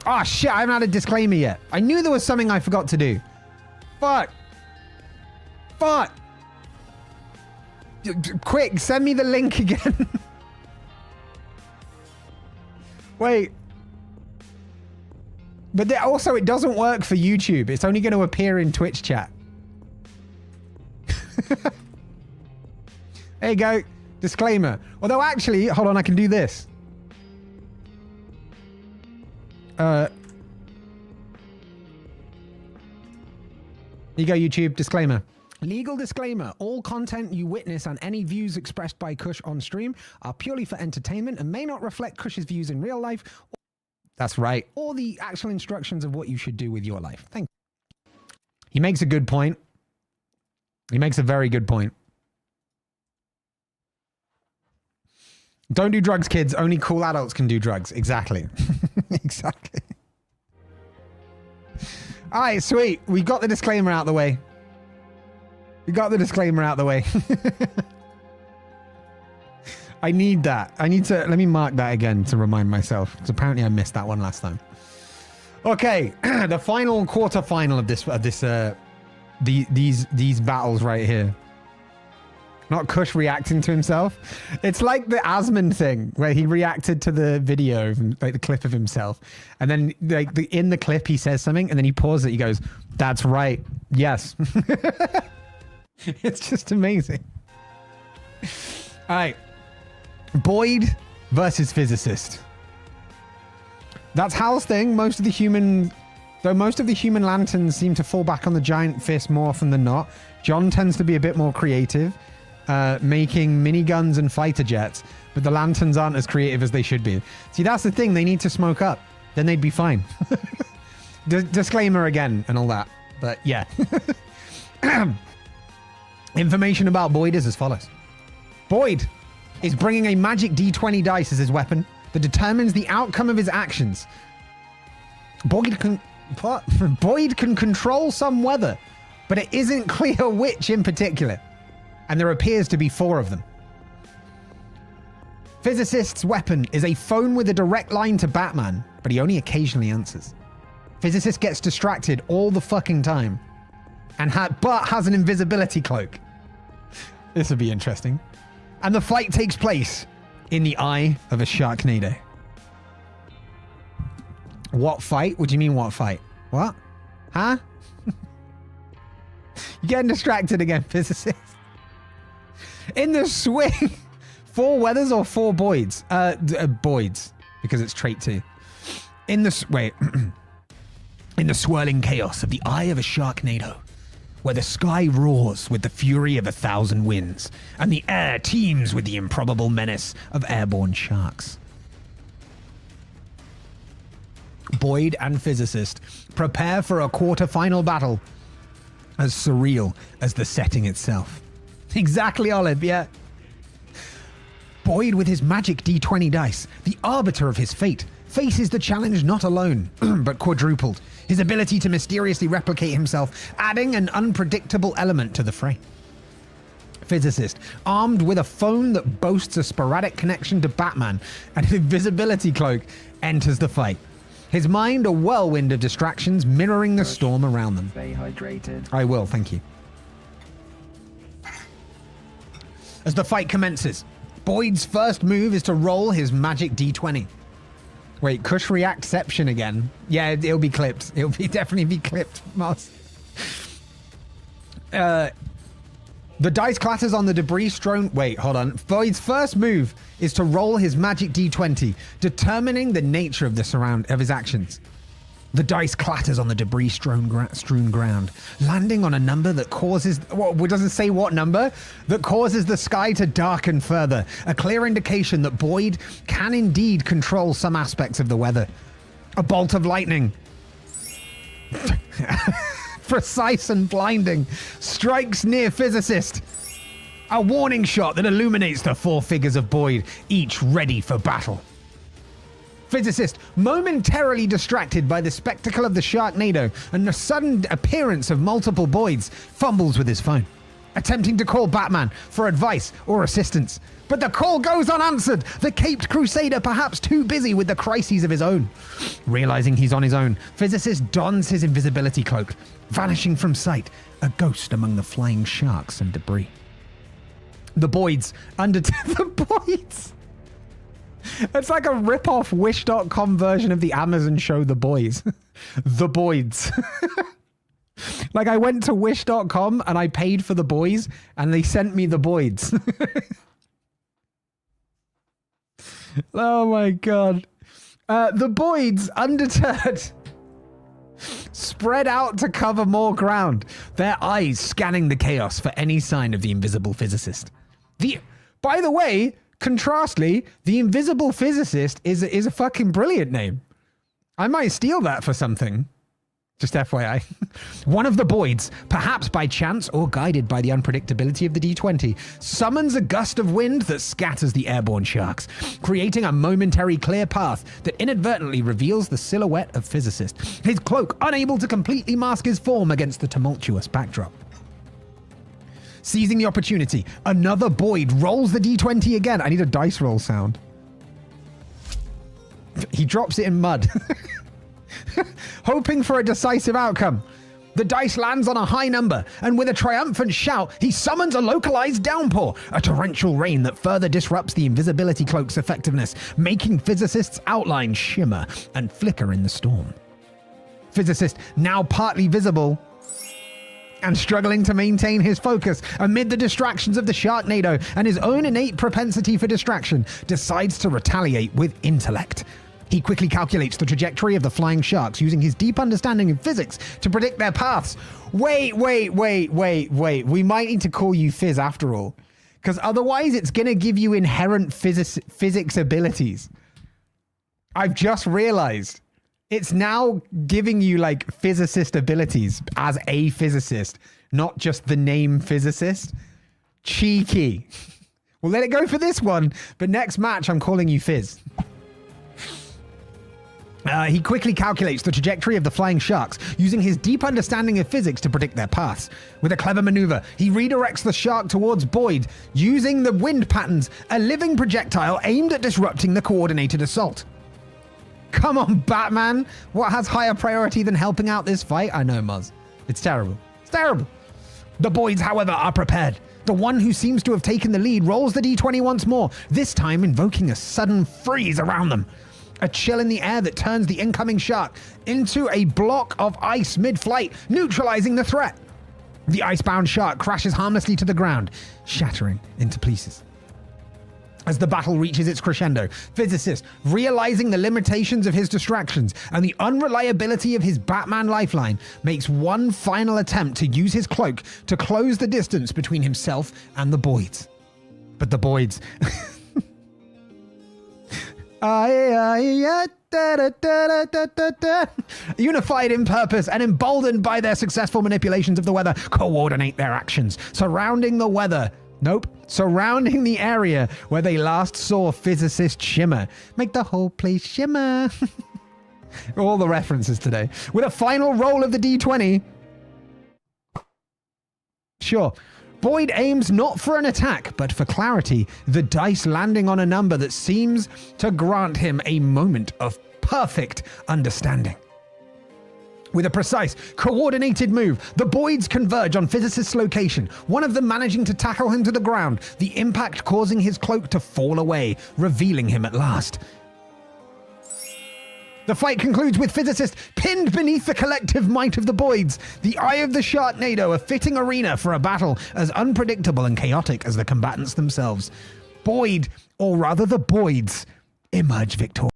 Oh, shit. I haven't had a disclaimer yet. I knew there was something I forgot to do. Fuck. Quick, send me the link again. Wait. But also, it doesn't work for YouTube. It's only going to appear in Twitch chat. There you go. Disclaimer. Although, actually, hold on, I can do this. Here you go, YouTube. Disclaimer. Legal disclaimer. All content you witness and any views expressed by Kush on stream are purely for entertainment and may not reflect Kush's views in real life. That's right. Or the actual instructions of what you should do with your life. Thank you. He makes a good point. He makes a very good point. Don't do drugs, kids. Only cool adults can do drugs. Exactly. Exactly. All right, sweet. We got the disclaimer out the way. I need that. Let me mark that again to remind myself. Because apparently I missed that one last time. Okay, the final quarterfinal of these battles right here. Not Kush reacting to himself. It's like the Asmund thing where he reacted to the video, like the clip of himself. And then like in the clip, he says something and then he pauses it. He goes, "That's right. Yes." It's just amazing. All right. Boyd versus physicist. That's Hal's thing. Most of the human lanterns seem to fall back on the giant fist more often than not. John tends to be a bit more creative, making miniguns and fighter jets, but the lanterns aren't as creative as they should be. See, that's the thing. They need to smoke up. Then they'd be fine. Disclaimer again and all that. But yeah. Information about Boyd is as follows. Boyd is bringing a magic D20 dice as his weapon that determines the outcome of his actions. Boyd can control some weather, but it isn't clear which in particular. And there appears to be 4 of them. Physicist's weapon is a phone with a direct line to Batman, but he only occasionally answers. Physicist gets distracted all the fucking time, but has an invisibility cloak. This would be interesting. And the fight takes place in the eye of a Sharknado. What fight? What do you mean, what fight? What? Huh? You're getting distracted again, physicist. In the swing, 4 weathers or 4 Boyds? Boyds, because it's trait 2. In the in the swirling chaos of the eye of a Sharknado, where the sky roars with the fury of 1,000 winds, and the air teems with the improbable menace of airborne sharks. Boyd and physicist prepare for a quarter-final battle as surreal as the setting itself. Exactly, Olive, yeah. Boyd, with his magic D20 dice, the arbiter of his fate, faces the challenge not alone, but quadrupled, his ability to mysteriously replicate himself, adding an unpredictable element to the fray. Physicist, armed with a phone that boasts a sporadic connection to Batman and an invisibility cloak, enters the fight. His mind a whirlwind of distractions mirroring the storm around them. Stay hydrated. I will, thank you. As the fight commences, Boyd's first move is to roll his magic D20. Wait, Kush Reactception again. Yeah, it'll be clipped. It'll definitely be clipped, Moss. The dice clatters on the debris strewn... Wait, hold on. Boyd's first move is to roll his magic D20, determining the nature of his actions. The dice clatters on the debris strewn ground, landing on a number that causes... Well, it doesn't say what number. That causes the sky to darken further. A clear indication that Boyd can indeed control some aspects of the weather. A bolt of lightning. Precise and blinding, strikes near physicist. A warning shot that illuminates the 4 figures of Boyd, each ready for battle. Physicist, momentarily distracted by the spectacle of the Sharknado and the sudden appearance of multiple Boyds, fumbles with his phone, attempting to call Batman for advice or assistance. But the call goes unanswered, the caped crusader perhaps too busy with the crises of his own. Realizing he's on his own, physicist dons his invisibility cloak, vanishing from sight, a ghost among the flying sharks and debris. The Boyds the Boyds. It's like a rip-off Wish.com version of the Amazon show The Boys. The Boyds. Like I went to Wish.com and I paid for The Boys and they sent me The Boyds. Oh my god. The Boyds, undeterred, spread out to cover more ground, their eyes scanning the chaos for any sign of the invisible physicist. By the way, contrastly, the invisible physicist is a fucking brilliant name. I might steal that for something. Just FYI. One of the Boyds, perhaps by chance or guided by the unpredictability of the D20, summons a gust of wind that scatters the airborne sharks, creating a momentary clear path that inadvertently reveals the silhouette of physicist, his cloak unable to completely mask his form against the tumultuous backdrop. Seizing the opportunity, another Boyd rolls the D20 again. I need a dice roll sound. He drops it in mud. Hoping for a decisive outcome. The dice lands on a high number, and with a triumphant shout, he summons a localized downpour, a torrential rain that further disrupts the invisibility cloak's effectiveness, making physicist's outline shimmer and flicker in the storm. Physicist, now partly visible and struggling to maintain his focus amid the distractions of the Sharknado and his own innate propensity for distraction, decides to retaliate with intellect. He quickly calculates the trajectory of the flying sharks using his deep understanding of physics to predict their paths. Wait. We might need to call you Fizz after all, because otherwise it's going to give you inherent physics abilities. I've just realized it's now giving you like physicist abilities as a physicist, not just the name physicist. Cheeky. We'll let it go for this one, but next match I'm calling you Fizz. He quickly calculates the trajectory of the flying sharks, using his deep understanding of physics to predict their paths. With a clever maneuver, he redirects the shark towards Boyd, using the wind patterns, a living projectile aimed at disrupting the coordinated assault. Come on, Batman! What has higher priority than helping out this fight? I know, Muzz. It's terrible. It's terrible. The Boyds, however, are prepared. The one who seems to have taken the lead rolls the d20 once more, this time invoking a sudden freeze around them. A chill in the air that turns the incoming shark into a block of ice mid-flight, neutralizing the threat. The icebound shark crashes harmlessly to the ground, shattering into pieces. As the battle reaches its crescendo, Physicist, realizing the limitations of his distractions and the unreliability of his Batman lifeline, makes one final attempt to use his cloak to close the distance between himself and the Boyds. But the Boyds... unified in purpose and emboldened by their successful manipulations of the weather, coordinate their actions, surrounding the area where they last saw Physicist shimmer. Make the whole place shimmer. All the references today. With a final roll of the d20. Sure. Boyd aims not for an attack, but for clarity, the dice landing on a number that seems to grant him a moment of perfect understanding. With a precise, coordinated move, the Boyds converge on Physicist's location, one of them managing to tackle him to the ground, the impact causing his cloak to fall away, revealing him at last. The fight concludes with Physicist pinned beneath the collective might of the Boyds. The Eye of the Sharknado, a fitting arena for a battle as unpredictable and chaotic as the combatants themselves. Boyd, or rather the Boyds, emerge victorious.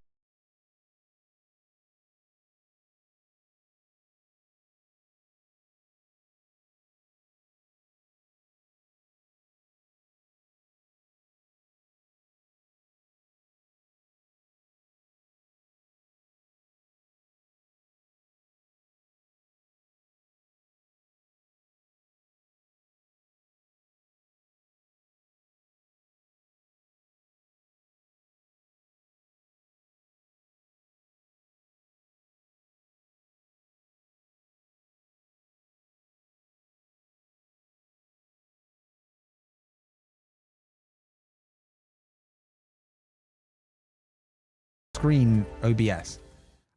Screen OBS.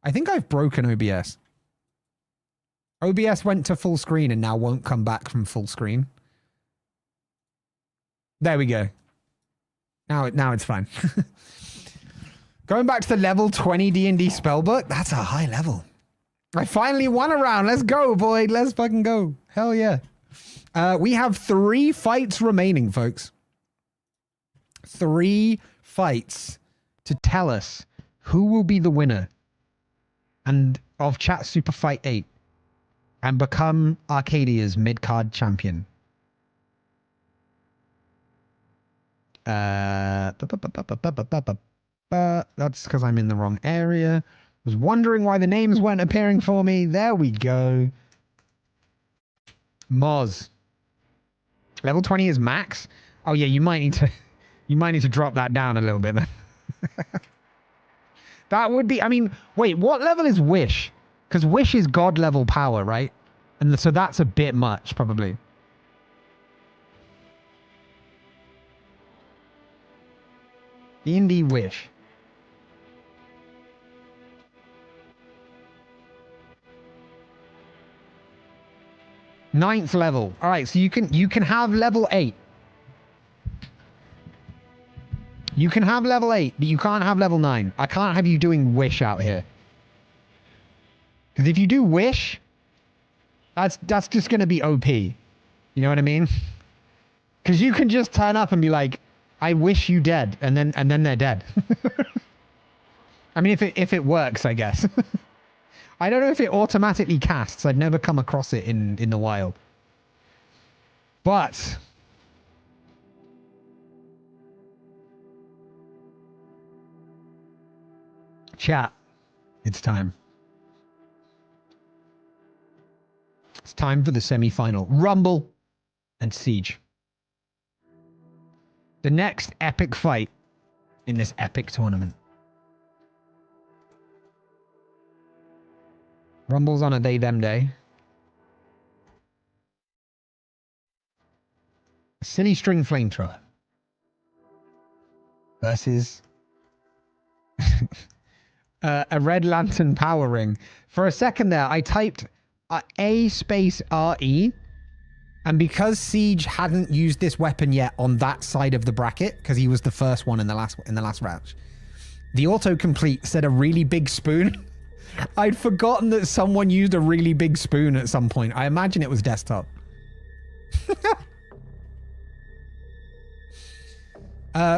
I think I've broken OBS. OBS went to full screen and now won't come back from full screen. There we go. Now it's fine. Going back to the level 20 D&D spellbook. That's a high level. I finally won a round. Let's go, Boyd. Let's fucking go. Hell yeah. We have 3 fights remaining, folks. 3 fights to tell us who will be the winner and of Chat Superfight 8 and become Arcadia's mid-card champion. That's because I'm in the wrong area. Was wondering why the names weren't appearing for me. There we go. Moz. Level 20 is max. Oh yeah, you might need to drop that down a little bit then. That would be, I mean, wait, what level is Wish? Because Wish is God level power, right? And so that's a bit much, probably. D&D Wish. Ninth level. All right, so you can have level 8. You can have level 8, but you can't have level 9. I can't have you doing Wish out here. Because if you do Wish, that's just going to be OP. You know what I mean? Because you can just turn up and be like, I wish you dead, and then they're dead. I mean, if it works, I guess. I don't know if it automatically casts. I've never come across it in the wild. But... chat, it's time. It's time for the semi-final. Rumble and Siege. The next epic fight in this epic tournament. Rumble's on a they-them day. A silly string flamethrower. Versus... a red lantern power ring. For a second there, I typed A space RE, And because Siege hadn't used this weapon yet on that side of the bracket, because he was the first one in the last round, the autocomplete said a really big spoon. I'd forgotten that someone used a really big spoon at some point. I imagine it was desktop.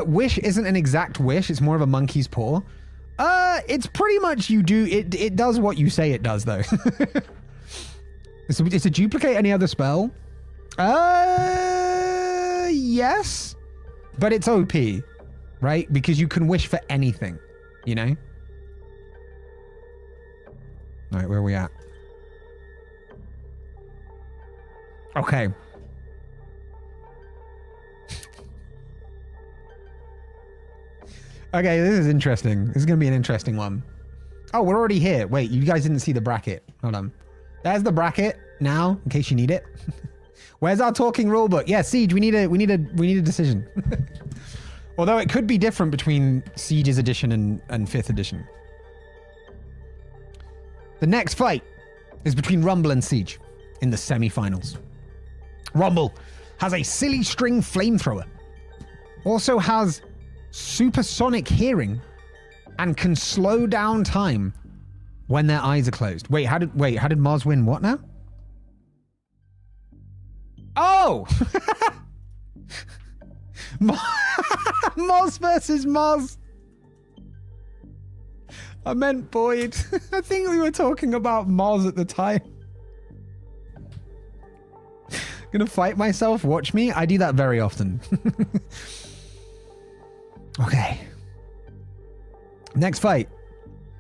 Wish isn't an exact wish. It's more of a monkey's paw. It's pretty much you do. It does what you say it does, though. It's a duplicate any other spell. Yes. But it's OP, right? Because you can wish for anything, you know? All right, where are we at? Okay. Okay, this is interesting. This is going to be an interesting one. Oh, we're already here. Wait, you guys didn't see the bracket. Hold on. There's the bracket now, in case you need it. Where's our talking rulebook? Yeah, Siege, we need a decision. Although it could be different between Siege's edition and 5th edition. The next fight is between Rumble and Siege in the semi-finals. Rumble has a silly string flamethrower. Also has supersonic hearing and can slow down time when their eyes are closed. Wait, how did Mars win what now? Oh! Mars versus Mars. I meant Boyd. I think we were talking about Mars at the time. Gonna fight myself, watch me. I do that very often. Okay. Next fight.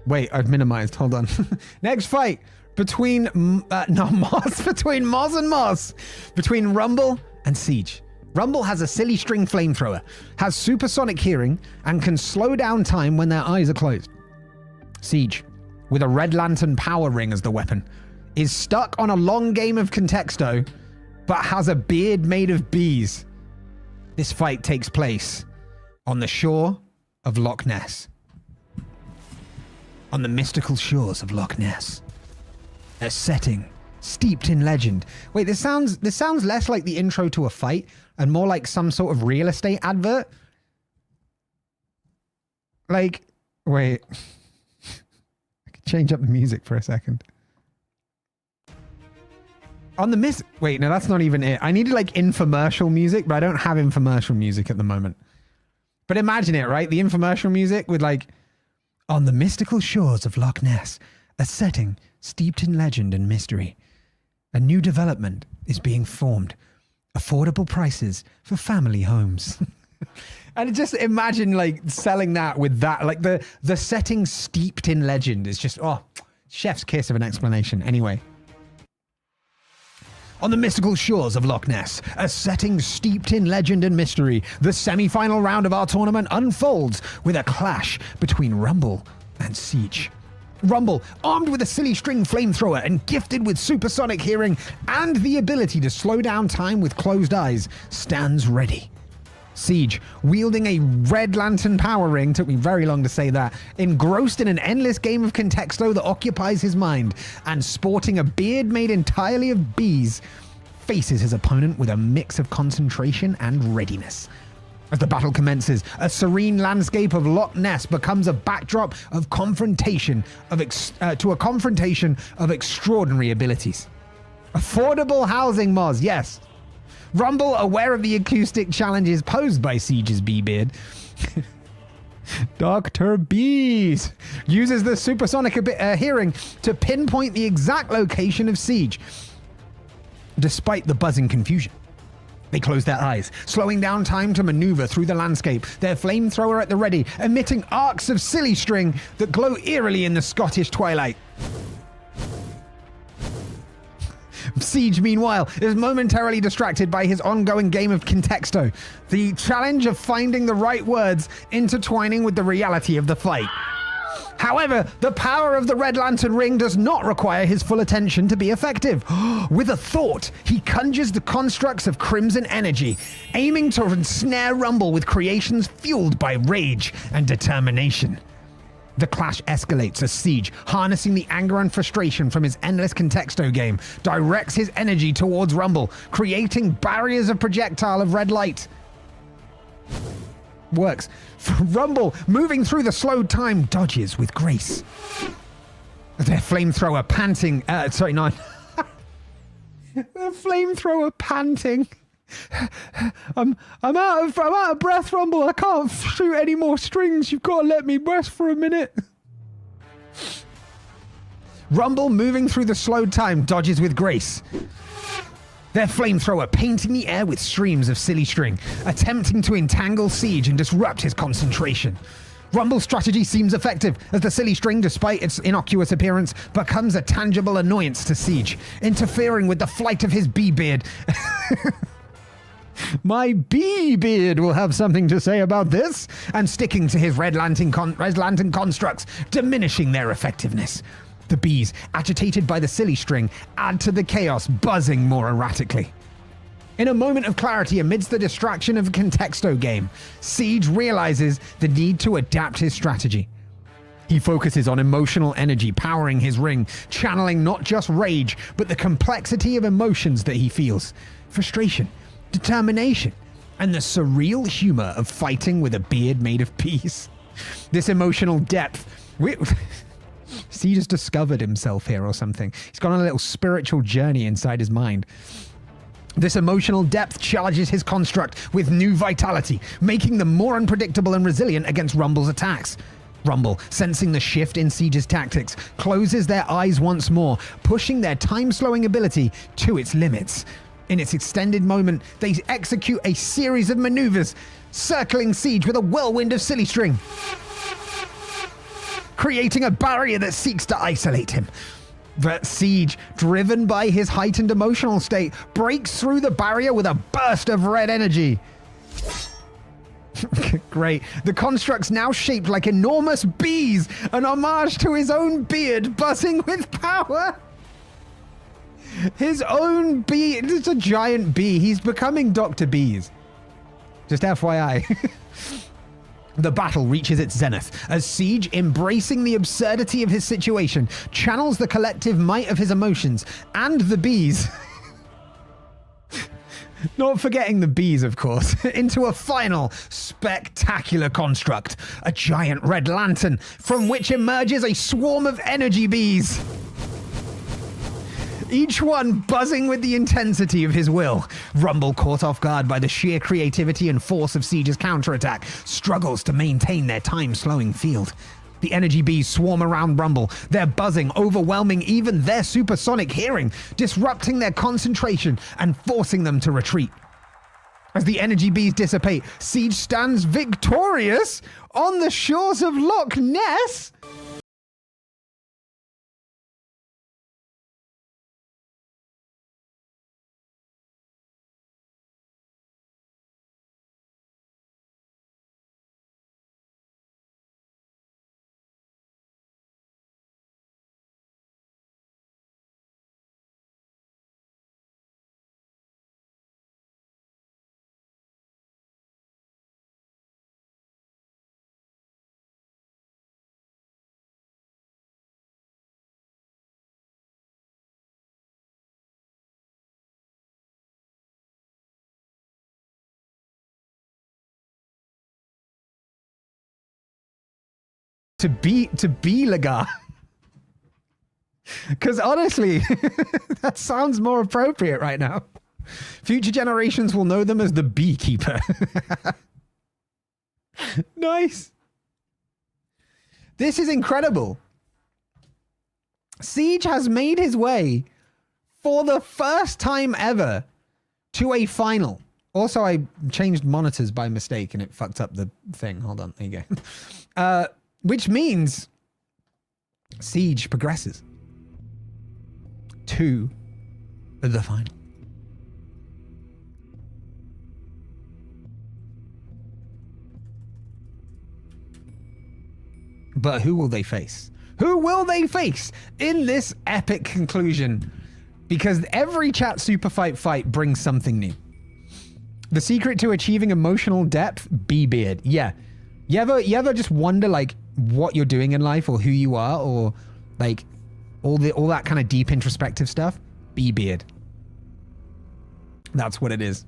Wait, I've minimized. Hold on. Next fight between between Mars and Mars. Between Rumble and Siege. Rumble has a silly string flamethrower, has supersonic hearing, and can slow down time when their eyes are closed. Siege, with a red lantern power ring as the weapon, is stuck on a long game of Contexto, but has a beard made of bees. This fight takes place on the shore of Loch Ness. On the mystical shores of Loch Ness. A setting steeped in legend. Wait, this sounds less like the intro to a fight and more like some sort of real estate advert. Like, wait. I could change up the music for a second. On the wait, no, that's not even it. I needed like infomercial music, but I don't have infomercial music at the moment. But imagine it, right? The infomercial music with like, on the mystical shores of Loch Ness, a setting steeped in legend and mystery. A new development is being formed. Affordable prices for family homes. And just imagine like selling that with that, like the setting steeped in legend is just, oh, chef's kiss of an explanation. Anyway. On the mystical shores of Loch Ness, a setting steeped in legend and mystery, the semi-final round of our tournament unfolds with a clash between Rumble and Siege. Rumble, armed with a silly string flamethrower and gifted with supersonic hearing and the ability to slow down time with closed eyes, stands ready. Siege, wielding a red lantern power ring, took me very long to say that, engrossed in an endless game of Contexto that occupies his mind, and sporting a beard made entirely of bees, faces his opponent with a mix of concentration and readiness. As the battle commences, a serene landscape of Loch Ness becomes a backdrop of confrontation of extraordinary abilities. Affordable housing, Moz, yes. Rumble, aware of the acoustic challenges posed by Siege's bee-beard, Dr. Bees uses the supersonic hearing to pinpoint the exact location of Siege, despite the buzzing confusion. They close their eyes, slowing down time to maneuver through the landscape, their flamethrower at the ready, emitting arcs of silly string that glow eerily in the Scottish twilight. Siege, meanwhile, is momentarily distracted by his ongoing game of Contexto, the challenge of finding the right words intertwining with the reality of the fight. However, the power of the Red Lantern Ring does not require his full attention to be effective. With a thought, he conjures the constructs of crimson energy, aiming to ensnare Rumble with creations fueled by rage and determination. The clash escalates as Siege, harnessing the anger and frustration from his endless Contexto game, directs his energy towards Rumble, creating barriers of projectile of red light. Works. Rumble, moving through the slowed time, dodges with grace. Their flamethrower panting. Sorry, no. Their flamethrower panting. I'm out of breath, Rumble. I can't shoot any more strings. You've got to let me rest for a minute. Rumble, moving through the slowed time, dodges with grace. Their flamethrower painting the air with streams of silly string, attempting to entangle Siege and disrupt his concentration. Rumble's strategy seems effective as the silly string, despite its innocuous appearance, becomes a tangible annoyance to Siege, interfering with the flight of his bee beard. My bee beard will have something to say about this, and sticking to his red lantern constructs, diminishing their effectiveness. The bees, agitated by the silly string, add to the chaos, buzzing more erratically. In a moment of clarity amidst the distraction of a Contexto game, Siege realizes the need to adapt his strategy. He focuses on emotional energy powering his ring, channeling not just rage, but the complexity of emotions that he feels. Frustration, determination, and the surreal humor of fighting with a beard made of peace. This emotional depth... Siege has discovered himself here or something. He's gone on a little spiritual journey inside his mind. This emotional depth charges his construct with new vitality, making them more unpredictable and resilient against Rumble's attacks. Rumble, sensing the shift in Siege's tactics, closes their eyes once more, pushing their time-slowing ability to its limits. In its extended moment, they execute a series of maneuvers, circling Siege with a whirlwind of silly string, creating a barrier that seeks to isolate him. But Siege, driven by his heightened emotional state, breaks through the barrier with a burst of red energy. Great. The construct's now shaped like enormous bees, an homage to his own beard buzzing with power. His own bee, it's a giant bee. He's becoming Dr. Bees. Just FYI. The battle reaches its zenith as Siege, embracing the absurdity of his situation, channels the collective might of his emotions and the bees, not forgetting the bees, of course, into a final spectacular construct, a giant red lantern from which emerges a swarm of energy bees. Each one buzzing with the intensity of his will. Rumble, caught off guard by the sheer creativity and force of Siege's counterattack, struggles to maintain their time-slowing field. The energy bees swarm around Rumble, their buzzing overwhelming even their supersonic hearing, disrupting their concentration and forcing them to retreat. As the energy bees dissipate, Siege stands victorious on the shores of Loch Ness. To be Lagar. Because honestly, that sounds more appropriate right now. Future generations will know them as the beekeeper. Nice. This is incredible. Siege has made his way for the first time ever to a final. Also, I changed monitors by mistake and it fucked up the thing. Hold on, there you go. Which means Siege progresses to the final. But who will they face? Who will they face in this epic conclusion? Because every chat Superfight fight brings something new. The secret to achieving emotional depth, B-beard. Yeah. You ever just wonder, like, what you're doing in life or who you are or like all that kind of deep introspective stuff, bee beard. That's what it is.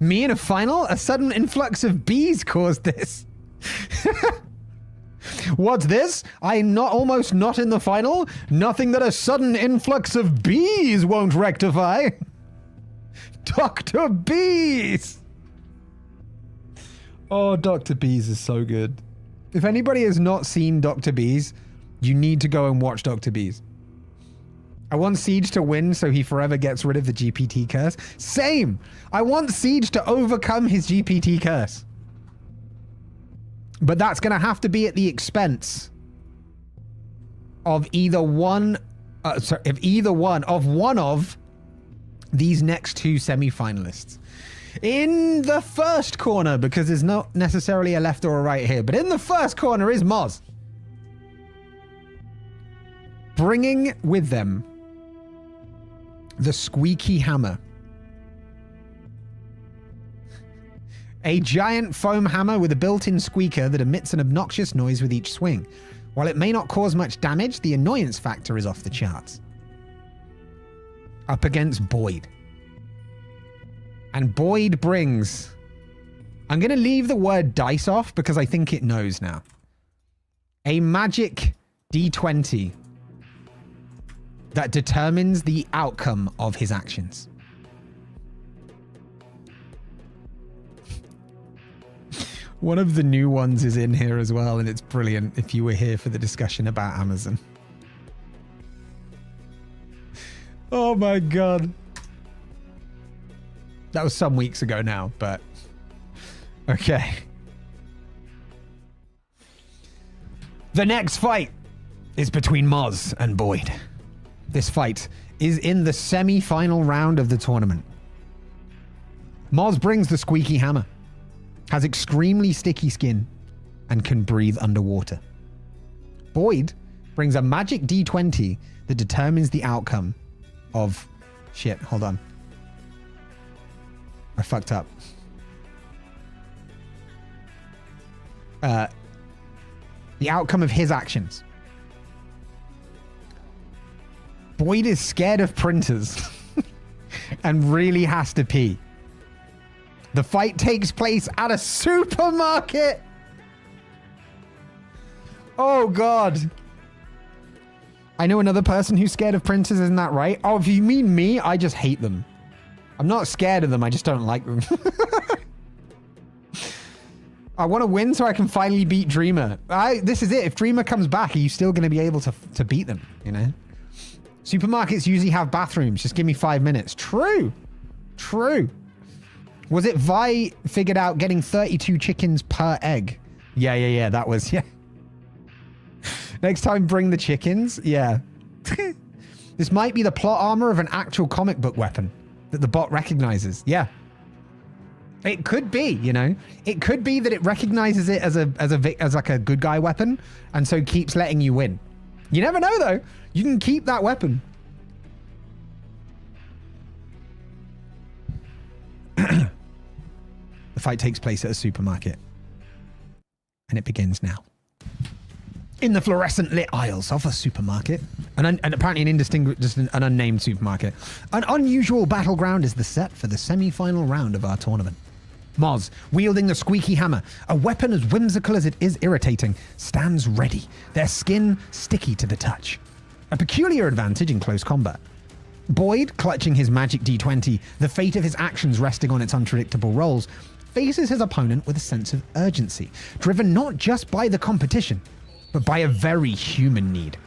Me in a final? A sudden influx of bees caused this. What's this? I'm almost not in the final? Nothing that a sudden influx of bees won't rectify. Dr. Bees! Oh, Dr. Bees is so good. If anybody has not seen Dr. Bees, you need to go and watch Dr. Bees. I want Siege to win so he forever gets rid of the GPT curse. Same! I want Siege to overcome his GPT curse. But that's going to have to be at the expense of either one of these next two semi-finalists. In the first corner, because there's not necessarily a left or a right here, but in the first corner is Moz. Bringing with them the squeaky hammer. A giant foam hammer with a built-in squeaker that emits an obnoxious noise with each swing. While it may not cause much damage, the annoyance factor is off the charts. Up against Boyd. And Boyd brings... I'm going to leave the word dice off because I think it knows now. A magic D20 that determines the outcome of his actions. One of the new ones is in here as well, and it's brilliant if you were here for the discussion about Amazon. Oh my God. That was some weeks ago now, but okay. The next fight is between Moz and Boyd. This fight is in the semi-final round of the tournament. Moz brings the squeaky hammer, has extremely sticky skin, and can breathe underwater. Boyd brings a magic D20 that determines the outcome of... Shit, hold on. I fucked up. The outcome of his actions. Boyd is scared of printers and really has to pee. The fight takes place at a supermarket. Oh, God. I know another person who's scared of printers, isn't that right? Oh, if you mean me, I just hate them. I'm not scared of them, I just don't like them. I want to win so I can finally beat Dreamer. This is it. If Dreamer comes back, are you still going to be able to beat them, you know? Supermarkets usually have bathrooms. Just give me 5 minutes. True. True. Was it Vi figured out getting 32 chickens per egg? Yeah. That was, yeah. Next time, bring the chickens. Yeah. This might be the plot armor of an actual comic book weapon that the bot recognizes. Yeah. It could be, you know. It could be that it recognizes it as like a good guy weapon and so keeps letting you win. You never know, though. You can keep that weapon. The fight takes place at a supermarket. And it begins now. In the fluorescent lit aisles of a supermarket, and apparently an unnamed supermarket, an unusual battleground is the set for the semi-final round of our tournament. Moz, wielding the squeaky hammer, a weapon as whimsical as it is irritating, stands ready, their skin sticky to the touch. A peculiar advantage in close combat. Boyd, clutching his magic D20, the fate of his actions resting on its unpredictable rolls, faces his opponent with a sense of urgency, driven not just by the competition, but by a very human need.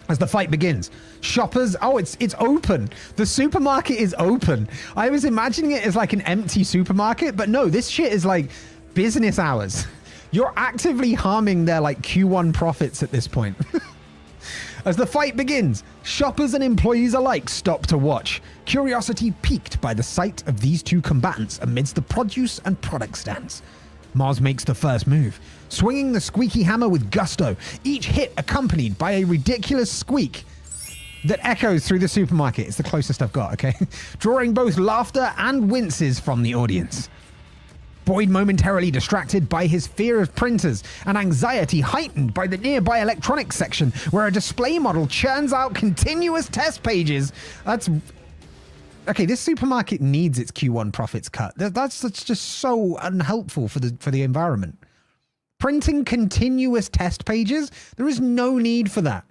As the fight begins, shoppers... Oh, it's open. The supermarket is open. I was imagining it as like an empty supermarket, but no, this shit is like business hours. You're actively harming their like Q1 profits at this point. As the fight begins, shoppers and employees alike stop to watch, curiosity piqued by the sight of these two combatants amidst the produce and product stands. Moz makes the first move, swinging the squeaky hammer with gusto, each hit accompanied by a ridiculous squeak that echoes through the supermarket. It's the closest I've got, okay? Drawing both laughter and winces from the audience. Boyd momentarily distracted by his fear of printers and anxiety heightened by the nearby electronics section where a display model churns out continuous test pages. Okay, this supermarket needs its Q1 profits cut. That's just so unhelpful for the environment. Printing continuous test pages? There is no need for that.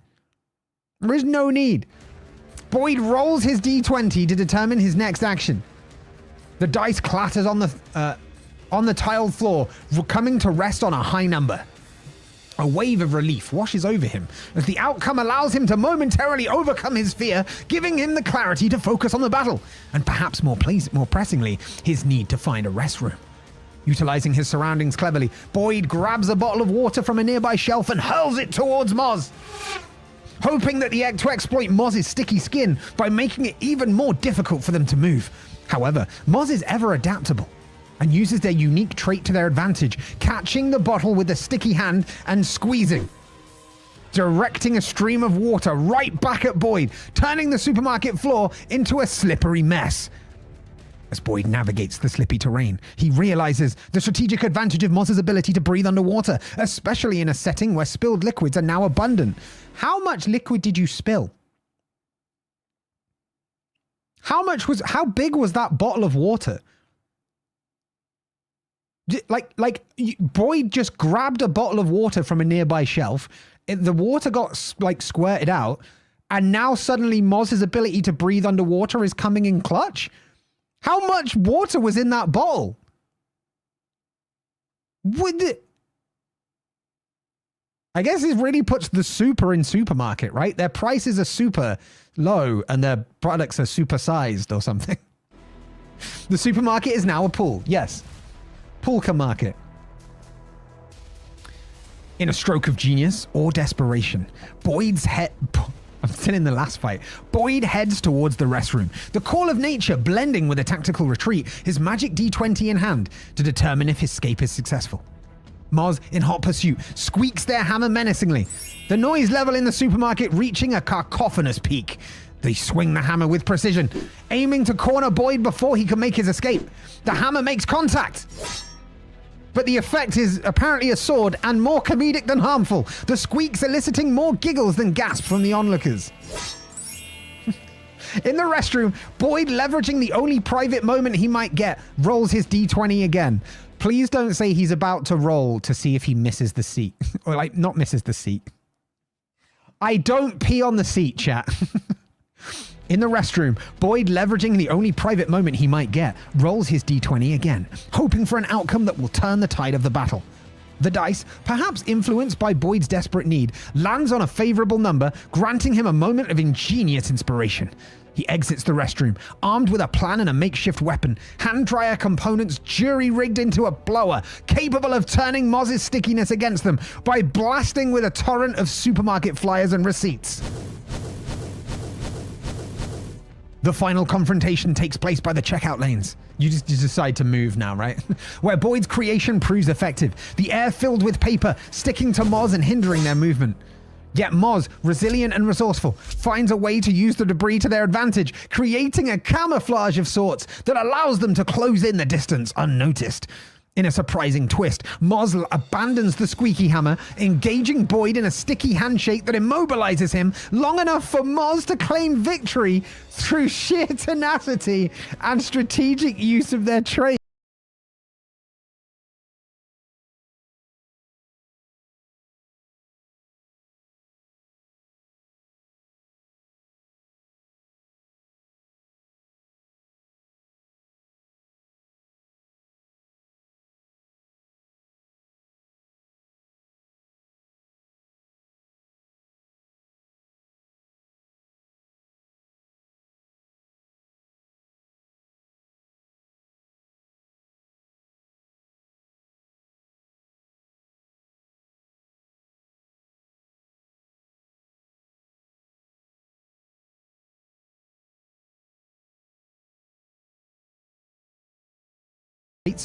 There is no need. Boyd rolls his D20 to determine his next action. The dice clatters on the tiled floor, coming to rest on a high number. A wave of relief washes over him as the outcome allows him to momentarily overcome his fear, giving him the clarity to focus on the battle, and perhaps more pressingly, his need to find a restroom. Utilizing his surroundings cleverly, Boyd grabs a bottle of water from a nearby shelf and hurls it towards Moz, hoping to exploit Moz's sticky skin by making it even more difficult for them to move. However, Moz is ever adaptable and uses their unique trait to their advantage, catching the bottle with a sticky hand and squeezing, directing a stream of water right back at Boyd, turning the supermarket floor into a slippery mess. As Boyd navigates the slippy terrain, he realizes the strategic advantage of Moz's ability to breathe underwater, especially in a setting where spilled liquids are now abundant. How much liquid did you spill? How big was that bottle of water? Boyd just grabbed a bottle of water from a nearby shelf. The water got squirted out, and now suddenly Moz's ability to breathe underwater is coming in clutch. How much water was in that bottle? I guess it really puts the super in supermarket, right? Their prices are super low and their products are super sized or something. The supermarket is now a pool. Yes. Poolka market. In a stroke of genius or desperation, Boyd's head... I'm still in the last fight. Boyd heads towards the restroom, the call of nature blending with a tactical retreat, his magic D20 in hand to determine if his escape is successful. Moz, in hot pursuit, squeaks their hammer menacingly, the noise level in the supermarket reaching a cacophonous peak. They swing the hammer with precision, aiming to corner Boyd before he can make his escape. The hammer makes contact, but the effect is apparently a sword and more comedic than harmful, the squeaks eliciting more giggles than gasps from the onlookers. In the restroom, Boyd, leveraging the only private moment he might get, rolls his D20 again. Please don't say he's about to roll to see if he misses the seat. Or not misses the seat. I don't pee on the seat, chat. In the restroom, Boyd, leveraging the only private moment he might get, rolls his D20 again, hoping for an outcome that will turn the tide of the battle. The dice, perhaps influenced by Boyd's desperate need, lands on a favorable number, granting him a moment of ingenious inspiration. He exits the restroom, armed with a plan and a makeshift weapon, hand dryer components jury-rigged into a blower, capable of turning Moz's stickiness against them by blasting with a torrent of supermarket flyers and receipts. The final confrontation takes place by the checkout lanes. You decide to move now, right? Where Boyd's creation proves effective, the air filled with paper sticking to Moz and hindering their movement. Yet Moz, resilient and resourceful, finds a way to use the debris to their advantage, creating a camouflage of sorts that allows them to close in the distance unnoticed. In a surprising twist, Moz abandons the squeaky hammer, engaging Boyd in a sticky handshake that immobilizes him long enough for Moz to claim victory through sheer tenacity and strategic use of their trade.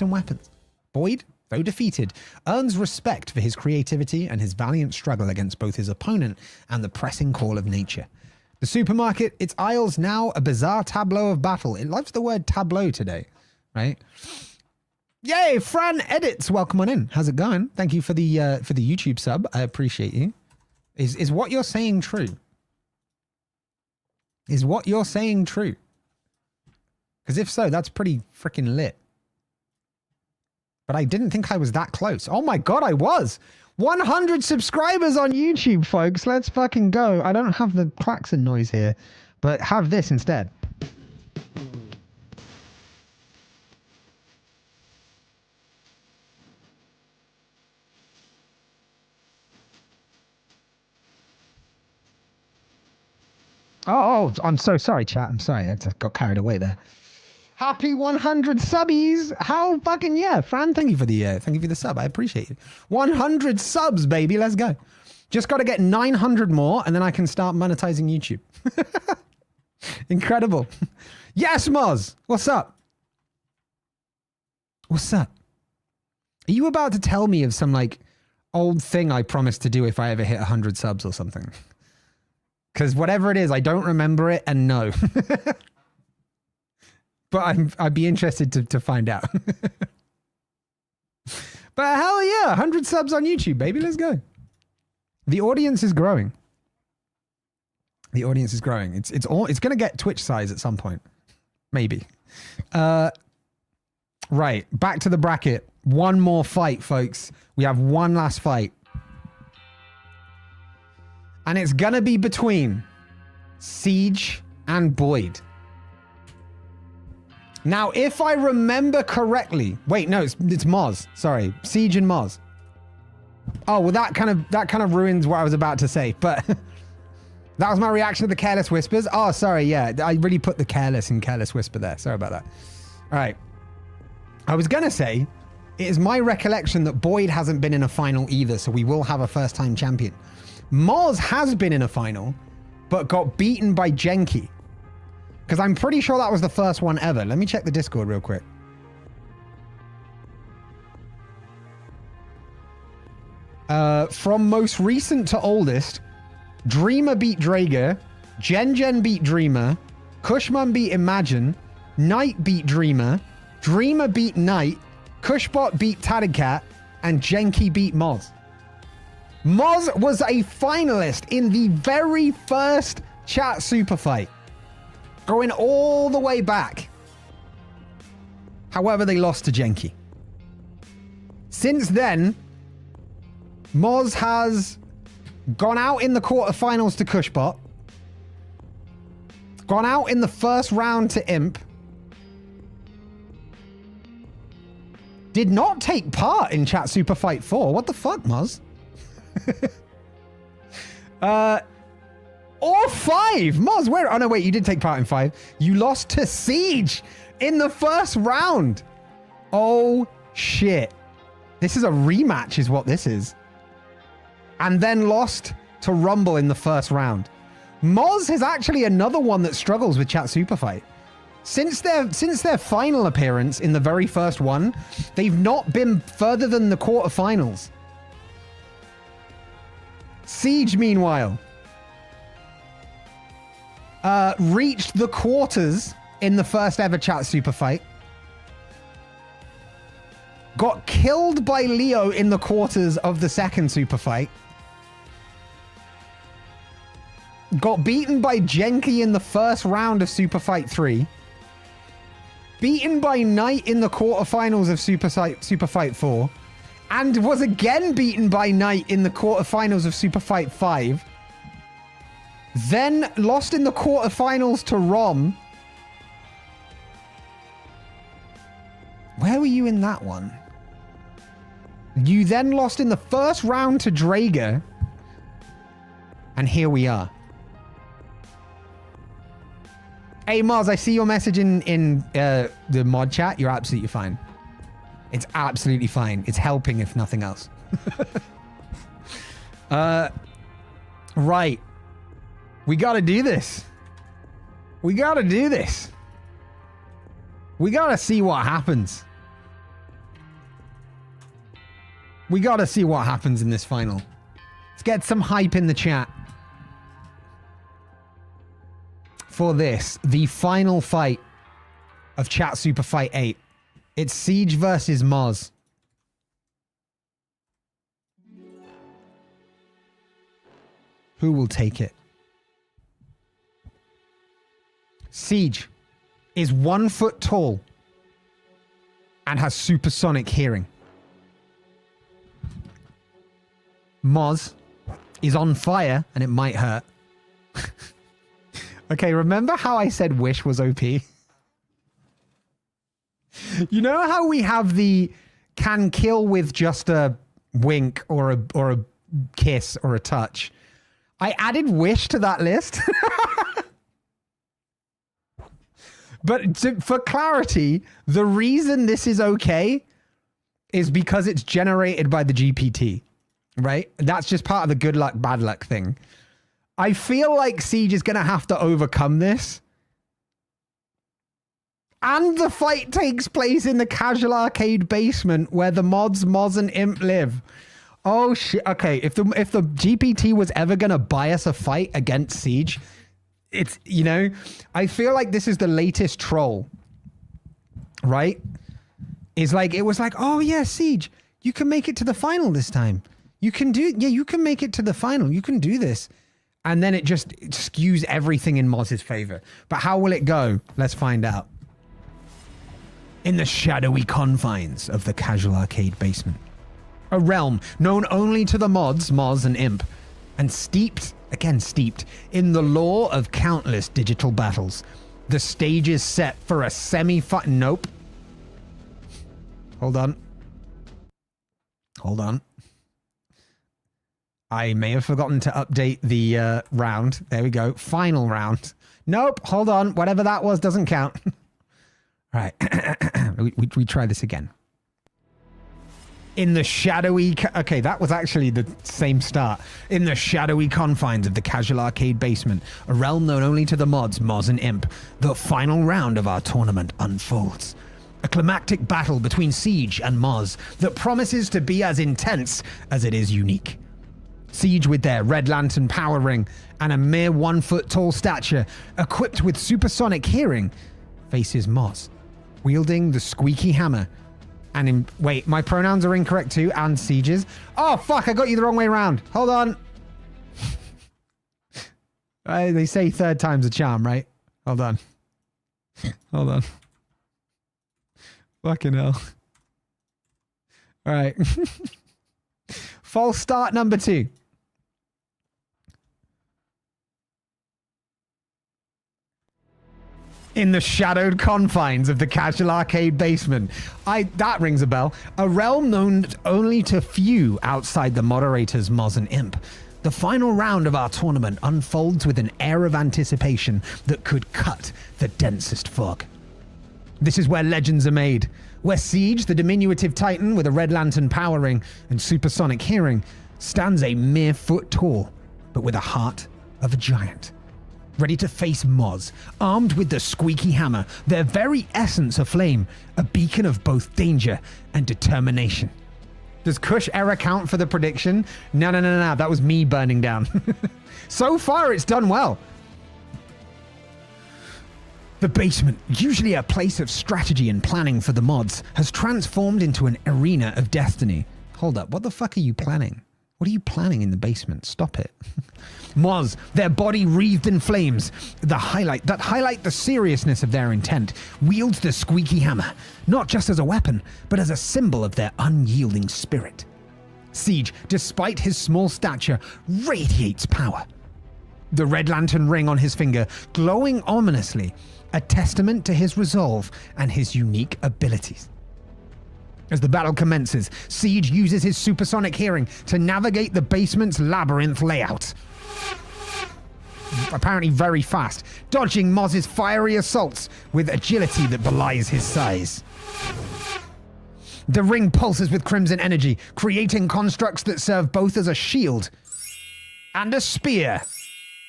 And weapons. Boyd, though defeated, earns respect for his creativity and his valiant struggle against both his opponent and the pressing call of nature. The supermarket, its aisles now a bizarre tableau of battle. It loves the word tableau today, right? Yay, Fran Edits, welcome on in. How's it going? Thank you for the YouTube sub. I appreciate you. Is what you're saying true? Is what you're saying true? Because if so, that's pretty freaking lit. But I didn't think I was that close. Oh my god, I was! 100 subscribers on YouTube, folks. Let's fucking go. I don't have the klaxon noise here, but have this instead. Oh, I'm so sorry, chat. I'm sorry. I just got carried away there. Happy 100 subbies. How fucking yeah. Fran, thank you for the sub. I appreciate it. 100 subs, baby. Let's go. Just got to get 900 more and then I can start monetizing YouTube. Incredible. Yes, Moz. What's up? What's up? Are you about to tell me of some like old thing I promised to do if I ever hit 100 subs or something? Because whatever it is, I don't remember it and no. But I'd be interested to find out. But hell yeah, 100 subs on YouTube, baby. Let's go. The audience is growing. The audience is growing. It's going to get Twitch size at some point. Maybe. Right, back to the bracket. One more fight, folks. We have one last fight. And it's going to be between Siege and Boyd. Now, if I remember correctly, wait, no, it's Moz. Sorry, Siege and Moz. Oh, well, that kind of ruins what I was about to say, but that was my reaction to the Careless Whispers. Oh, sorry, yeah, I really put the Careless in Careless Whisper there. Sorry about that. All right. I was going to say, it is my recollection that Boyd hasn't been in a final either, so we will have a first-time champion. Moz has been in a final, but got beaten by Genki. Because I'm pretty sure that was the first one ever. Let me check the Discord real quick. From most recent to oldest, Dreamer beat Drager, Gen beat Dreamer, Kushman beat Imagine, Knight beat Dreamer, Dreamer beat Knight, Kushbot beat Tadikat, and Genki beat Moz. Moz was a finalist in the very first chat Superfight. Going all the way back. However, they lost to Genki. Since then, Moz has gone out in the quarterfinals to Kushbot. Gone out in the first round to Imp. Did not take part in Chat Superfight 4. What the fuck, Moz? Or 5. Moz, where? Oh, no, wait. You did take part in 5. You lost to Siege in the first round. Oh, shit. This is a rematch is what this is. And then lost to Rumble in the first round. Moz is actually another one that struggles with Chat Superfight. Since their final appearance in the very first one, they've not been further than the quarterfinals. Siege, meanwhile, reached the quarters in the first ever Chat Superfight. Got killed by Leo in the quarters of the second Superfight. Got beaten by Genki in the first round of Superfight 3. Beaten by Knight in the quarterfinals of Superfight 4. And was again beaten by Knight in the quarterfinals of Superfight 5. Then lost in the quarterfinals to Rom. Where were you in that one? You then lost in the first round to Drager. And here we are. Hey, Mars, I see your message in the mod chat. You're absolutely fine. It's absolutely fine. It's helping, if nothing else. Right. We got to do this. We got to do this. We got to see what happens. We got to see what happens in this final. Let's get some hype in the chat. For this, the final fight of Chat Superfight 8. It's Siege versus Moz. Who will take it? Siege is 1 foot tall and has supersonic hearing. Moz is on fire and it might hurt. Okay, remember how I said Wish was OP? You know how we have the can kill with just a wink or a kiss or a touch? I added Wish to that list. But for clarity, the reason this is okay is because it's generated by the GPT, right? That's just part of the good luck, bad luck thing. I feel like Siege is going to have to overcome this. And the fight takes place in the casual arcade basement where the Moz and Imp live. Oh shit. Okay, if the GPT was ever going to buy us a fight against Siege, it's, you know, I feel like this is the latest troll, right? It's like, it was like, oh yeah, Siege, you can make it to the final this time. You can make it to the final. You can do this. And then it just skews everything in Moz's favor. But how will it go? Let's find out. In the shadowy confines of the casual arcade basement, a realm known only to the Moz and Imp, and steeped in the lore of countless digital battles. The stage is set for a Nope. Hold on. I may have forgotten to update the round. There we go. Final round. Nope. Hold on. Whatever that was doesn't count. All right. we try this again. In the shadowy... Okay, that was actually the same start. In the shadowy confines of the casual arcade basement, a realm known only to the Moz and Imp, the final round of our tournament unfolds. A climactic battle between Siege and Moz that promises to be as intense as it is unique. Siege, with their Red Lantern power ring and a mere 1 foot tall stature, equipped with supersonic hearing, faces Moz, wielding the squeaky hammer. And wait, my pronouns are incorrect too, and Siege's. Oh, fuck, I got you the wrong way around. Hold on. They say third time's a charm, right? Hold on. Fucking hell. All right. False start number 2. In the shadowed confines of the casual arcade basement. That rings a bell. A realm known only to few outside the moderators Moz and Imp. The final round of our tournament unfolds with an air of anticipation that could cut the densest fog. This is where legends are made, where Siege, the diminutive titan with a Red Lantern power ring and supersonic hearing, stands a mere foot tall, but with a heart of a giant. Ready to face Moz, armed with the squeaky hammer, their very essence aflame, a beacon of both danger and determination. Does Kush error count for the prediction? No, that was me burning down. So far, it's done well. The basement, usually a place of strategy and planning for the Moz, has transformed into an arena of destiny. Hold up, what the fuck are you planning? What are you planning in the basement? Stop it. Moz, their body wreathed in flames, that highlight the seriousness of their intent, wields the squeaky hammer, not just as a weapon, but as a symbol of their unyielding spirit. Siege, despite his small stature, radiates power. The Red Lantern ring on his finger, glowing ominously, a testament to his resolve and his unique abilities. As the battle commences, Siege uses his supersonic hearing to navigate the basement's labyrinth layout. Apparently very fast, dodging Moz's fiery assaults with agility that belies his size. The ring pulses with crimson energy, creating constructs that serve both as a shield and a spear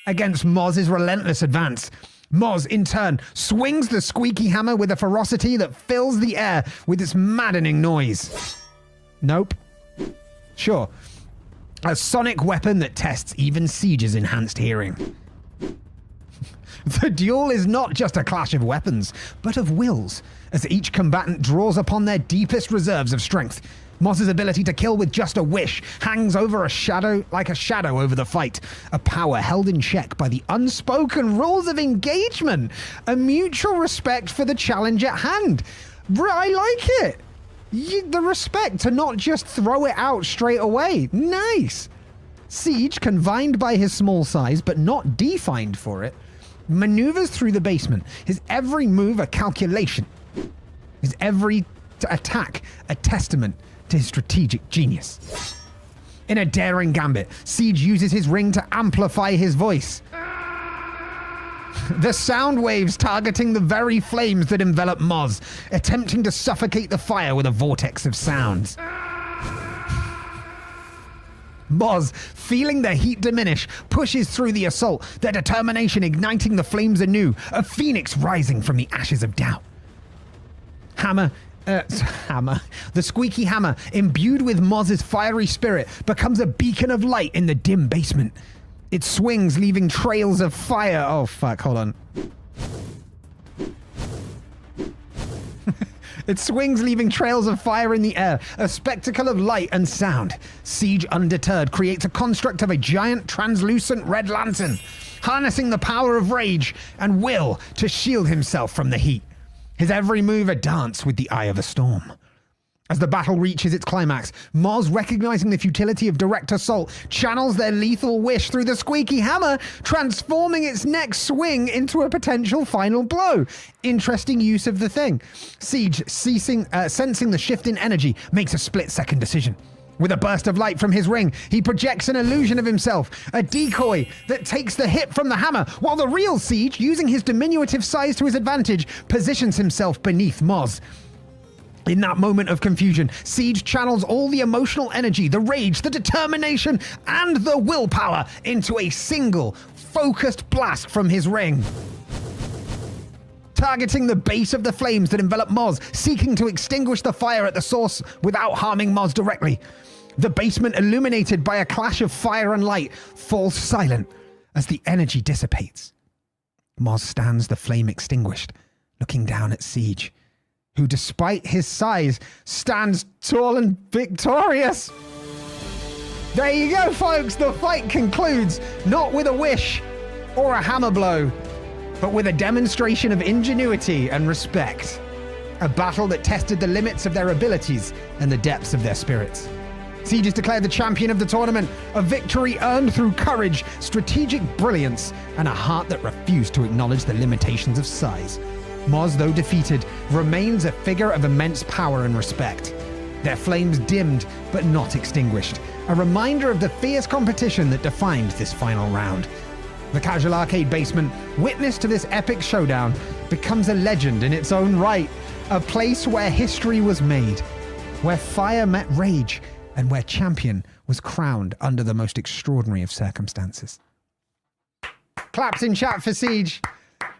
against Moz's relentless advance. Moz, in turn, swings the squeaky hammer with a ferocity that fills the air with its maddening noise. Nope. Sure. A sonic weapon that tests even Siege's enhanced hearing. The duel is not just a clash of weapons, but of wills, as each combatant draws upon their deepest reserves of strength. Moz's ability to kill with just a wish hangs over a shadow over the fight, a power held in check by the unspoken rules of engagement, a mutual respect for the challenge at hand. I like it. The respect to not just throw it out straight away. Nice. Siege, confined by his small size, but not defined for it, maneuvers through the basement, his every move a calculation, his every attack a testament to his strategic genius. In a daring gambit, Siege uses his ring to amplify his voice. The sound waves targeting the very flames that envelop Moz, attempting to suffocate the fire with a vortex of sounds. Moz, feeling the heat diminish, pushes through the assault, their determination igniting the flames anew, a phoenix rising from the ashes of doubt. The squeaky hammer, imbued with Moz's fiery spirit, becomes a beacon of light in the dim basement. It swings, leaving trails of fire. Oh, fuck, hold on. It swings, leaving trails of fire in the air, a spectacle of light and sound. Siege, undeterred, creates a construct of a giant translucent red lantern, harnessing the power of rage and will to shield himself from the heat. His every move a dance with the eye of a storm. As the battle reaches its climax, Moz, recognizing the futility of direct assault, channels their lethal wish through the squeaky hammer, transforming its next swing into a potential final blow. Interesting use of the thing. Siege, sensing the shift in energy, makes a split-second decision. With a burst of light from his ring, he projects an illusion of himself, a decoy that takes the hit from the hammer, while the real Siege, using his diminutive size to his advantage, positions himself beneath Moz. In that moment of confusion, Siege channels all the emotional energy, the rage, the determination, and the willpower into a single, focused blast from his ring. Targeting the base of the flames that envelop Moz, seeking to extinguish the fire at the source without harming Moz directly. The basement, illuminated by a clash of fire and light, falls silent as the energy dissipates. Moz stands, the flame extinguished, looking down at Siege, who, despite his size, stands tall and victorious. There you go, folks. The fight concludes not with a wish or a hammer blow, but with a demonstration of ingenuity and respect. A battle that tested the limits of their abilities and the depths of their spirits. Siege is declared the champion of the tournament, a victory earned through courage, strategic brilliance, and a heart that refused to acknowledge the limitations of size. Moz, though defeated, remains a figure of immense power and respect. Their flames dimmed, but not extinguished. A reminder of the fierce competition that defined this final round. The casual arcade basement, witness to this epic showdown, becomes a legend in its own right. A place where history was made, where fire met rage, and where champion was crowned under the most extraordinary of circumstances. Claps in chat for Siege.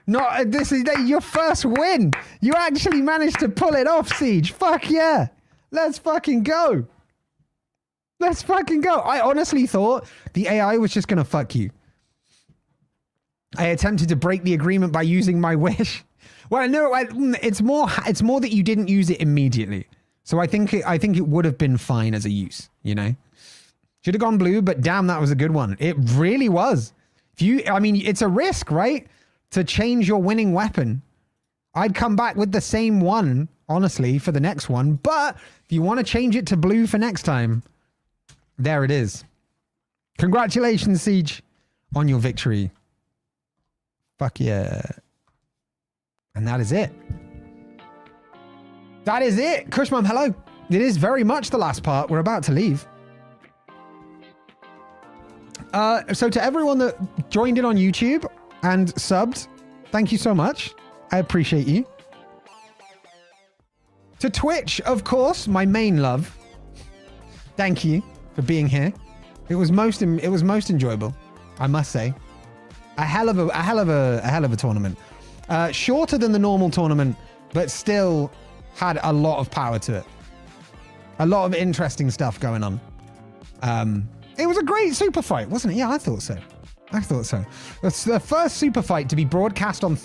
This is your first win. You actually managed to pull it off, Siege. Fuck yeah. Let's fucking go. Let's fucking go. I honestly thought the AI was just going to fuck you. I attempted to break the agreement by using my wish. Well, no, it's more that you didn't use it immediately. So I think it would have been fine as a use, you know? Should have gone blue, but damn, that was a good one. It really was. It's a risk, right? To change your winning weapon. I'd come back with the same one, honestly, for the next one. But if you want to change it to blue for next time, there it is. Congratulations, Siege, on your victory. Fuck yeah. And that is it. That is it. Kushmum, hello. It is very much the last part. We're about to leave. So to everyone that joined in on YouTube and subbed, thank you so much. I appreciate you. To Twitch, of course, my main love. Thank you for being here. It was most enjoyable, I must say. A hell of a tournament. Shorter than the normal tournament, but still had a lot of power to it. A lot of interesting stuff going on. It was a great super fight, wasn't it? Yeah, I thought so. I thought so. It's the first Superfight to be broadcast on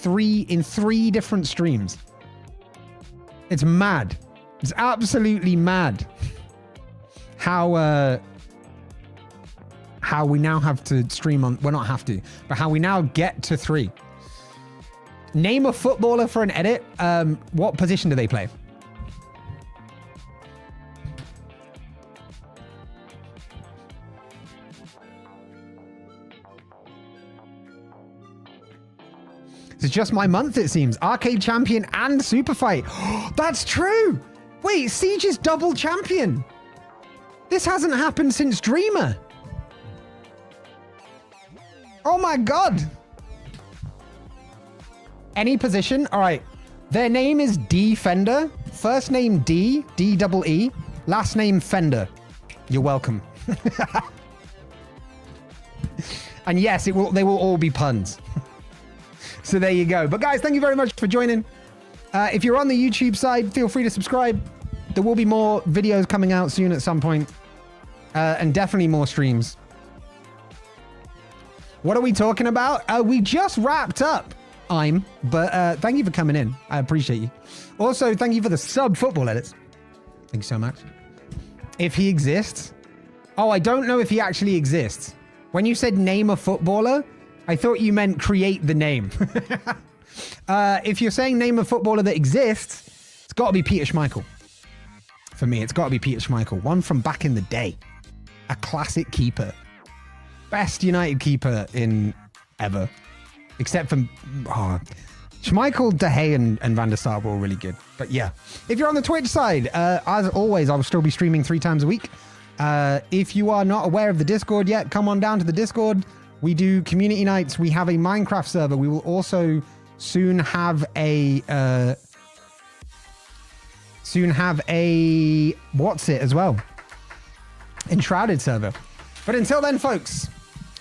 in three different streams. It's mad. It's absolutely mad. How we now have to stream on, well, not have to, but how we now get to 3. Name a footballer for an edit. What position do they play? It's just my month, it seems. Arcade champion and Superfight. That's true. Wait, Siege is double champion. This hasn't happened since Dreamer. Oh my God. Any position? All right. Their name is D Fender. First name D, D-double-E. Last name Fender. You're welcome. And yes, they will all be puns. So there you go. But guys, thank you very much for joining. If you're on the YouTube side, feel free to subscribe. There will be more videos coming out soon at some point. And definitely more streams. What are we talking about? We just wrapped up. But thank you for coming in. I appreciate you. Also, thank you for the sub football edits. Thank you so much. If he exists. Oh, I don't know if he actually exists. When you said name a footballer, I thought you meant create the name. If you're saying name a footballer that exists, it's got to be Peter Schmeichel. For me, it's got to be Peter Schmeichel. One from back in the day. A classic keeper. Best United keeper in ever. Except for Schmeichel, De Gea, and Van der Sar were all really good. But yeah, if you're on the Twitch side, as always, I will still be streaming 3 times a week. If you are not aware of the Discord yet, come on down to the Discord. We do community nights. We have a Minecraft server. We will also soon have a what's it as well? Enshrouded server. But until then, folks,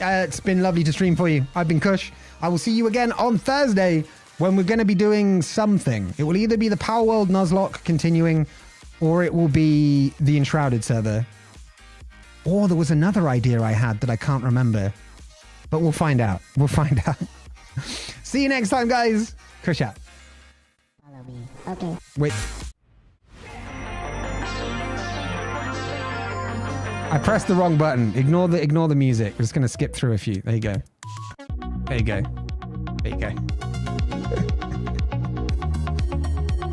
it's been lovely to stream for you. I've been Kush. I will see you again on Thursday when we're going to be doing something. It will either be the Power World Nuzlocke continuing, or it will be the Enshrouded server. Or there was another idea I had that I can't remember. But we'll find out. We'll find out. See you next time, guys. Kush out. Follow me. Okay. Wait. I pressed the wrong button. Ignore the music. We're just going to skip through a few. There you go. There you go. There you go.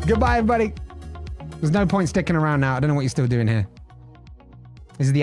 Goodbye, everybody. There's no point sticking around now. I don't know what you're still doing here. This is the